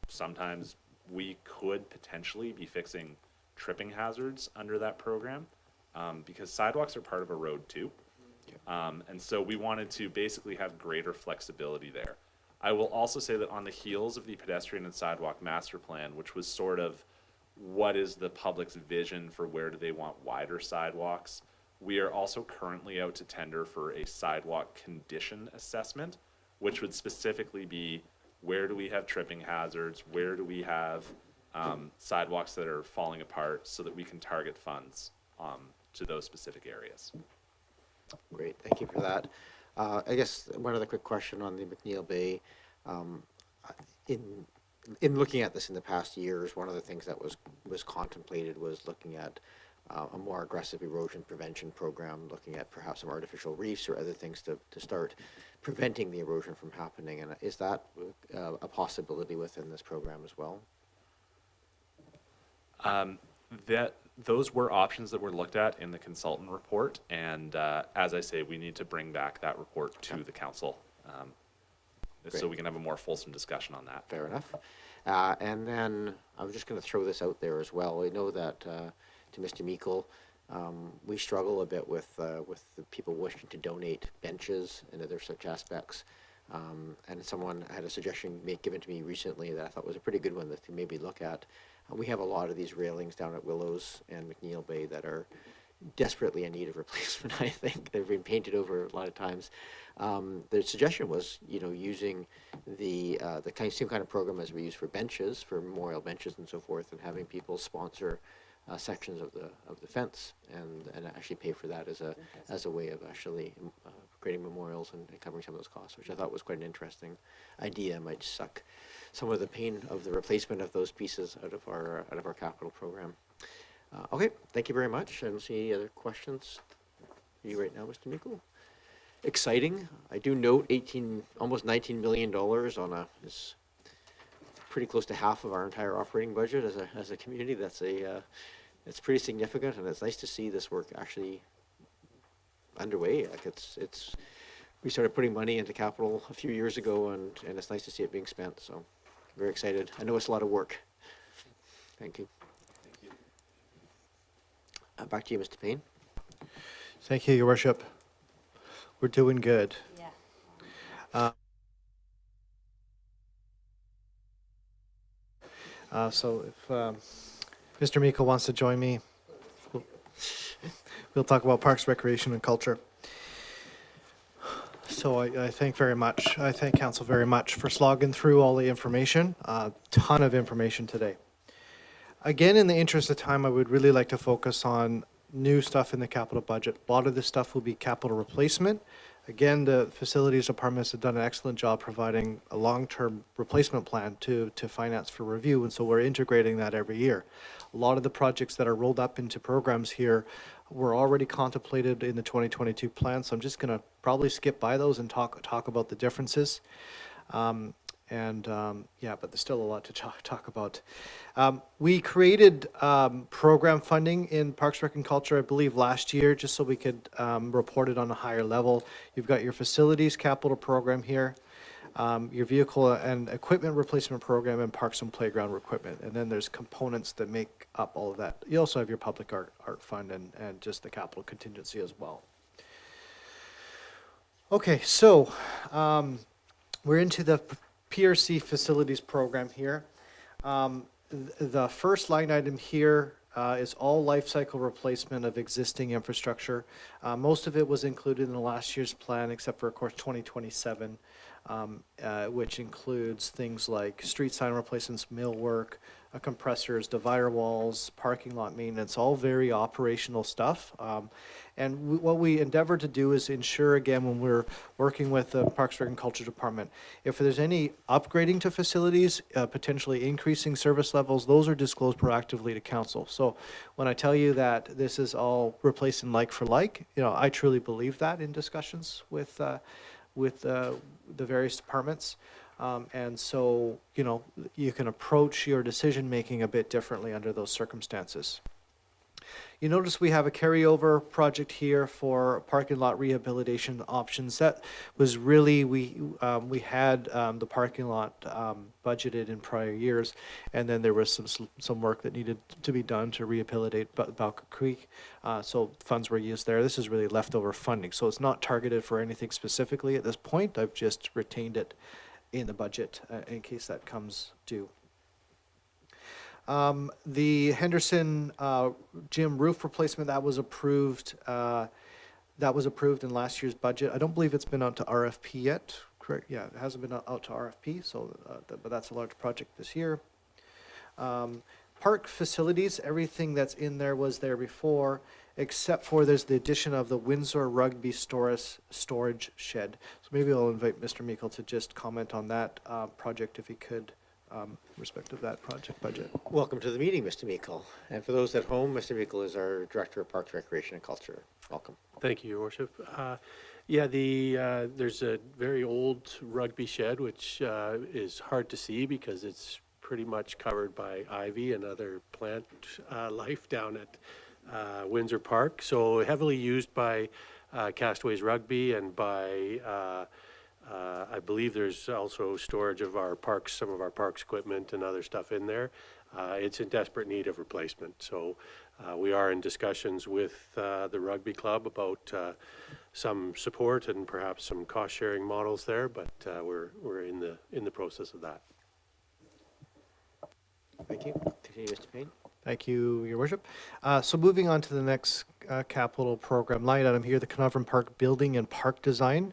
Sometimes we could potentially be fixing tripping hazards under that program, because sidewalks are part of a road too. And so we wanted to basically have greater flexibility there. I will also say that on the heels of the pedestrian and sidewalk master plan, which was sort of what is the public's vision for where do they want wider sidewalks, we are also currently out to tender for a sidewalk condition assessment, which would specifically be where do we have tripping hazards, where do we have sidewalks that are falling apart, so that we can target funds to those specific areas. Great, thank you for that. I guess one other quick question on the McNeil Bay. In looking at this in the past years, one of the things that was contemplated was looking at a more aggressive erosion prevention program, looking at perhaps some artificial reefs or other things to start preventing the erosion from happening. And is that a possibility within this program as well? Those were options that were looked at in the consultant report, and as I say, we need to bring back that report to the council so we can have a more fulsome discussion on that. Fair enough. And then I'm just going to throw this out there as well. I know that to Mr. Meikle, we struggle a bit with the people wishing to donate benches and other such aspects. And someone had a suggestion given to me recently that I thought was a pretty good one to maybe look at. We have a lot of these railings down at Willows and McNeil Bay that are desperately in need of replacement. I think they've been painted over a lot of times. The suggestion was, using the same kind of program as we use for benches, for memorial benches and so forth, and having people sponsor sections of the fence and actually pay for that as a way of actually creating memorials and covering some of those costs, which I thought was quite an interesting idea. It might suck some of the pain of the replacement of those pieces out of our capital program. Okay, thank you very much. I don't see any other questions for you right now, Mr. Meikle. Exciting. I do note almost $19 million is pretty close to half of our entire operating budget as a community. It's pretty significant, and it's nice to see this work actually underway. Like we started putting money into capital a few years ago, and it's nice to see it being spent. So very excited. I know it's a lot of work. Thank you. Back to you, Mr. Paine. Thank you, Your Worship. We're doing good. Yeah. So if Mr. Meikle wants to join me, we'll talk about Parks, Recreation, and Culture. So I thank Council very much for slogging through all the information, a ton of information today. Again, in the interest of time, I would really like to focus on new stuff in the capital budget. A lot of this stuff will be capital replacement. Again, the facilities departments have done an excellent job providing a long-term replacement plan to finance for review, and so we're integrating that every year. A lot of the projects that are rolled up into programs here were already contemplated in the 2022 plan, so I'm just going to probably skip by those and talk about the differences. But there's still a lot to talk about. We created program funding in Parks, Rec, and Culture, I believe, last year, just so we could report it on a higher level. You've got your facilities capital program here, your vehicle and equipment replacement program, and parks and playground equipment. And then there's components that make up all of that. You also have your public art fund and just the capital contingency as well. Okay, so we're into the PRC facilities program here. The first line item here is all life cycle replacement of existing infrastructure. Most of it was included in the last year's plan, except for, of course, 2027, which includes things like street sign replacements, millwork, compressors, divider walls, parking lot maintenance, all very operational stuff. And what we endeavor to do is ensure, again, when we're working with the Parks, Rec, and Culture Department, if there's any upgrading to facilities, potentially increasing service levels, those are disclosed proactively to council. So when I tell you that this is all replacing like for like, I truly believe that in discussions with the various departments. And so, you can approach your decision-making a bit differently under those circumstances. You notice we have a carryover project here for parking lot rehabilitation options. That was really, we had the parking lot budgeted in prior years, and then there was some work that needed to be done to rehabilitate Balka Creek. So funds were used there. This is really leftover funding, so it's not targeted for anything specifically at this point. I've just retained it in the budget in case that comes due. The Henderson gym roof replacement, that was approved. That was approved in last year's budget. I don't believe it's been out to RFP yet. Correct? Yeah, it hasn't been out to RFP. So, but that's a large project this year. Park facilities, everything that's in there was there before, except for there's the addition of the Windsor Rugby storage shed. So maybe I'll invite Mr. Meikle to just comment on that project if he could. Respect of that project budget. Welcome to the meeting, Mr. Meikle. And for those at home, Mr. Meikle is our Director of Parks, Recreation, and Culture. Welcome. Thank you, Your Worship. Yeah, there's a very old rugby shed, which is hard to see because it's pretty much covered by ivy and other plant life down at Windsor Park. So heavily used by Castaways Rugby and by I believe there's also storage of our parks, some of our parks equipment and other stuff in there. It's in desperate need of replacement. So we are in discussions with the rugby club about some support and perhaps some cost sharing models there, but we're in the process of that. Thank you. Continue, Mr. Paine. Thank you, Your Worship. So moving on to the next capital program line item here, the Carnarvon Park Building and Park Design.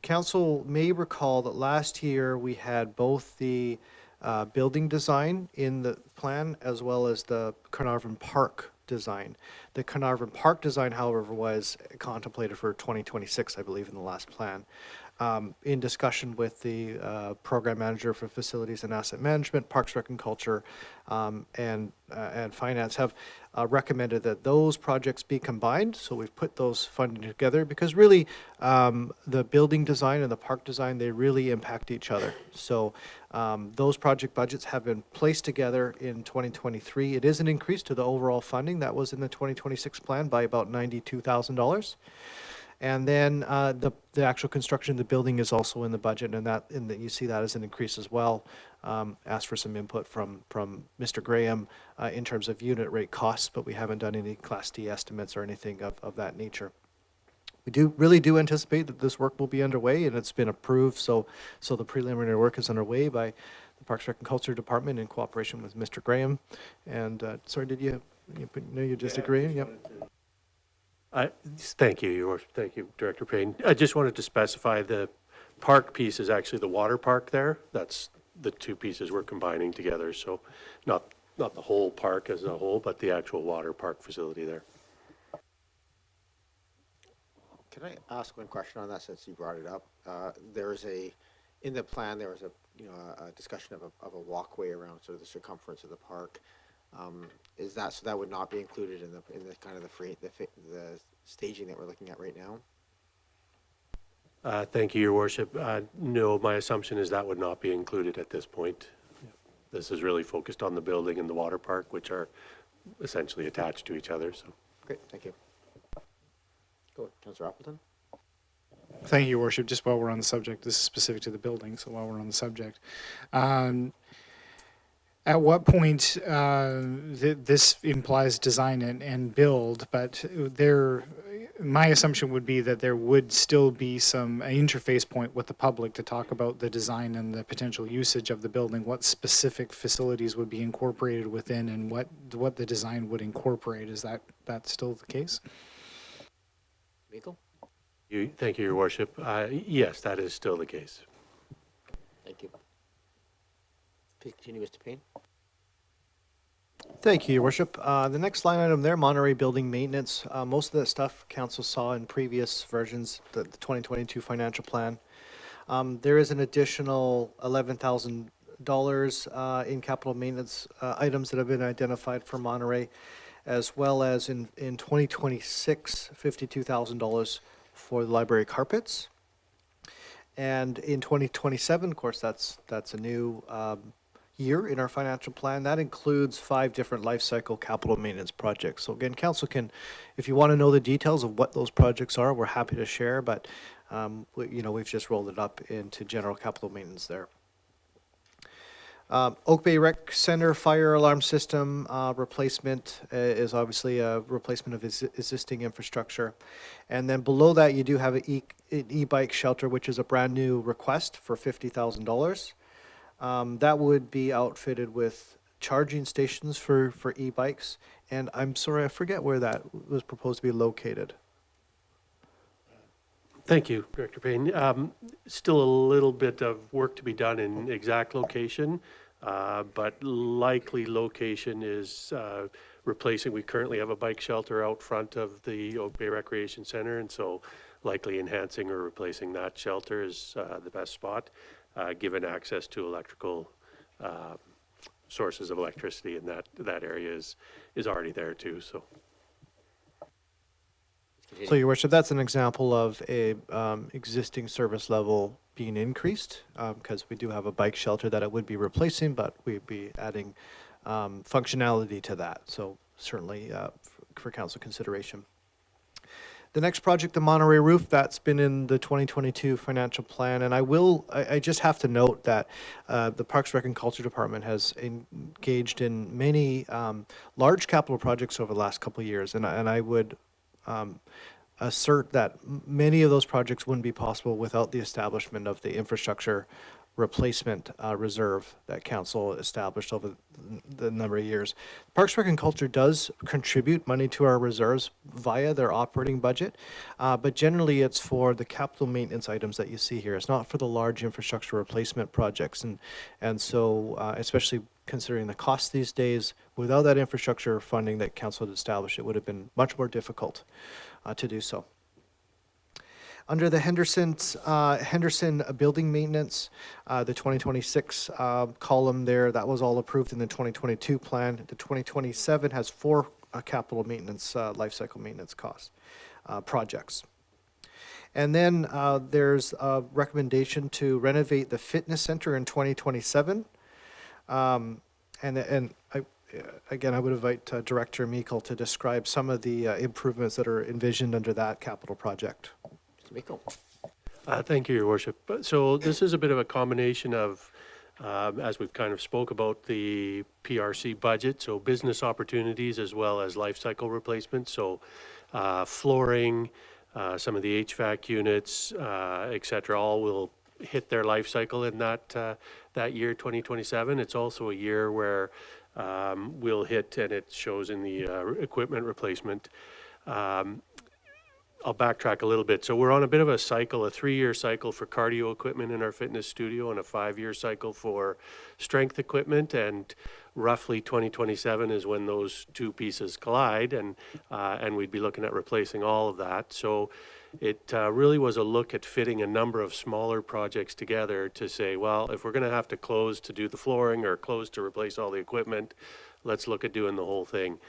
Council may recall that last year we had both the building design in the plan as well as the Carnarvon Park design. The Carnarvon Park design, however, was contemplated for 2026, I believe, in the last plan. In discussion with the program manager for facilities and asset management, Parks, Rec, and Culture, and finance have recommended that those projects be combined. So we've put those funding together because really the building design and the park design, they really impact each other. So those project budgets have been placed together in 2023. It is an increase to the overall funding that was in the 2026 plan by about $92,000. And then the actual construction of the building is also in the budget, and that you see that as an increase as well. Asked for some input from Mr. Graham in terms of unit rate costs, but we haven't done any Class D estimates or anything of that nature. We really do anticipate that this work will be underway, and it's been approved. So the preliminary work is underway by the Parks, Rec, and Culture Department in cooperation with Mr. Graham. And sorry, did you just agree? Yep. Thank you, Your Worship. Thank you, Director Paine. I just wanted to specify the park piece is actually the water park there. That's the two pieces we're combining together. So not the whole park as a whole, but the actual water park facility there. Can I ask one question on that since you brought it up? In the plan, there was a discussion of a walkway around sort of the circumference of the park. Is that so? That would not be included in the kind of the staging that we're looking at right now. Thank you, Your Worship. No, my assumption is that would not be included at this point. This is really focused on the building and the water park, which are essentially attached to each other. So, great, thank you. Go, Councillor Appleton. Thank you, Your Worship. Just while we're on the subject, this is specific to the building, so while we're on the subject. At what point, this implies design and build, but my assumption would be that there would still be some interface point with the public to talk about the design and the potential usage of the building, what specific facilities would be incorporated within, and what the design would incorporate. Is that still the case? Michael? Thank you, Your Worship. Yes, that is still the case. Thank you. Please continue, Mr. Paine. Thank you, Your Worship. The next line item there, Monterey Building Maintenance. Most of that stuff Council saw in previous versions, the 2022 financial plan. There is an additional $11,000 in capital maintenance items that have been identified for Monterey, as well as in 2026, $52,000 for the library carpets. And in 2027, of course, that's a new year in our financial plan. That includes 5 different life cycle capital maintenance projects. So again, Council can, if you want to know the details of what those projects are, we're happy to share, but we've just rolled it up into general capital maintenance there. Oak Bay Rec Center fire alarm system replacement is obviously a replacement of existing infrastructure. And then below that, you do have an e-bike shelter, which is a brand new request for $50,000. That would be outfitted with charging stations for e-bikes. And I'm sorry, I forget where that was proposed to be located. Thank you, Director Paine. Still a little bit of work to be done in exact location, but likely location is replacing. We currently have a bike shelter out front of the Oak Bay Recreation Center, and so likely enhancing or replacing that shelter is the best spot, given access to electrical sources of electricity, and that area is already there too. So, Your Worship, that's an example of a existing service level being increased, because we do have a bike shelter that it would be replacing, but we'd be adding functionality to that. So certainly for council consideration. The next project, the Monterey roof, that's been in the 2022 financial plan. And I just have to note that the Parks, Rec, and Culture Department has engaged in many large capital projects over the last couple of years. And I would assert that many of those projects wouldn't be possible without the establishment of the infrastructure replacement reserve that council established over the number of years. Parks, Rec, and Culture does contribute money to our reserves via their operating budget, but generally it's for the capital maintenance items that you see here. It's not for the large infrastructure replacement projects, and so especially considering the cost these days, without that infrastructure funding that council had established, it would have been much more difficult to do so. Under the Henderson building maintenance, the 2026 column there, that was all approved in the 2022 plan. The 2027 has 4 capital maintenance, life cycle maintenance costs, projects. And then there's a recommendation to renovate the fitness center in 2027. Again, I would invite Director Meikle to describe some of the improvements that are envisioned under that capital project. Thank you, Your Worship. So this is a bit of a combination of, as we've kind of spoke about the PRC budget, so business opportunities as well as life cycle replacement. So flooring, some of the HVAC units, et cetera, all will hit their life cycle in that year, 2027. It's also a year where we'll hit, and it shows in the equipment replacement. I'll backtrack a little bit. So we're on a bit of a cycle, a 3-year cycle for cardio equipment in our fitness studio and a 5-year cycle for strength equipment. And roughly 2027 is when those two pieces collide, and we'd be looking at replacing all of that. So it really was a look at fitting a number of smaller projects together to say, well, if we're going to have to close to do the flooring or close to replace all the equipment, let's look at doing the whole thing.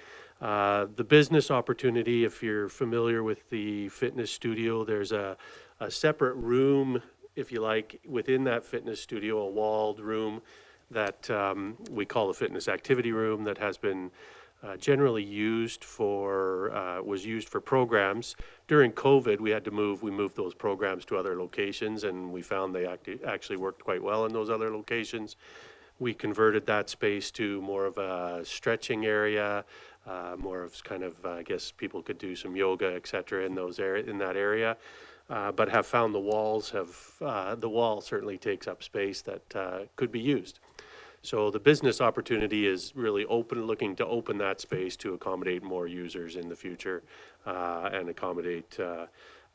The business opportunity, if you're familiar with the fitness studio, there's a separate room, if you like, within that fitness studio, a walled room that we call the fitness activity room, that has been generally used for, was used for programs. During COVID, we moved those programs to other locations, and we found they actually worked quite well in those other locations. We converted that space to more of a stretching area, more of kind of, I guess people could do some yoga, et cetera, in that area. But have found the wall certainly takes up space that could be used. So the business opportunity is really looking to open that space to accommodate more users in the future, and accommodate,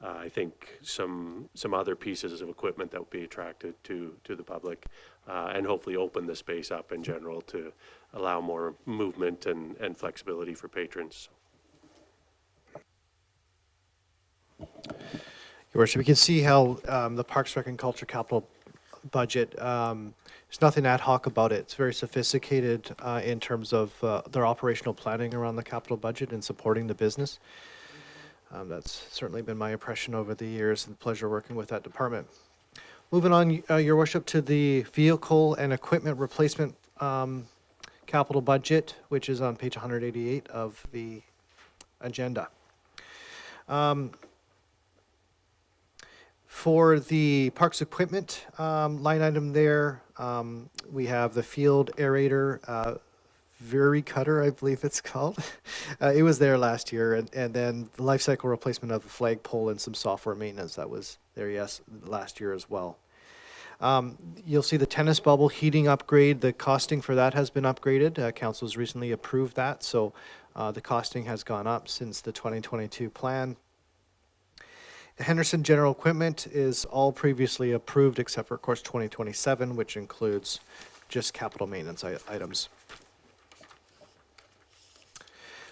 I think, some other pieces of equipment that would be attracted to the public, and hopefully open the space up in general to allow more movement and flexibility for patrons. Your Worship, you can see how the Parks, Rec, and Culture capital budget, there's nothing ad hoc about it. It's very sophisticated in terms of their operational planning around the capital budget and supporting the business. That's certainly been my impression over the years, and pleasure working with that department. Moving on, Your Worship, to the vehicle and equipment replacement capital budget, which is on page 188 of the agenda. For the parks equipment line item there, we have the field aerator, Very Cutter, I believe it's called. It was there last year, and then the life cycle replacement of the flagpole and some software maintenance that was there, yes, last year as well. You'll see the tennis bubble heating upgrade. The costing for that has been upgraded. Council's recently approved that, so the costing has gone up since the 2022 plan. Henderson General Equipment is all previously approved except for, of course, 2027, which includes just capital maintenance items.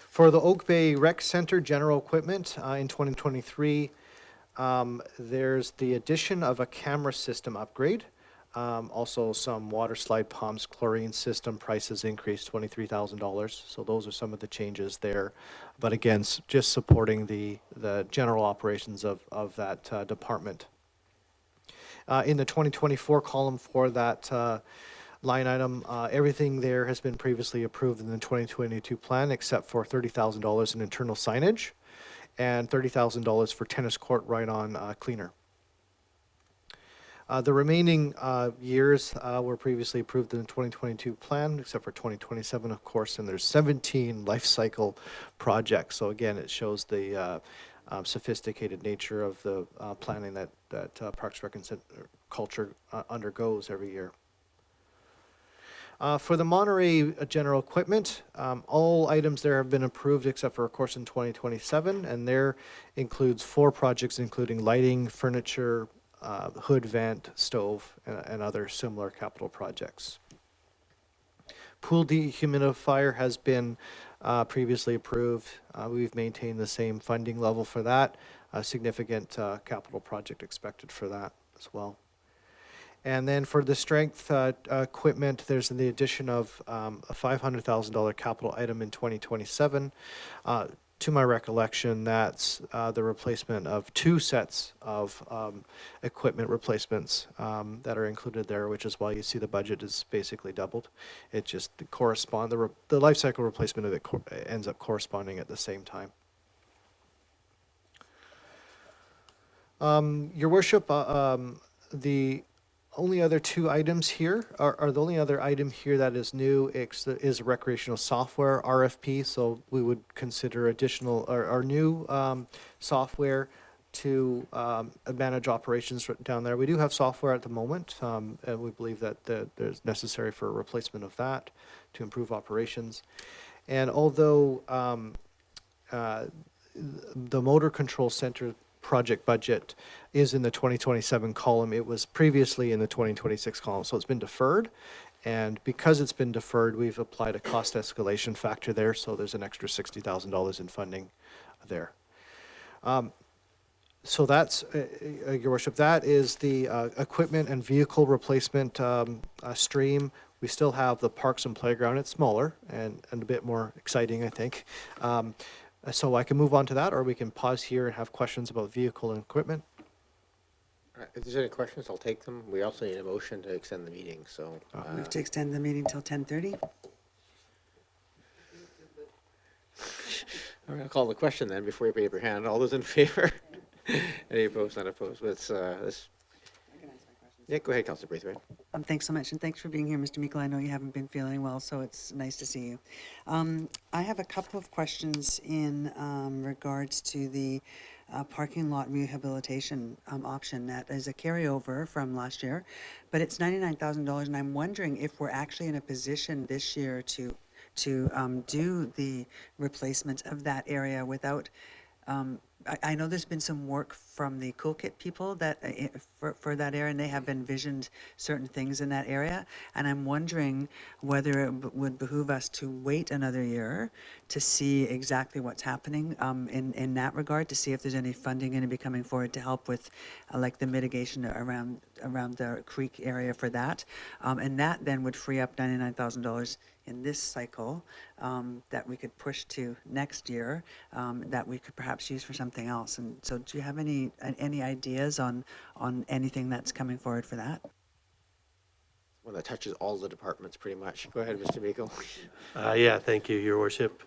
For the Oak Bay Rec Center General Equipment in 2023, there's the addition of a camera system upgrade. Also some water slide pumps, chlorine system prices increased $23,000. So those are some of the changes there. But again, just supporting the general operations of that department. In the 2024 column for that line item, everything there has been previously approved in the 2022 plan except for $30,000 in internal signage and $30,000 for tennis court right-on cleaner. The remaining years were previously approved in the 2022 plan, except for 2027, of course, and there's 17 life cycle projects. So again, it shows the sophisticated nature of the planning that Parks, Rec, and Culture undergoes every year. For the Monterey General Equipment, all items there have been approved except for, of course, in 2027, and there includes 4 projects, including lighting, furniture, hood vent, stove, and other similar capital projects. Pool dehumidifier has been previously approved. We've maintained the same funding level for that. A significant capital project expected for that as well. And then for the strength equipment, there's the addition of a $500,000 capital item in 2027. To my recollection, that's the replacement of 2 sets of equipment replacements that are included there, which is why you see the budget is basically doubled. It just the life cycle replacement of it ends up corresponding at the same time. Your Worship, the only other 2 items here are the only other item here that is new is recreational software RFP. So we would consider additional or new software to manage operations down there. We do have software at the moment, and we believe that there's necessary for a replacement of that to improve operations. And although the motor control center project budget is in the 2027 column, it was previously in the 2026 column, so it's been deferred. And because it's been deferred, we've applied a cost escalation factor there, so there's an extra $60,000 in funding there. So that's, Your Worship, that is the equipment and vehicle replacement stream. We still have the parks and playground. It's smaller and a bit more exciting, I think. So I can move on to that, or we can pause here and have questions about vehicle and equipment. If there's any questions, I'll take them. We also need a motion to extend the meeting, so. Move to extend the meeting till 10:30. I'm going to call the question then before you put up your hand. All those in favor? Any opposed, not opposed? Let's, Yeah, go ahead, Councilor Braithwaite. Thanks so much, and thanks for being here, Mr. Meikle. I know you haven't been feeling well, so it's nice to see you. I have a couple of questions in regards to the parking lot rehabilitation option that is a carryover from last year, but it's $99,000, and I'm wondering if we're actually in a position this year to do the replacement of that area without. I know there's been some work from the Cool Kit people that for that area, and they have envisioned certain things in that area. And I'm wondering whether it would behoove us to wait another year to see exactly what's happening in that regard, to see if there's any funding going to be coming forward to help with like the mitigation around the creek area for that. And that then would free up $99,000 in this cycle that we could push to next year that we could perhaps use for something else. And so do you have any ideas on anything that's coming forward for that? One that touches all the departments pretty much. Go ahead, Mr. Meikle. Yeah, thank you, Your Worship.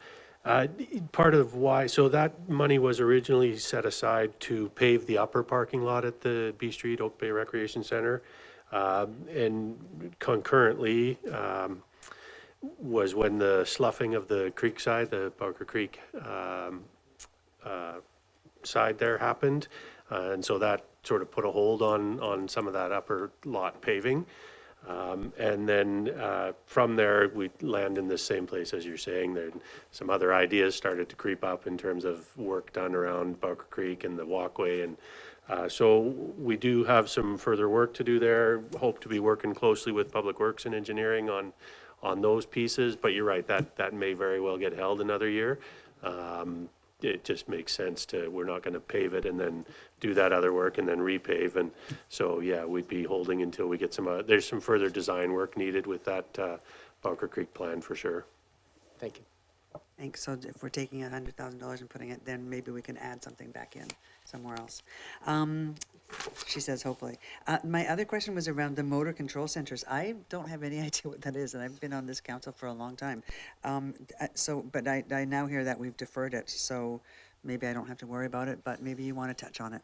Part of why, so that money was originally set aside to pave the upper parking lot at the B Street Oak Bay Recreation Center. And concurrently, was when the sloughing of the creek side, the Barker Creek side there happened. And so that sort of put a hold on some of that upper lot paving. And then from there, we land in the same place as you're saying. There, some other ideas started to creep up in terms of work done around Barker Creek and the walkway. And so we do have some further work to do there. Hope to be working closely with Public Works and Engineering on those pieces, but you're right, that may very well get held another year. It just makes sense we're not going to pave it and then do that other work and then repave. And so, yeah, we'd be holding until we get there's some further design work needed with that Barker Creek plan for sure. Thank you. Thanks. So if we're taking $100,000 and putting it, then maybe we can add something back in somewhere else. She says, hopefully. My other question was around the motor control centers. I don't have any idea what that is, and I've been on this council for a long time. But I now hear that we've deferred it, so maybe I don't have to worry about it, but maybe you want to touch on it.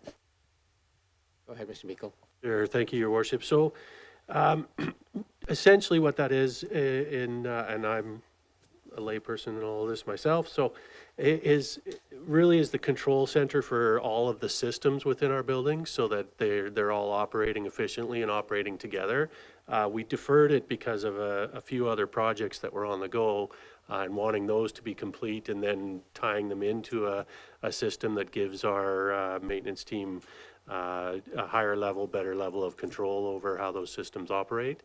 Go ahead, Mr. Meikle. Sure, thank you, Your Worship. So essentially what that is, and I'm a layperson in all of this myself, so is the control center for all of the systems within our buildings so that they're all operating efficiently and operating together. We deferred it because of a few other projects that were on the go and wanting those to be complete and then tying them into a system that gives our maintenance team a higher level, better level of control over how those systems operate.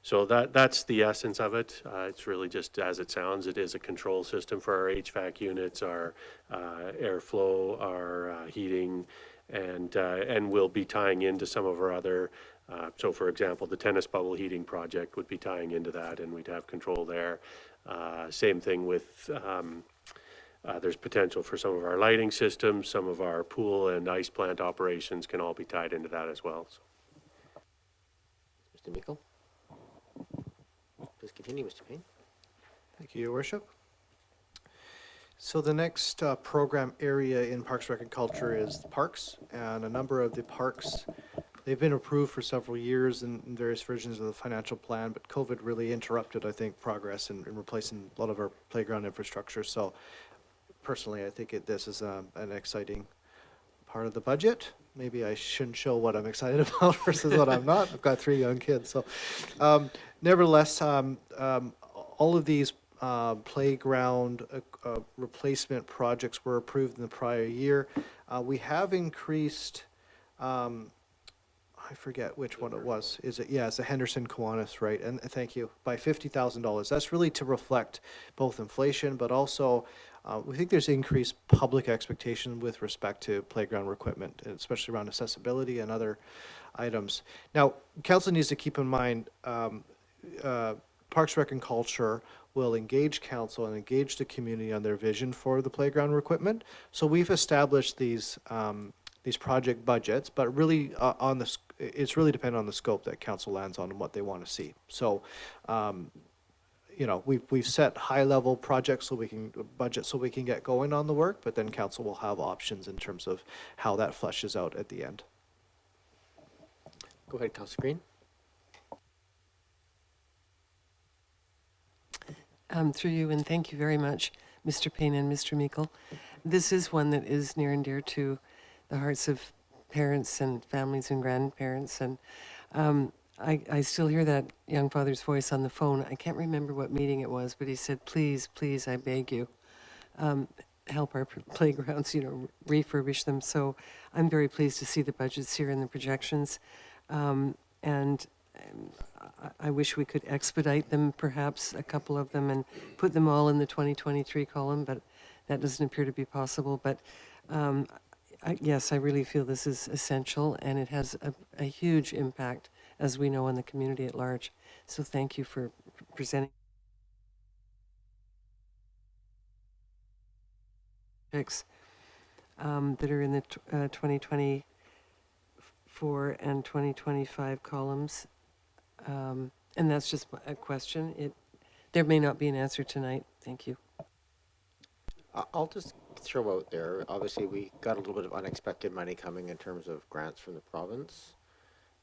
So that's the essence of it. It's really just as it sounds. It is a control system for our HVAC units, our airflow, our heating, and we'll be tying into some of our other. So, for example, the tennis bubble heating project would be tying into that, and we'd have control there. Same thing with. There's potential for some of our lighting systems, some of our pool and ice plant operations can all be tied into that as well. Mr. Meikle. Please continue, Mr. Paine. Thank you, Your Worship. So the next program area in Parks, Rec and Culture is the parks, and a number of the parks, they've been approved for several years in various versions of the financial plan, but COVID really interrupted, I think, progress in replacing a lot of our playground infrastructure. So personally, I think this is an exciting part of the budget. Maybe I shouldn't show what I'm excited about versus what I'm not. I've got 3 young kids. So nevertheless, all of these playground replacement projects were approved in the prior year. We have increased, I forget which one it was. Is it? Yeah, it's the Henderson Kiwanis, right? And thank you, by $50,000. That's really to reflect both inflation, but also we think there's increased public expectation with respect to playground equipment, especially around accessibility and other items. Now, council needs to keep in mind Parks, Rec and Culture will engage council and engage the community on their vision for the playground equipment. So we've established these project budgets, but really it's really dependent on the scope that council lands on and what they want to see. So you know, we've set high-level projects so we can get going on the work, but then council will have options in terms of how that fleshes out at the end. Go ahead, Councillor Green. Through you, and thank you very much, Mr. Paine and Mr. Meikle. This is one that is near and dear to the hearts of parents and families and grandparents. And I still hear that young father's voice on the phone. I can't remember what meeting it was, but he said, please, please, I beg you, help our playgrounds, refurbish them. So I'm very pleased to see the budgets here and the projections. And I wish we could expedite them, perhaps a couple of them, and put them all in the 2023 column, but that doesn't appear to be possible. But yes, I really feel this is essential, and it has a huge impact, as we know, on the community at large. So thank you for presenting that are in the 2024 and 2025 columns. And that's just a question. There may not be an answer tonight. Thank you. I'll just throw out there, obviously we got a little bit of unexpected money coming in terms of grants from the province.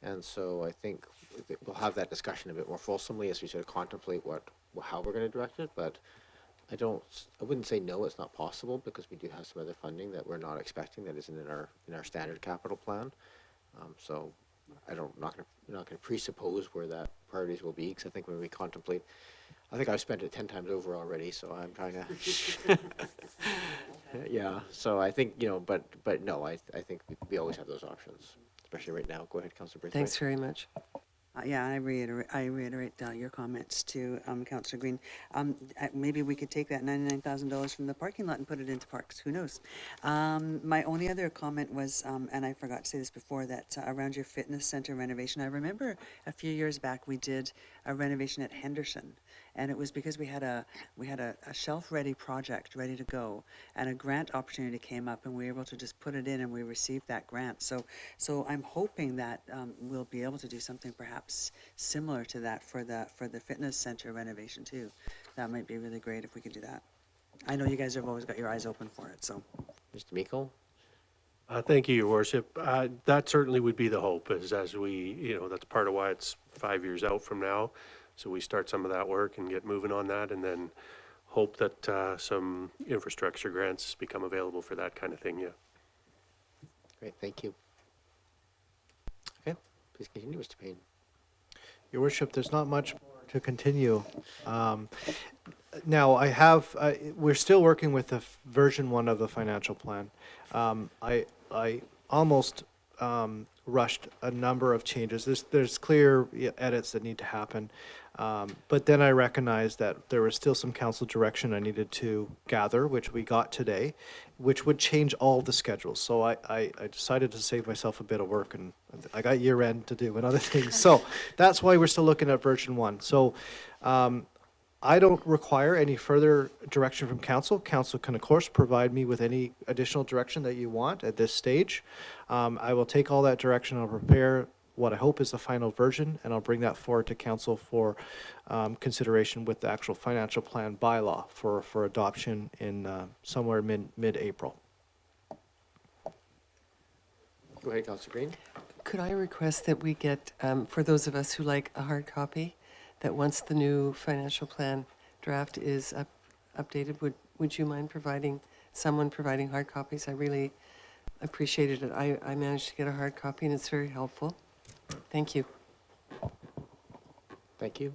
And so I think we'll have that discussion a bit more fulsomely as we sort of contemplate how we're going to direct it. But I wouldn't say no, it's not possible, because we do have some other funding that we're not expecting that isn't in our standard capital plan. So not going to presuppose where that priorities will be, because I think when we contemplate, I think I've spent it 10 times over already, so I'm trying to yeah, so I think, but no, I think we always have those options, especially right now. Go ahead, Councillor Braithwaite. Thanks very much. Yeah, I reiterate your comments to Councillor Green. Maybe we could take that $99,000 from the parking lot and put it into parks. Who knows? My only other comment was, and I forgot to say this before, that around your fitness center renovation, I remember a few years back we did a renovation at Henderson, and it was because we had a shelf-ready project ready to go, and a grant opportunity came up, and we were able to just put it in, and we received that grant. So I'm hoping that we'll be able to do something perhaps similar to that for the fitness center renovation too. That might be really great if we could do that. I know you guys have always got your eyes open for it. So, Mr. Meikle. Thank you, Your Worship. That certainly would be the hope, as we, that's part of why it's 5 years out from now. So we start some of that work and get moving on that, and then hope that some infrastructure grants become available for that kind of thing, yeah. Great, thank you. Okay, please continue, Mr. Paine. Your Worship, there's not much more to continue. Now, we're still working with the version 1 of the financial plan. I almost rushed a number of changes. There's clear edits that need to happen. But then I recognized that there was still some council direction I needed to gather, which we got today, which would change all the schedules. So I decided to save myself a bit of work, and I got year end to do and other things. So that's why we're still looking at version 1. So I don't require any further direction from council. Council can, of course, provide me with any additional direction that you want at this stage. I will take all that direction. I'll prepare what I hope is the final version, and I'll bring that forward to council for consideration with the actual financial plan bylaw for adoption in somewhere mid-April. Go ahead, Councillor Green. Could I request that we get, for those of us who like a hard copy, that once the new financial plan draft is updated, would you mind someone providing hard copies? I really appreciated it. I managed to get a hard copy, and it's very helpful. Thank you. Thank you.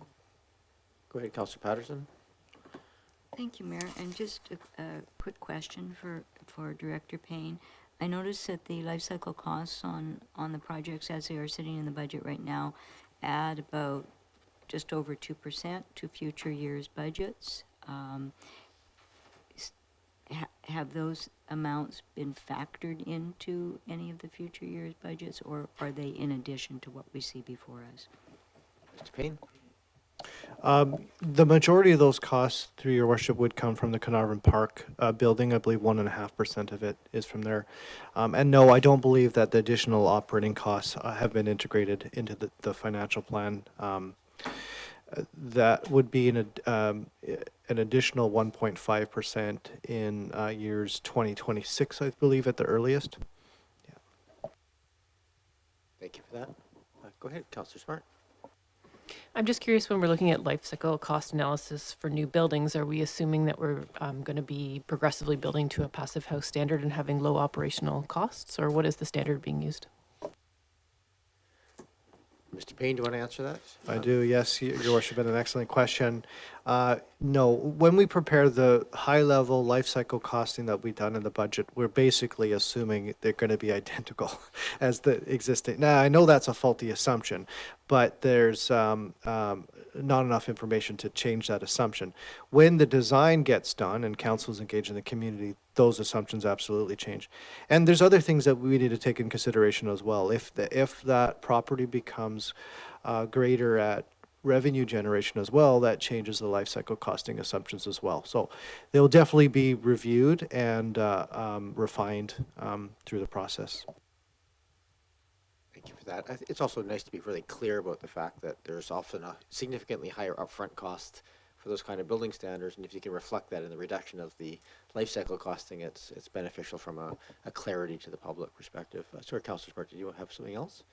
Go ahead, Councillor Patterson. Thank you, Mayor. And just a quick question for Director Paine. I noticed that the life cycle costs on the projects as they are sitting in the budget right now add about just over 2% to future years' budgets. Have those amounts been factored into any of the future years' budgets, or are they in addition to what we see before us? Mr. Paine. The majority of those costs, through your worship, would come from the Carnarvon Park building. I believe 1.5% of it is from there. And no, I don't believe that the additional operating costs have been integrated into the financial plan. That would be an additional 1.5% in years 2026, I believe, at the earliest. Yeah. Thank you for that. Go Go ahead, Councillor Smart. I'm just curious, when we're looking at life cycle cost analysis for new buildings, are we assuming that we're going to be progressively building to a passive house standard and having low operational costs, or what is the standard being used? Mr. Paine, do you want to answer that? I do, yes, Your Worship, and an excellent question. No, when we prepare the high-level life cycle costing that we've done in the budget, we're basically assuming they're going to be identical as the existing. Now, I know that's a faulty assumption, but there's not enough information to change that assumption. When the design gets done and council's engaged in the community, those assumptions absolutely change. And there's other things that we need to take in consideration as well. If that property becomes greater at revenue generation as well, that changes the life cycle costing assumptions as well. So they'll definitely be reviewed and refined through the process. Thank you for that. It's also nice to be really clear about the fact that there's often a significantly higher upfront cost for those kind of building standards, and if you can reflect that in the reduction of the life cycle costing, it's beneficial from a clarity to the public perspective. Sorry, Councillor Smart, did you have something else?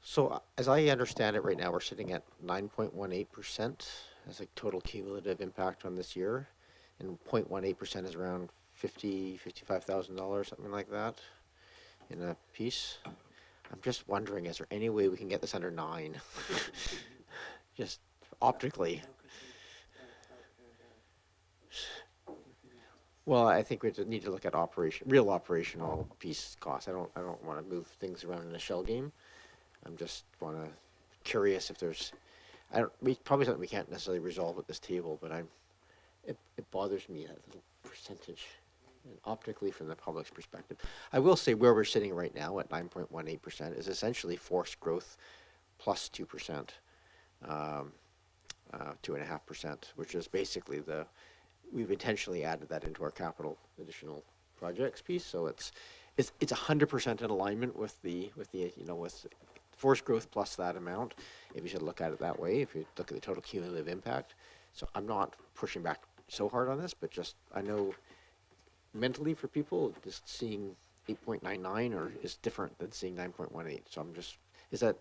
So as I understand it right now, we're sitting at 9.18% as a total cumulative impact on this year, and 0.18% is around $55,000, something like that, in a piece. I'm just wondering, is there any way we can get this under 9? Just optically. Well, I think we need to look at real operational piece costs. I don't want to move things around in a shell game. I'm just curious if there's, probably something we can't necessarily resolve at this table, but it bothers me, that little percentage, and optically from the public's perspective. I will say where we're sitting right now at 9.18% is essentially forced growth plus 2%, 2.5%, which is basically we've intentionally added that into our capital additional projects piece. So it's 100% in alignment with the forced growth plus that amount, if you should look at it that way, if you look at the total cumulative impact. So I'm not pushing back so hard on this, but just, I know mentally for people, just seeing 8.99 or is different than seeing 9.18. So I'm just, is that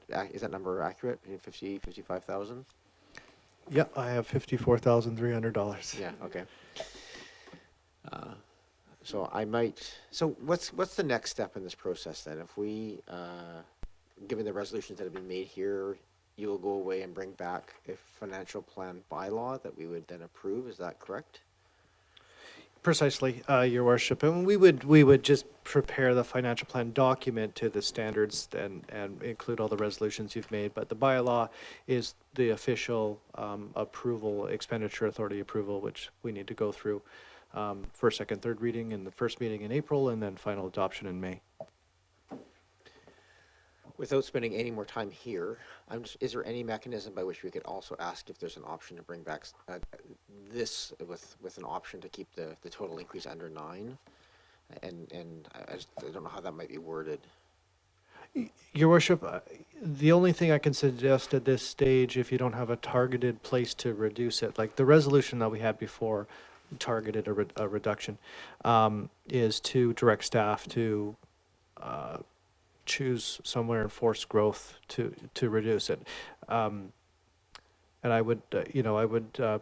number accurate? 55,000? Yeah, I have $54,300. Yeah, okay. So what's the next step in this process then? If we, given the resolutions that have been made here, you will go away and bring back a financial plan bylaw that we would then approve, is that correct? Precisely, Your Worship, and we would just prepare the financial plan document to the standards and include all the resolutions you've made. But the bylaw is the official approval, expenditure authority approval, which we need to go through first, second, third reading in the first meeting in April, and then final adoption in May. Without spending any more time here, is there any mechanism by which we could also ask if there's an option to bring back this with an option to keep the total increase under 9? And I don't know how that might be worded. Your Worship, the only thing I can suggest at this stage, if you don't have a targeted place to reduce it, like the resolution that we had before targeted a reduction, is to direct staff to choose somewhere in forced growth to reduce it. And I would,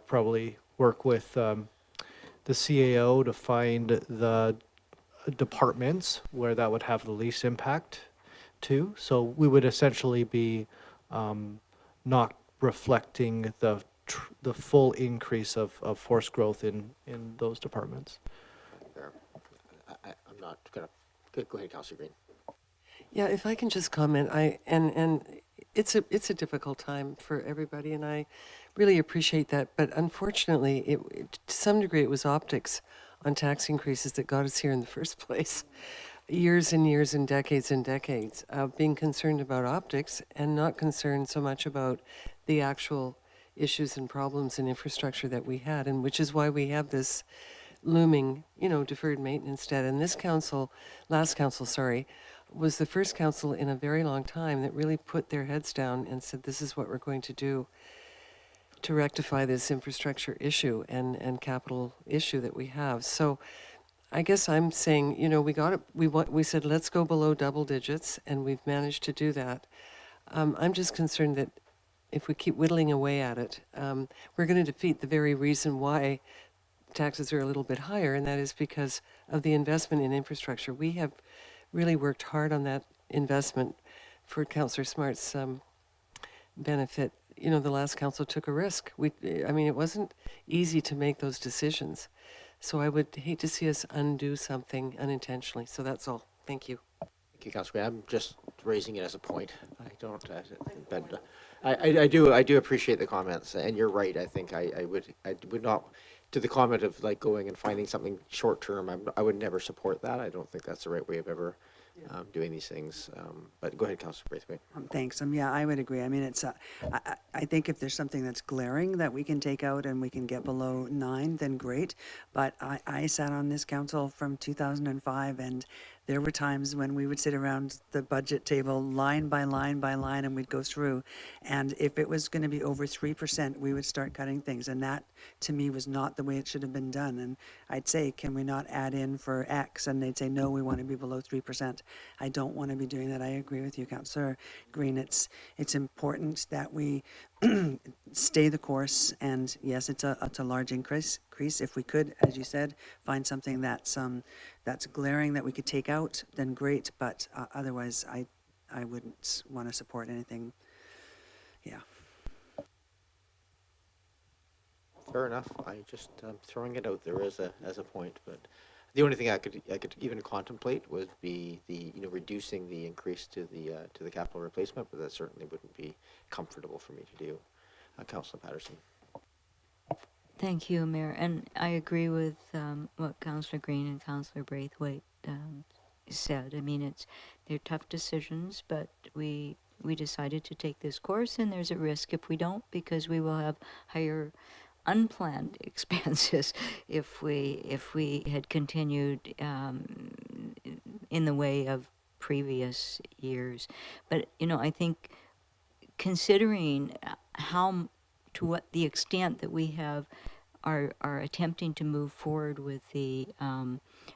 probably work with the CAO to find the departments where that would have the least impact too. So we would essentially be not reflecting the full increase of forced growth in those departments. Fair. I'm not gonna, go ahead, Councillor Green. Yeah, if I can just comment, and it's a difficult time for everybody, and I really appreciate that. But unfortunately, to some degree, it was optics on tax increases that got us here in the first place. Years and years and decades of being concerned about optics and not concerned so much about the actual issues and problems and infrastructure that we had, and which is why we have this looming, deferred maintenance debt. And this last council, was the first council in a very long time that really put their heads down and said, this is what we're going to do to rectify this infrastructure issue and capital issue that we have. So I guess I'm saying, we said, let's go below double digits, and we've managed to do that. I'm just concerned that if we keep whittling away at it, we're going to defeat the very reason why taxes are a little bit higher, and that is because of the investment in infrastructure. We have really worked hard on that investment for Councillor Smart's benefit. You know, the last council took a risk. I mean, it wasn't easy to make those decisions. So I would hate to see us undo something unintentionally. So that's all. Thank you. Thank you, Councillor Green. I'm just raising it as a point. I don't, but I do appreciate the comments, and you're right. I think I would not, to the comment of like going and finding something short term. I would never support that. I don't think that's the right way of ever doing these things. But go ahead, Councillor Braithwaite. Thanks. Yeah, I would agree. I mean, it's, I think if there's something that's glaring that we can take out and we can get below 9, then great. But I sat on this council from 2005, and there were times when we would sit around the budget table line by line by line, and we'd go through. And if it was going to be over 3%, we would start cutting things. And that, to me, was not the way it should have been done. And I'd say, can we not add in for X? And they'd say, no, we want to be below 3%. I don't want to be doing that. I agree with you, Councillor Green. It's important that we stay the course. And yes, it's a large increase. If we could, as you said, find something that's glaring that we could take out, then great. But otherwise, I wouldn't want to support anything. Yeah. Fair enough. I just throwing it out there as a point, but the only thing I could even contemplate would be the reducing the increase to the capital replacement, but that certainly wouldn't be comfortable for me to do. Councillor Patterson. Thank you, Mayor. And I agree with what Councillor Green and Councillor Braithwaite said. I mean, they're tough decisions, but we decided to take this course, and there's a risk if we don't, because we will have higher unplanned expenses if we had continued in the way of previous years. But I think considering to what the extent that we are attempting to move forward with the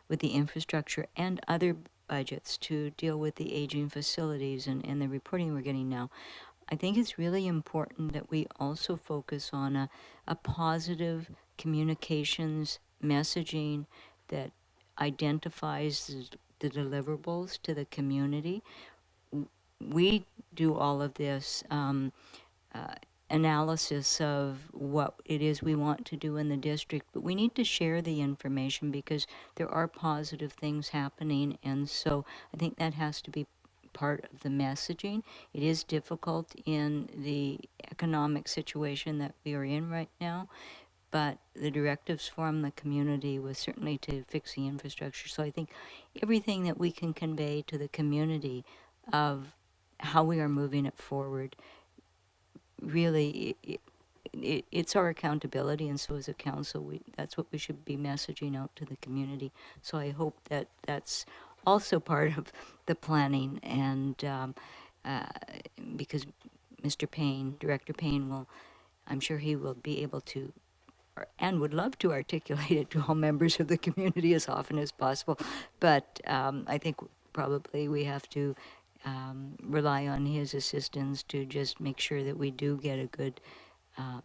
infrastructure and other budgets to deal with the aging facilities and the reporting we're getting now, I think it's really important that we also focus on a positive communications messaging that identifies the deliverables to the community. We do all of this analysis of what it is we want to do in the district, but we need to share the information because there are positive things happening, and so I think that has to be part of the messaging. It is difficult in the economic situation that we are in right now, but the directives from the community was certainly to fix the infrastructure. So I think everything that we can convey to the community of how we are moving it forward, really, it's our accountability, and so as a council, that's what we should be messaging out to the community. So I hope that that's also part of the planning, and because Mr. Paine, Director Paine, I'm sure he will be able to and would love to articulate it to all members of the community as often as possible. But I think probably we have to rely on his assistance to just make sure that we do get a good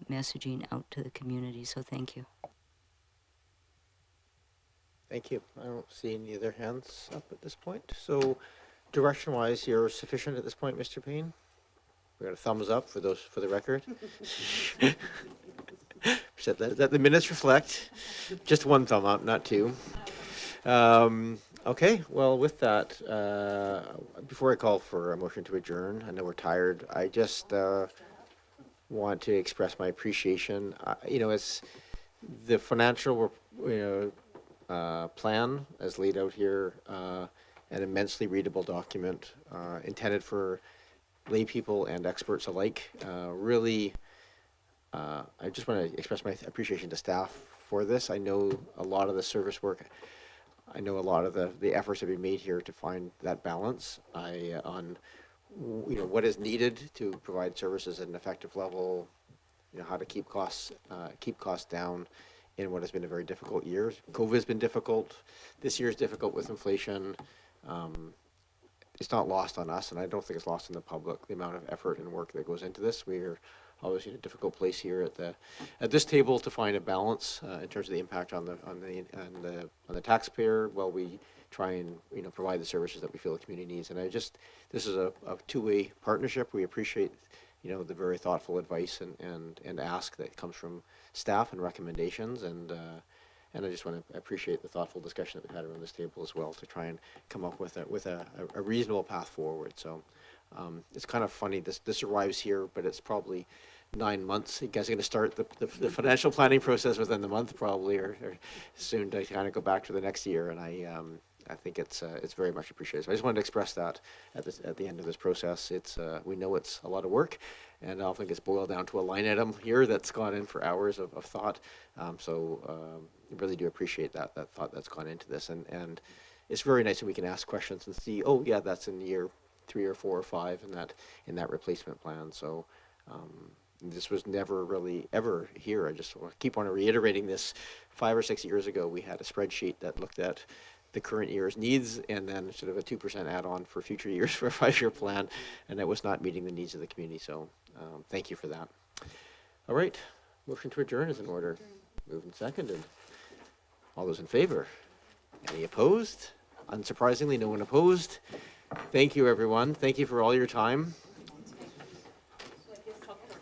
messaging out to the community. So thank you. Thank you. I don't see any other hands up at this point. So direction-wise, you're sufficient at this point, Mr. Paine? We got a thumbs up for the record. That the minutes reflect. Just one thumb up, not two. Okay, well, with that, before I call for a motion to adjourn, I know we're tired. I just want to express my appreciation. It's the financial, plan as laid out here, an immensely readable document intended for lay people and experts alike. Really, I just want to express my appreciation to staff for this. I know a lot of the service work, I know a lot of the efforts have been made here to find that balance on what is needed to provide services at an effective level, how to keep costs down in what has been a very difficult year. COVID has been difficult. This year is difficult with inflation. it's not lost on us, and I don't think it's lost on the public, the amount of effort and work that goes into this. We're obviously in a difficult place here at this table to find a balance in terms of the impact on the taxpayer, while we try and provide the services that we feel the community needs. And this is a two-way partnership. We appreciate the very thoughtful advice and ask that comes from staff and recommendations, and I just want to appreciate the thoughtful discussion that we've had around this table as well to try and come up with a reasonable path forward. So it's kind of funny, this arrives here, but it's probably 9 months. You guys are going to start the financial planning process within the month probably, or soon to kind of go back to the next year, and I think it's very much appreciated. So I just wanted to express that at the end of this process. We know it's a lot of work, and I don't think it's boiled down to a line item here that's gone in for hours of thought. So I really do appreciate that thought that's gone into this, and it's very nice when we can ask questions and see, oh yeah, that's in year 3 or 4 or 5 in that replacement plan. So this was never really ever here. I just keep on reiterating this. 5 or 6 years ago, we had a spreadsheet that looked at the current year's needs and then sort of a 2% add-on for future years for a 5-year plan, and that was not meeting the needs of the community. So thank you for that. All right, motion to adjourn is in order. Moved and seconded. All those in favor? Any opposed? Unsurprisingly, no one opposed. Thank you, everyone. Thank you for all your time.